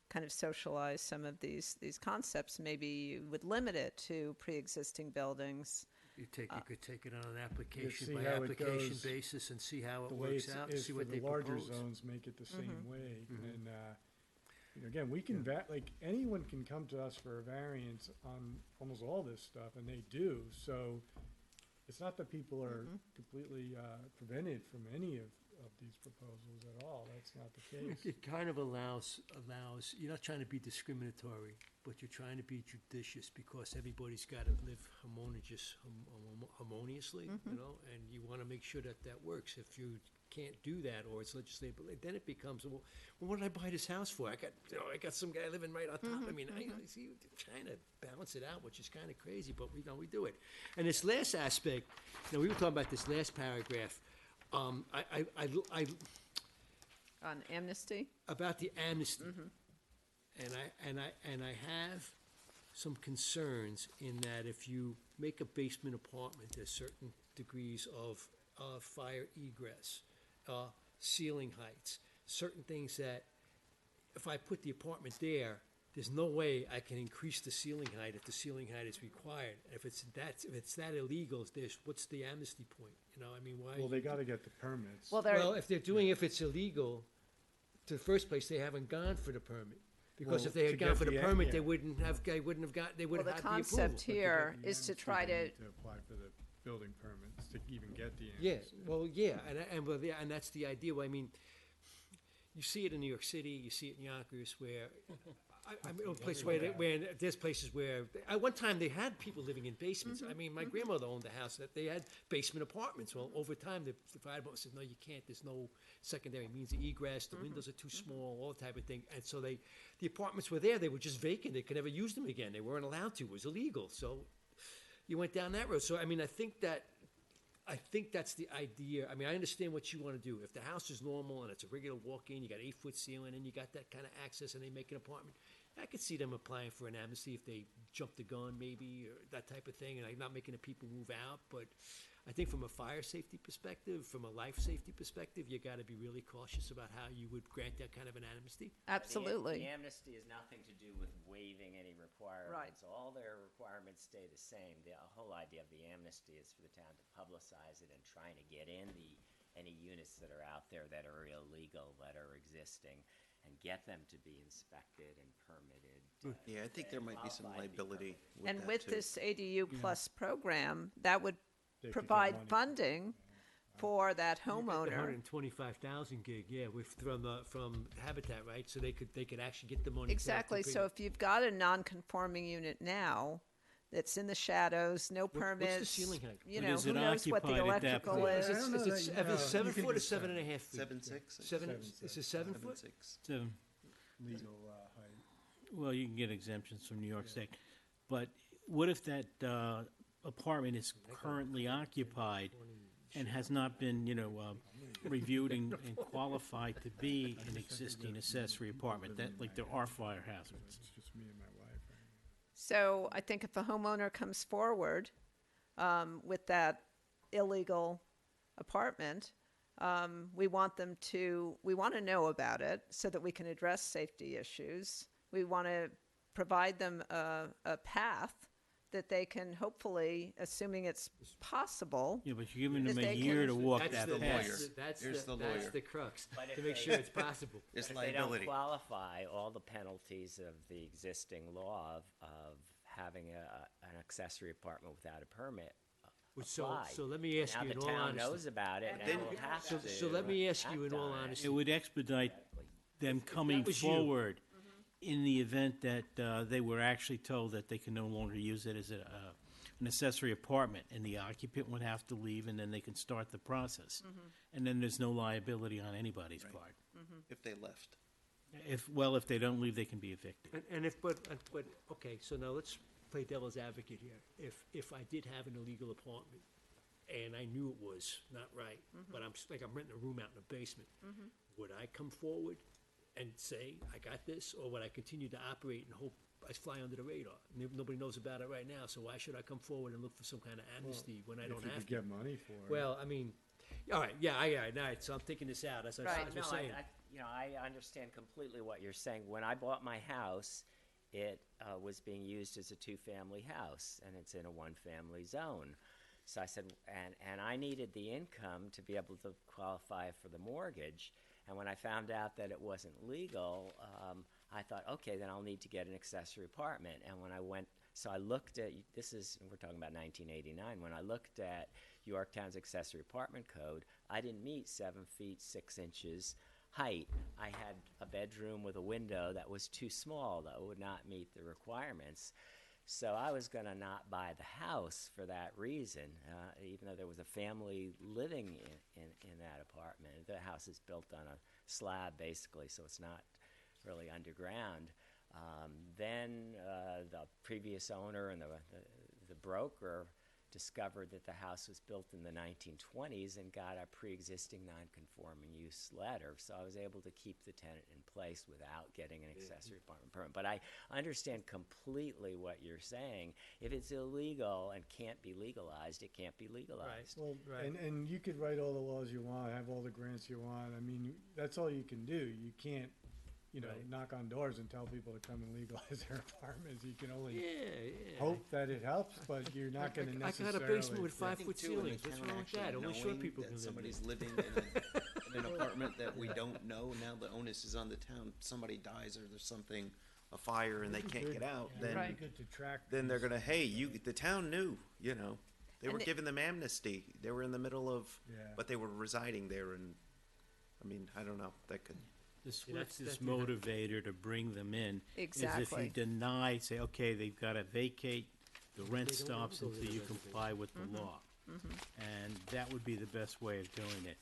kind of socialize some of these concepts, maybe you would limit it to pre-existing buildings. You could take it on an application see by how it application goes. basis and see how it The way works it's- out, is see for what the they larger propose. zones make it the same way, Mhm. and, you know, again, we can like, anyone can come to us for a variance on almost all this stuff, and they do, so it's not that people are completely, prevented from any of these proposals at all, that's not the case. It kind of allows, you're not trying to be discriminatory, but you're trying to be judicious, because everybody's got to live harmoniously, you know, and you want to make sure that that works. If you can't do that, or it's legislative, then it becomes, well, what did I buy this house for? I got some guy living right on top of me, and I see you trying to balance it out, which is kind of crazy, but we do it. And this last aspect, we were talking about this last paragraph. On amnesty? About the amnesty. And I have some concerns in that if you make a basement apartment, there's certain degrees of fire egress, ceiling heights, certain things that if I put the apartment there, there's no way I can increase the ceiling height if the ceiling height is required. If it's that illegal, what's the amnesty point? You know, I mean, why? Well, they gotta get the permits. Well, if it's illegal, to the first place, they haven't gone for the permit. Because Well, if they to had gone get for the the- permit, yeah. they wouldn't have had the approval. Well, the concept here is to try to, To apply for the building permits to even get the Yeah, amnesty. well, yeah, and that's the idea. I mean, you see it in New York City, you see it in Yonkers, where I'm in a place where there's places where at one time they had people living in basements. I mean, my grandmother owned a house that they had basement apartments. Well, over time, the fire department said, no, you can't. There's no secondary means of egress. The windows are too small, all that type of thing. And so the apartments were there. They were just vacant. They could never use them again. They weren't allowed to. It was illegal. So you went down that road. So I mean, I think that's the idea. I mean, I understand what you want to do. If the house is normal and it's a regular walk-in, you got 8-foot ceiling, and you got that kind of access, and they make an apartment, I could see them applying for an amnesty if they jump the gun, maybe, or that type of thing, and I'm not making the people move out. But I think from a fire safety perspective, from a life safety perspective, you got to be really cautious about how you would grant that kind of an amnesty. absolutely. The amnesty has nothing to do with waiving any requirements. All their requirements stay the same. The whole idea of the amnesty is for the town to publicize it and trying to get in any units that are out there that are illegal, that are existing. and get them to be inspected and permitted. Yeah, I think there might be some qualified to be liability with And that with too. this ADU plus program, that would They could get provide money. funding for that The homeowner. 125,000 gig, yeah, from Habitat, right? So they could actually get the money. to- Exactly, to so if you've got a non-conforming unit now, that's in the shadows, no permits. What's the ceiling height? You But know, is who it knows what the occupied at that electrical point? is. I don't know Is that, it you seven, know, seven you can foot or just say 7.5 feet? 7.6. Seven, is it 7 foot? 7.6. So, Legal height. well, you can get exemptions from New York State. But what if that apartment is currently occupied and has not been, reviewed and qualified to be an existing accessory apartment? That, like, there are fire hazards. It's just me and my wife. So I think if a homeowner comes forward with that illegal apartment, we want to know about it so that we can address safety issues. We want to provide them a path that they can hopefully, assuming it's possible. Yeah, but you're giving them That a they year to can- walk That's that the- path. Here's the That's lawyer. the crux, But if to make they- sure it's possible. There's If they don't liability. qualify, all the penalties of the existing law of having an accessory apartment without a permit So, apply. so let me ask Now you in the all town honesty. knows about it, and will have to. So let me ask you in act all on it. honesty. It would expedite them coming was you- forward in the event that they were actually told that they can no longer use it as an accessory apartment, and the occupant would have to leave, and then they can start the process. And then there's no liability on anybody's part. If they left. If they don't leave, they can be evicted. And but, okay, so now let's play devil's advocate here. If I did have an illegal apartment, and I knew it was not right, but I'm renting a room out in the basement, would I come forward and say, I got this, or would I continue to operate and hope I fly under the radar? Nobody knows about it right now, so why should I come forward and look for some kind of amnesty when I don't If you have could to? get money for it. Well, I mean, all right, yeah, all right, so I'm thinking this out, as I Right, was no, saying. I understand completely what you're saying. When I bought my house, it was being used as a two-family house, and it's in a one-family zone. So I said, and I needed the income to be able to qualify for the mortgage. And when I found out that it wasn't legal, I thought, okay, then I'll need to get an accessory apartment. And when I went, so I looked at, we're talking about 1989, when I looked at Yorktown's accessory apartment code, I didn't meet 7 feet 6 inches height. I had a bedroom with a window that was too small, that would not meet the requirements. So I was going to not buy the house for that reason, even though there was a family living in that apartment. The house is built on a slab, basically, so it's not really underground. Then the previous owner and the broker discovered that the house was built in the 1920s and got a pre-existing non-conforming use letter. So I was able to keep the tenant in place without getting an accessory apartment permit. But I understand completely what you're saying. If it's illegal and can't be legalized, it can't be legalized. Well, and you could write all the laws you want, have all the grants you want. I mean, that's all you can do. You can't, knock on doors and tell people to come and legalize their apartments. You can only hope that it helps, but you're not going to I necessarily. got a basement with I think 5-foot too, in the ceilings. What's town wrong with that? actually Only short knowing people that can live somebody's there. living in an apartment that we don't know, now the onus is on the town, somebody dies or there's something, a fire and they can't get out, then, Right. Good to track then they're these. gonna, hey, the town knew, they were And giving them amnesty, they were in the middle of, Yeah. but they were residing there and, I don't know, that could. The that's- swiftest that's- motivator to bring them in is if Exactly. you deny, say, okay, they've got to vacate, the rent They don't stops wanna go to until the you residence. comply with the law. And that would be the best way of doing it.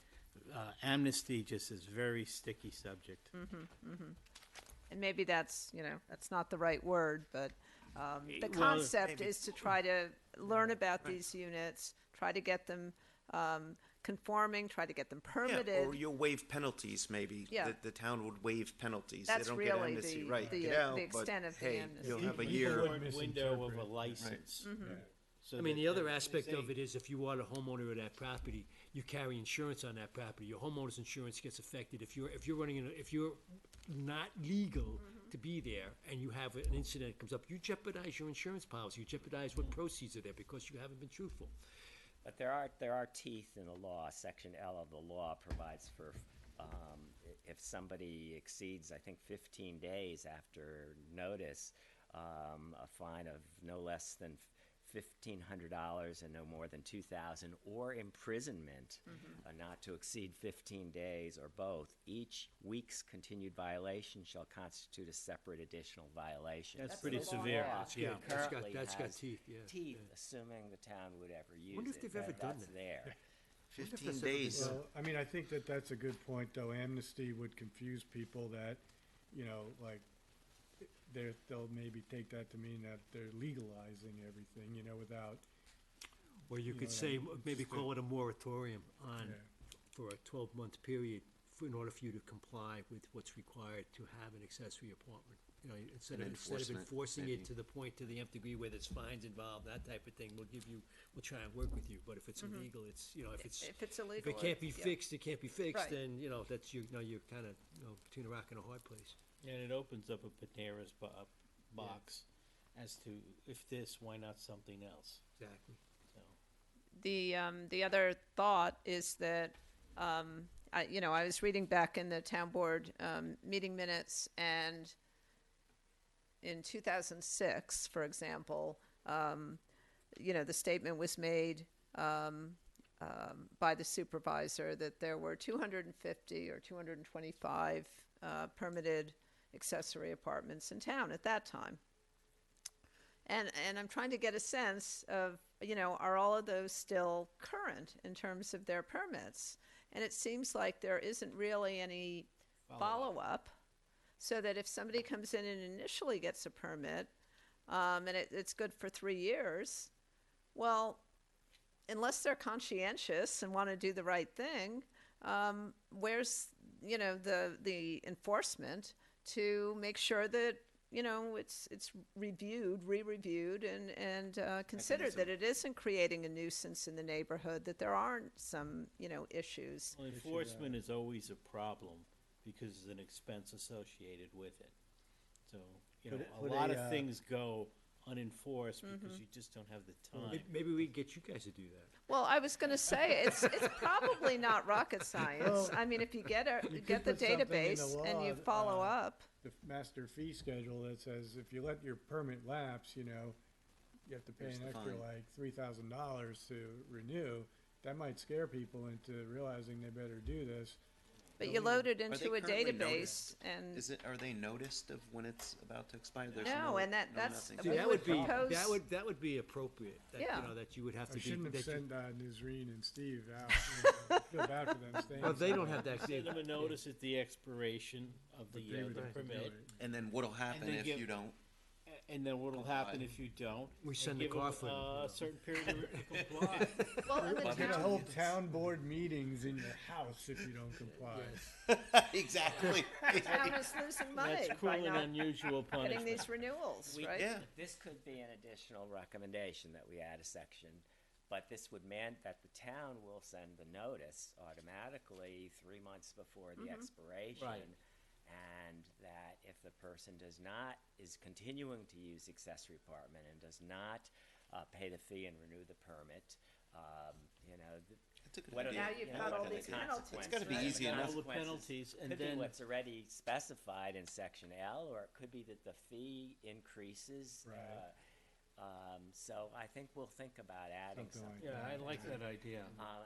Amnesty just is very sticky subject. And maybe that's not the right word, but the Well, concept maybe. is to try to learn about these units, try to get them conforming, try to get them permitted. Yeah, or you'll waive penalties, maybe. Yeah. The town would waive penalties. That's They don't get really amnesty, the- right, the, get out, the but, extent of the hey, amnesty. you'll have a People year. would Window of a misinterpret. license. So I mean, that- the other that aspect is of it is if you are the homeowner of that property, you carry insurance on that property. Your homeowner's insurance gets affected if you're not legal to be there and you have an incident that comes up. You jeopardize your insurance policy. You jeopardize what proceeds are there because you haven't been truthful. But there are teeth in the law. Section L of the law provides for if somebody exceeds, I think, 15 days after notice, a fine of no less than $1,500 and no more than $2,000, or imprisonment not to exceed 15 days, or both. Each week's continued violation shall constitute a separate additional violation. That's So pretty the severe. law That's good. That's got- currently that's got has teeth, yeah, teeth, yeah. assuming the town would ever use Wonder if it. they've ever done That's that. there. 15 days. Well, I mean, I think that that's a good point, though. Amnesty would confuse people that, you know, like, they'll maybe take that to mean that they're legalizing everything, you know, without. Or you could know, say, that- maybe call it a moratorium on, Yeah. for a 12-month period, in order for you to comply with what's required to have an accessory apartment. You know, instead And of enforcement, enforcing maybe. it to the point, to the nth degree where there's fines involved, that type of thing, we'll try and work with you. But if it's illegal, it's, you know, if it's. If it's If illegal. it can't be yeah. fixed, it can't be fixed, Right. then, you know, that's, you know, you're kind of, you know, between a rock and a hard place. And it opens up a Pandora's box as to if this, why not something else? Exactly. So, The other thought is that, I was reading back in the town board meeting minutes, and in 2006, for example, the statement was made by the supervisor that there were 250 or 225 permitted accessory apartments in town at that time. And I'm trying to get a sense of, are all of those still current in terms of their permits? And it seems like there isn't really any follow-up, so that if somebody comes in and initially gets a permit, and it's good for 3 years, well, unless they're conscientious and want to do the right thing, where's, the enforcement to make sure that, it's reviewed, re-reviewed, and considered that it isn't creating a nuisance in the neighborhood, that there aren't some, issues. well, enforcement is always a problem because there's an expense associated with it. So, you know, Would a lot a, of things go unenforced because you just don't have the time. Maybe we can get you guys to do that. Well, I was going to say, it's probably not rocket science. Well, I mean, if you get you the could put something in the database and you law, follow up. The master fee schedule that says if you let your permit lapse, you have to pay Here's an the extra fine. like $3,000 to renew. That might scare people into realizing they better do this. But you load it Are they into a currently database, noticed? and Are they noticed of when it's about to expire? There's No, and that's- nothing. I See, mean, that we would be, propose- that would be appropriate, that, Yeah. you know, that you would have to I be. shouldn't have that you- sent Nazreen and Steve out. I feel bad for them staying. Well, they don't somewhere. have that. Send them a notice at the expiration of But the, they would the have to do permit. it. And then what'll happen then if give- you don't? And then what'll happen if you don't? We and send the give 'em, car for them. a certain period to comply. well, and the You're gonna town, hold town board meetings in your house if you don't comply. Exactly. the town is losing money That's cruel by and not unusual getting punishment. these renewals, right? Yeah. This could be an additional recommendation that we add a section, but this would mean that the town will send the notice automatically 3 months before the expiration. Right. And that if the person is continuing to use accessory apartment and does not pay the fee and renew the permit, That's a good what are idea. Now the- you've you know, got what all are the these penalties, consequences? It's gotta be What are the easy enough. All the consequences? penalties, and Could be then what's already specified in section L, or it could be that the fee increases. Right. So I think we'll think about adding Something like something. yeah, I like that idea.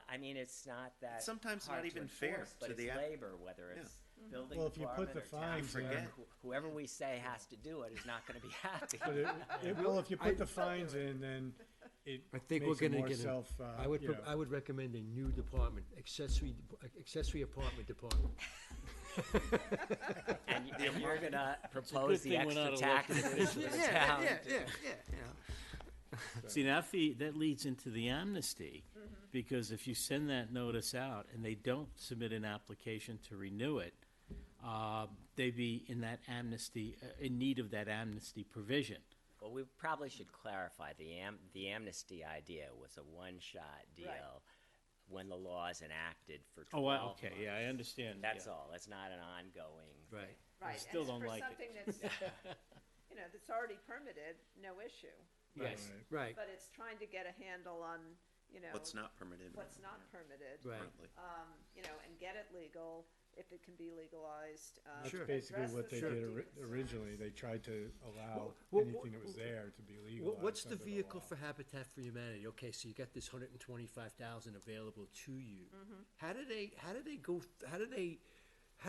I mean, it's not that Sometimes hard not to even fair enforce, but to it's the app- labor, whether it's building Well, if you put department the or town fines clerk, in- whoever we say has to do it is not going to be happy. But well, if you put the fines in, then it I think we're makes it gonna more get self. I would recommend a new department, accessory apartment department. and you're going to propose the thing we're extra not taxes elected for the Yeah, town. yeah, to- yeah, yeah, yeah. See, that leads into the amnesty, because if you send that notice out and they don't submit an application to renew it, they'd be in that amnesty, in need of that amnesty provision. Well, we probably should clarify the amnesty idea was a one-shot deal when the law is enacted for 12 Okay, months. yeah, I understand. That's yeah. all. It's not an ongoing. Right. Right, still and don't for like it. something that's, that's already permitted, no issue. Yes, right, But it's trying to get a handle on, What's not permitted. what's not permitted. right. currently. And get it legal. if it can be legalized. That's Sure. basically address what the they did safety concerns. originally. They tried to allow Well, anything that was there to be legalized. What's the under vehicle law. for Habitat for Humanity? Okay, so you got this 125,000 available to you. Mm-hmm. How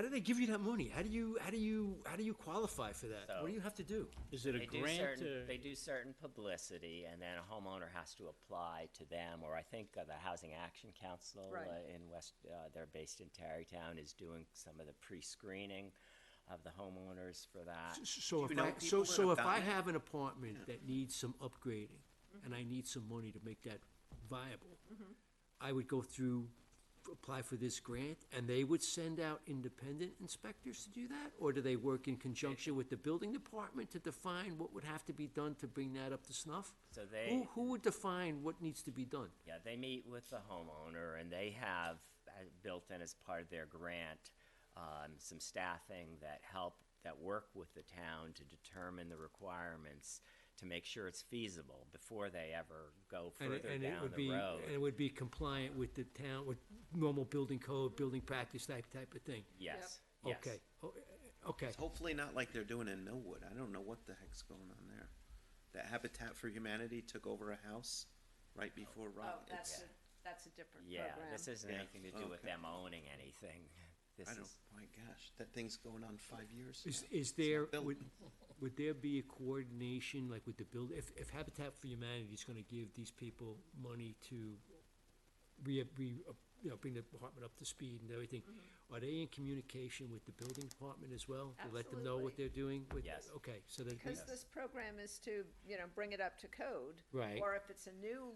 do they give you that money? How do you qualify for that? What do you have to do? Is it a They do grant certain, or? they do certain publicity, and then a homeowner has to apply to them, or I think the Housing Action Council Right. In West, they're based in Tarrytown, is doing some of the pre-screening of the homeowners for that. So Do if you know I, people that so have if I gotten it? have an apartment that needs some upgrading, and I need some money to make that viable, I would go through, apply for this grant, and they would send out independent inspectors to do that? Or do they work in conjunction with the building department to define what would have to be done to bring that up to snuff? So they, Who would define what needs to be done? yeah, they meet with the homeowner, and they have built in as part of their grant some staffing that work with the town to determine the requirements to make sure it's feasible before they ever go further And it down would the be, road. and it would be compliant with the town, with normal building code, building practice, type of thing? Yes, yes. Okay, okay. It's hopefully not like they're doing in Millwood. I don't know what the heck's going on there. That Habitat for Humanity took over a house right before Oh, Rock. that's a different Yeah, program. this isn't Yeah, anything to do with okay. them owning anything. This I don't, is, my gosh, that thing's going on 5 years. Is there, would there be a coordination, like with the build, if Habitat for Humanity is gonna give these people money to bring the department up to speed and everything, are they in communication with the building department as well? To let them know what they're doing with? Yes. Okay, so that. Because this program is to, bring it up to code. Right. Or if it's a new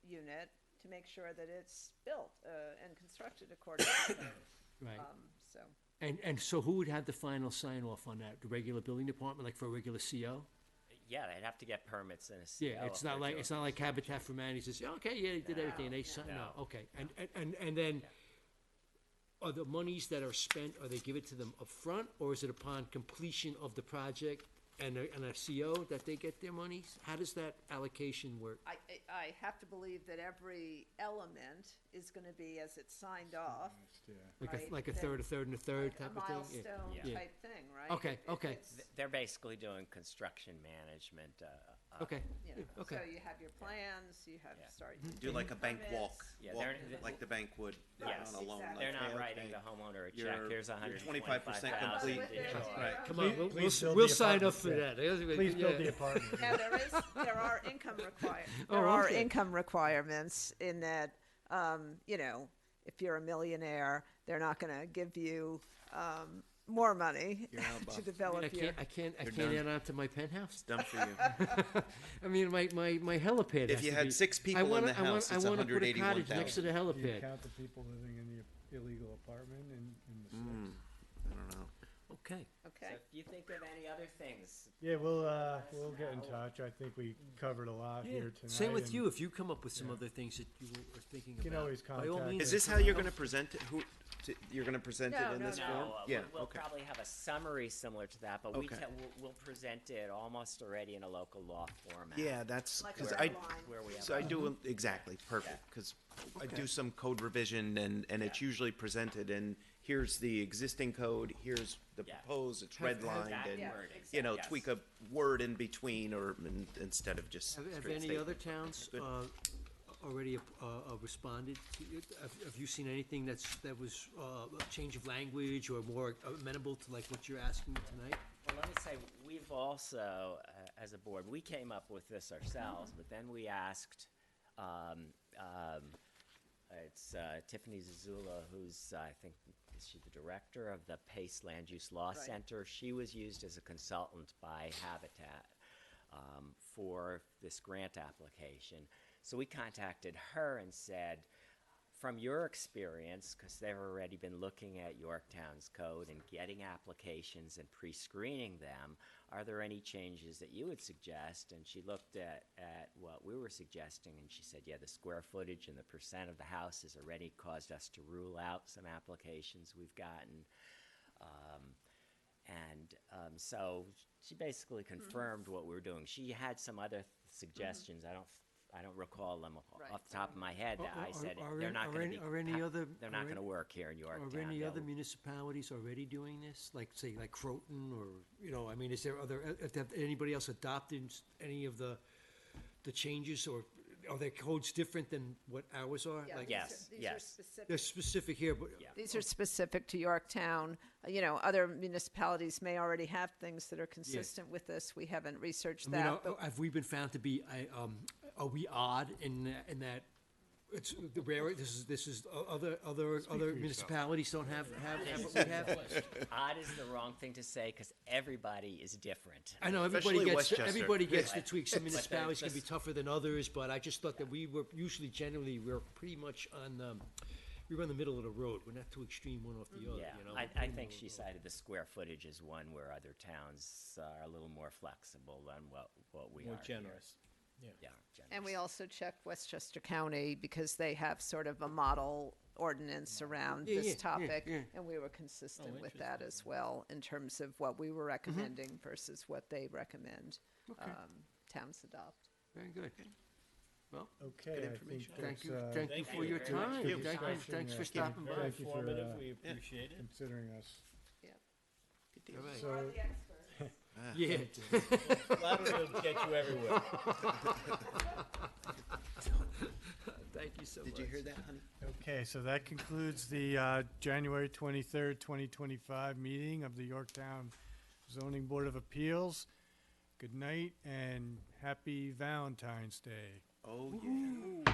unit, to make sure that it's built and constructed according to code. Right. So, And so who would have the final sign off on that? The regular building department, like for a regular CO? yeah, they'd have to get permits and a CO. Yeah, it's if not they're like, doing- it's not like Habitat for Humanity says, yeah, okay, yeah, they did everything, and they sign, no, okay. And then, are the monies that are spent, are they give it to them upfront, or is it upon completion of the project and a CO that they get their monies? How does that allocation work? I have to believe that every element is gonna be as it's signed off. right? Like a That- third, a third, and a third like type a of thing? milestone Yeah. type thing, right? Okay, If okay. it's, They're basically doing construction management. Okay, So you have your plans, you have, sorry. Do like a bank walk, Yeah, walk they're- like the bank would Yes, on a loan. they're like, not hey, writing okay, the homeowner a check, you're- here's you're 125,000. 25% complete. Right. come on, Please build we'll the sign up apartment, for yeah. that. Please build the Yeah. apartment. Now, there are income Oh, there are okay. income requirements in that, if you're a millionaire, they're not gonna give you, more money You're out, to Bob. I develop your. can't You're add done. on to my penthouse? Done for you. I mean, my helipad If has you to had be- 6 I people in wanna- the I wanna- house, I it's wanna put a cottage next to the 181,000. Do you helipad. count the people living in the illegal apartment in the six? I don't know. Okay. So if you think of any other things, Yeah, we'll get in touch. I think we covered a lot Yeah, here tonight. same with and you, if you come up with some yeah. other things that you were thinking You can about. always by all contact means, Is this how you're gonna present it? You're gonna present it in this no, form? Yeah, we'll okay. probably have a summary similar to that, but Okay. we'll present it almost already in a local law format. Yeah, that's, Like a cause red I, line. Where we have so I do, exactly, perfect, cause I do some code revision and it's usually presented and here's the existing code, here's the Yeah. proposed, it's Have- redlined Exact and, wording. you know, Yes. tweak a word in between or instead of just Have straight any statement. other towns Good. already responded to you? Have you seen anything that was a change of language or more amenable to like what you're asking tonight? Well, let me say, we've also, as a board, we came up with this ourselves, but then we asked, it's Tiffany Zazula, who's, I think, is she the director of the Pace Land Use Law Right. Center? She was used as a consultant by Habitat for this grant application. So we contacted her and said, from your experience, because they've already been looking at Yorktown's code and getting applications and pre-screening them, are there any changes that you would suggest? And she looked at what we were suggesting and she said, yeah, the square footage and the percent of the house has already caused us to rule out some applications we've gotten. So she basically confirmed what we were doing. She had some other suggestions. I don't I don't recall them Right. off the top of my head. That I said Are they're any- not are going any- to be. are any other- They're are not going to any- work here in Yorktown. Are any other They'll- municipalities already doing this? Like, say, like Croton, or, you know, I mean, is there other, have anybody else adopted any of the changes, or are their codes different than what ours are? Yeah, Like, Yes, these are yes. specific. they're specific here, but. These are specific to Yorktown. You know, other municipalities may already have things that are consistent with this. We haven't researched I mean, that, but have we been found to be, are we odd in that it's the rare, this is, other municipalities don't have what we have? Odd is the wrong thing to say because everybody is different. I know, Especially Westchester. everybody gets the But- tweaks. Some but the- municipalities can the- be tougher than others, but I just thought that we were usually, generally, we're pretty much on, we were in the middle of the road. We're not too extreme one off the other, Yeah, you know? I We're pretty think middle she of the road. cited the square footage as one where other towns are a little more flexible than what we More are here. generous. Yeah. Yeah, generous. and we also checked Westchester County because they have sort of a model ordinance around Yeah, this yeah, yeah, topic. yeah. And we were consistent with that as well in terms of what we were recommending versus what they recommend towns adopt. Very good. Well, Okay, I think thank you, that's, thank you for your very much time. for your Thank you, discussion, thanks for yeah. stopping by. Very Thank you for, informative, we appreciate it. considering us. All right. So, Yeah. Flattery will get you everywhere. Thank you so much. Did you hear that, honey? okay, so that concludes the January 23rd, 2025 meeting of the Yorktown Zoning Board of Appeals. Good night and happy Valentine's Day. Oh, yeah.